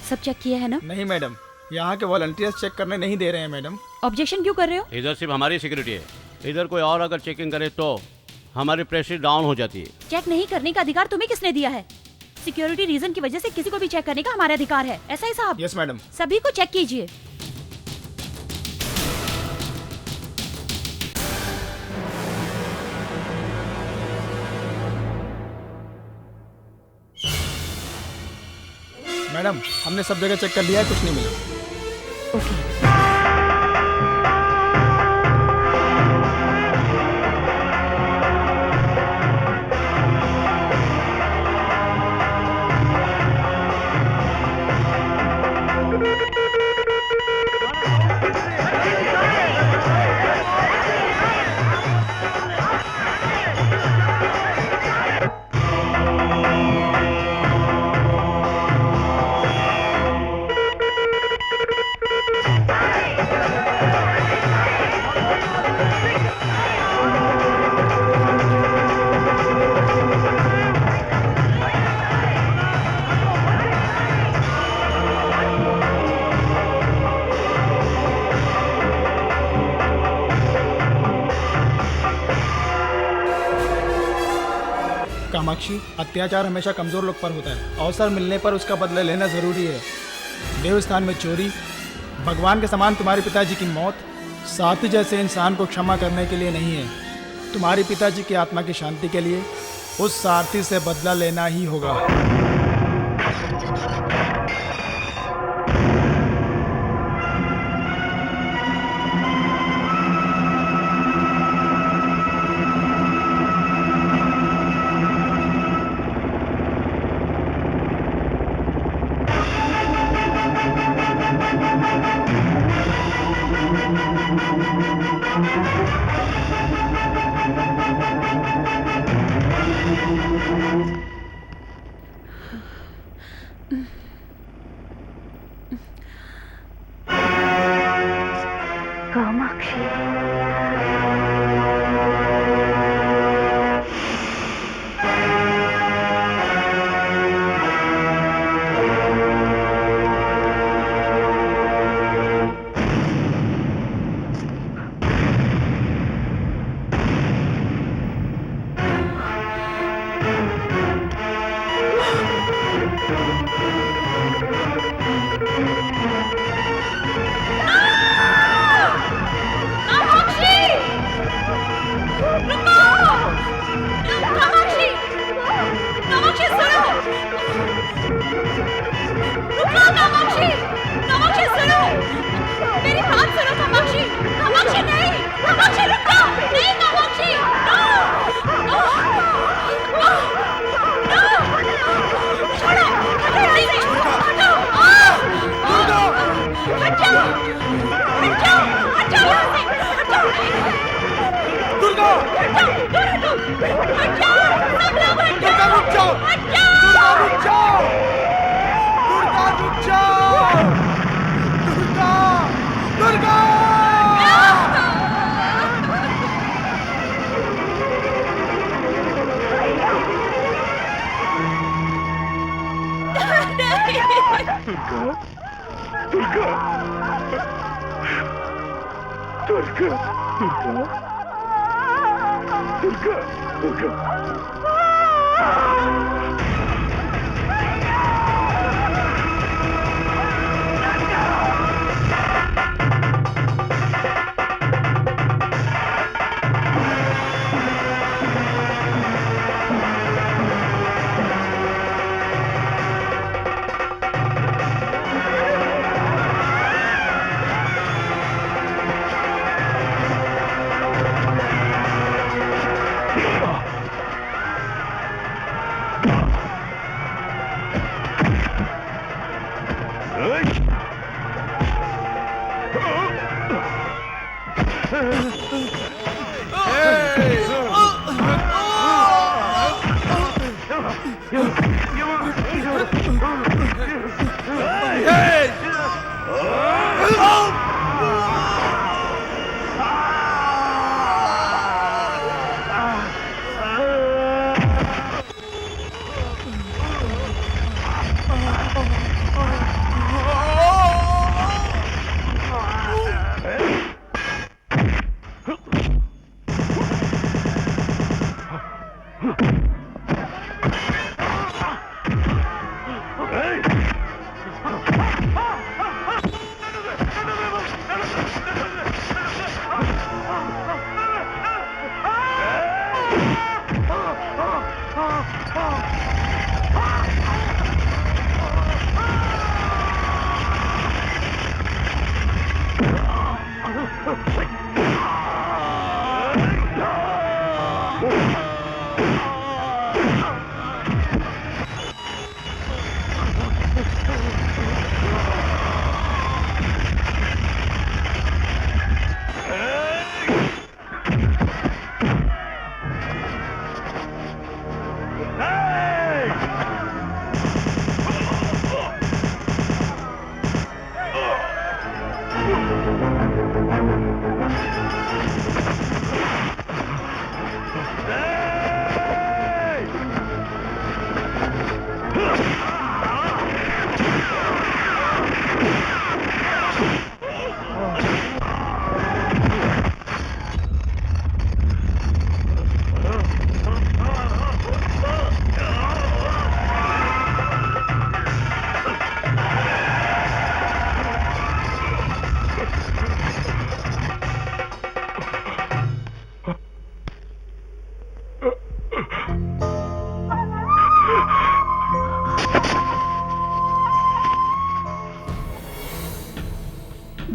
सब चेक किया है ना?
नहीं मैडम, यहाँ के वॉलंटियर्स चेक करने नहीं दे रहे हैं मैडम।
ऑब्जेक्शन क्यों कर रहे हो?
इधर सिर्फ हमारी सिक्योरिटी है, इधर कोई और अगर चेकिंग करे तो हमारी प्रेस्टीज डाउन हो जाती है।
चेक नहीं करने का अधिकार तुम्हें किसने दिया है? सिक्योरिटी रीजन की वजह से किसी को भी चेक करने का हमारा अधिकार है, ऐसा ही साहब?
Yes madam.
सभी को चेक कीजिए।
मैडम, हमने सब जगह चेक कर लिया है, कुछ नहीं मिला।
ओके।
कामाक्षी, अत्याचार हमेशा कमजोर लोग पर होता है, अवसर मिलने पर उसका बदला लेना जरूरी है। देवस्थान में चोरी, भगवान के समान तुम्हारे पिताजी की मौत, साथी जैसे इंसान को क्षमा करने के लिए नहीं है। तुम्हारे पिताजी की आत्मा की शांति के लिए उस सारथी से बदला लेना ही होगा।
दुर्गा दुर्गा दुर्गा दुर्गा दुर्गा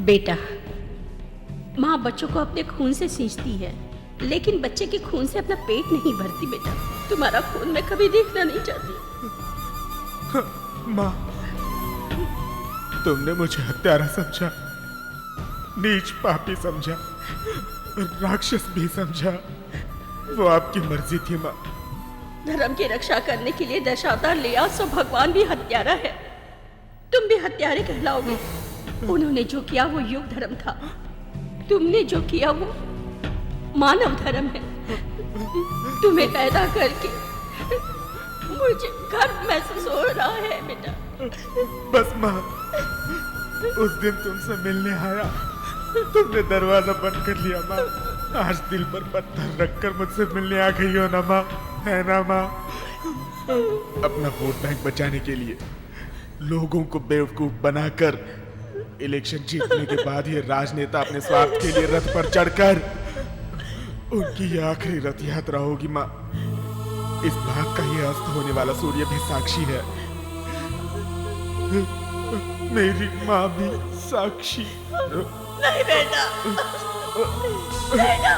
बेटा, माँ बच्चों को अपने खून से सींचती है, लेकिन बच्चे के खून से अपना पेट नहीं भरती। बेटा, तुम्हारा खून मैं कभी देखना नहीं चाहती।
माँ, तुमने मुझे हत्यारा समझा, नीच पापी समझा, राक्षस भी समझा। वो आपकी मर्जी थी माँ।
धर्म की रक्षा करने के लिए दशावतार लिया, सो भगवान भी हत्यारा है। तुम भी हत्यारे कहलाओगे। उन्होंने जो किया वो युग धर्म था, तुमने जो किया वो मानव धर्म है। तुम्हें पैदा करके मुझे गर्व महसूस हो रहा है बेटा।
बस माँ, उस दिन तुमसे मिलने आया, तुमने दरवाजा बंद कर लिया माँ। आज दिल पर पत्थर रखकर मुझसे मिलने आ गई हो ना माँ, है ना माँ? अपना वोट बैंक बचाने के लिए लोगों को बेवकूफ बनाकर इलेक्शन जीतने के बाद ये राजनेता अपने स्वार्थ के लिए रथ पर चढ़कर उनकी ये आखिरी रथ यात्रा होगी माँ। इस बात का ये अस्त होने वाला सूर्य भी साक्षी है, मेरी माँ भी साक्षी।
नहीं बेटा, बेटा।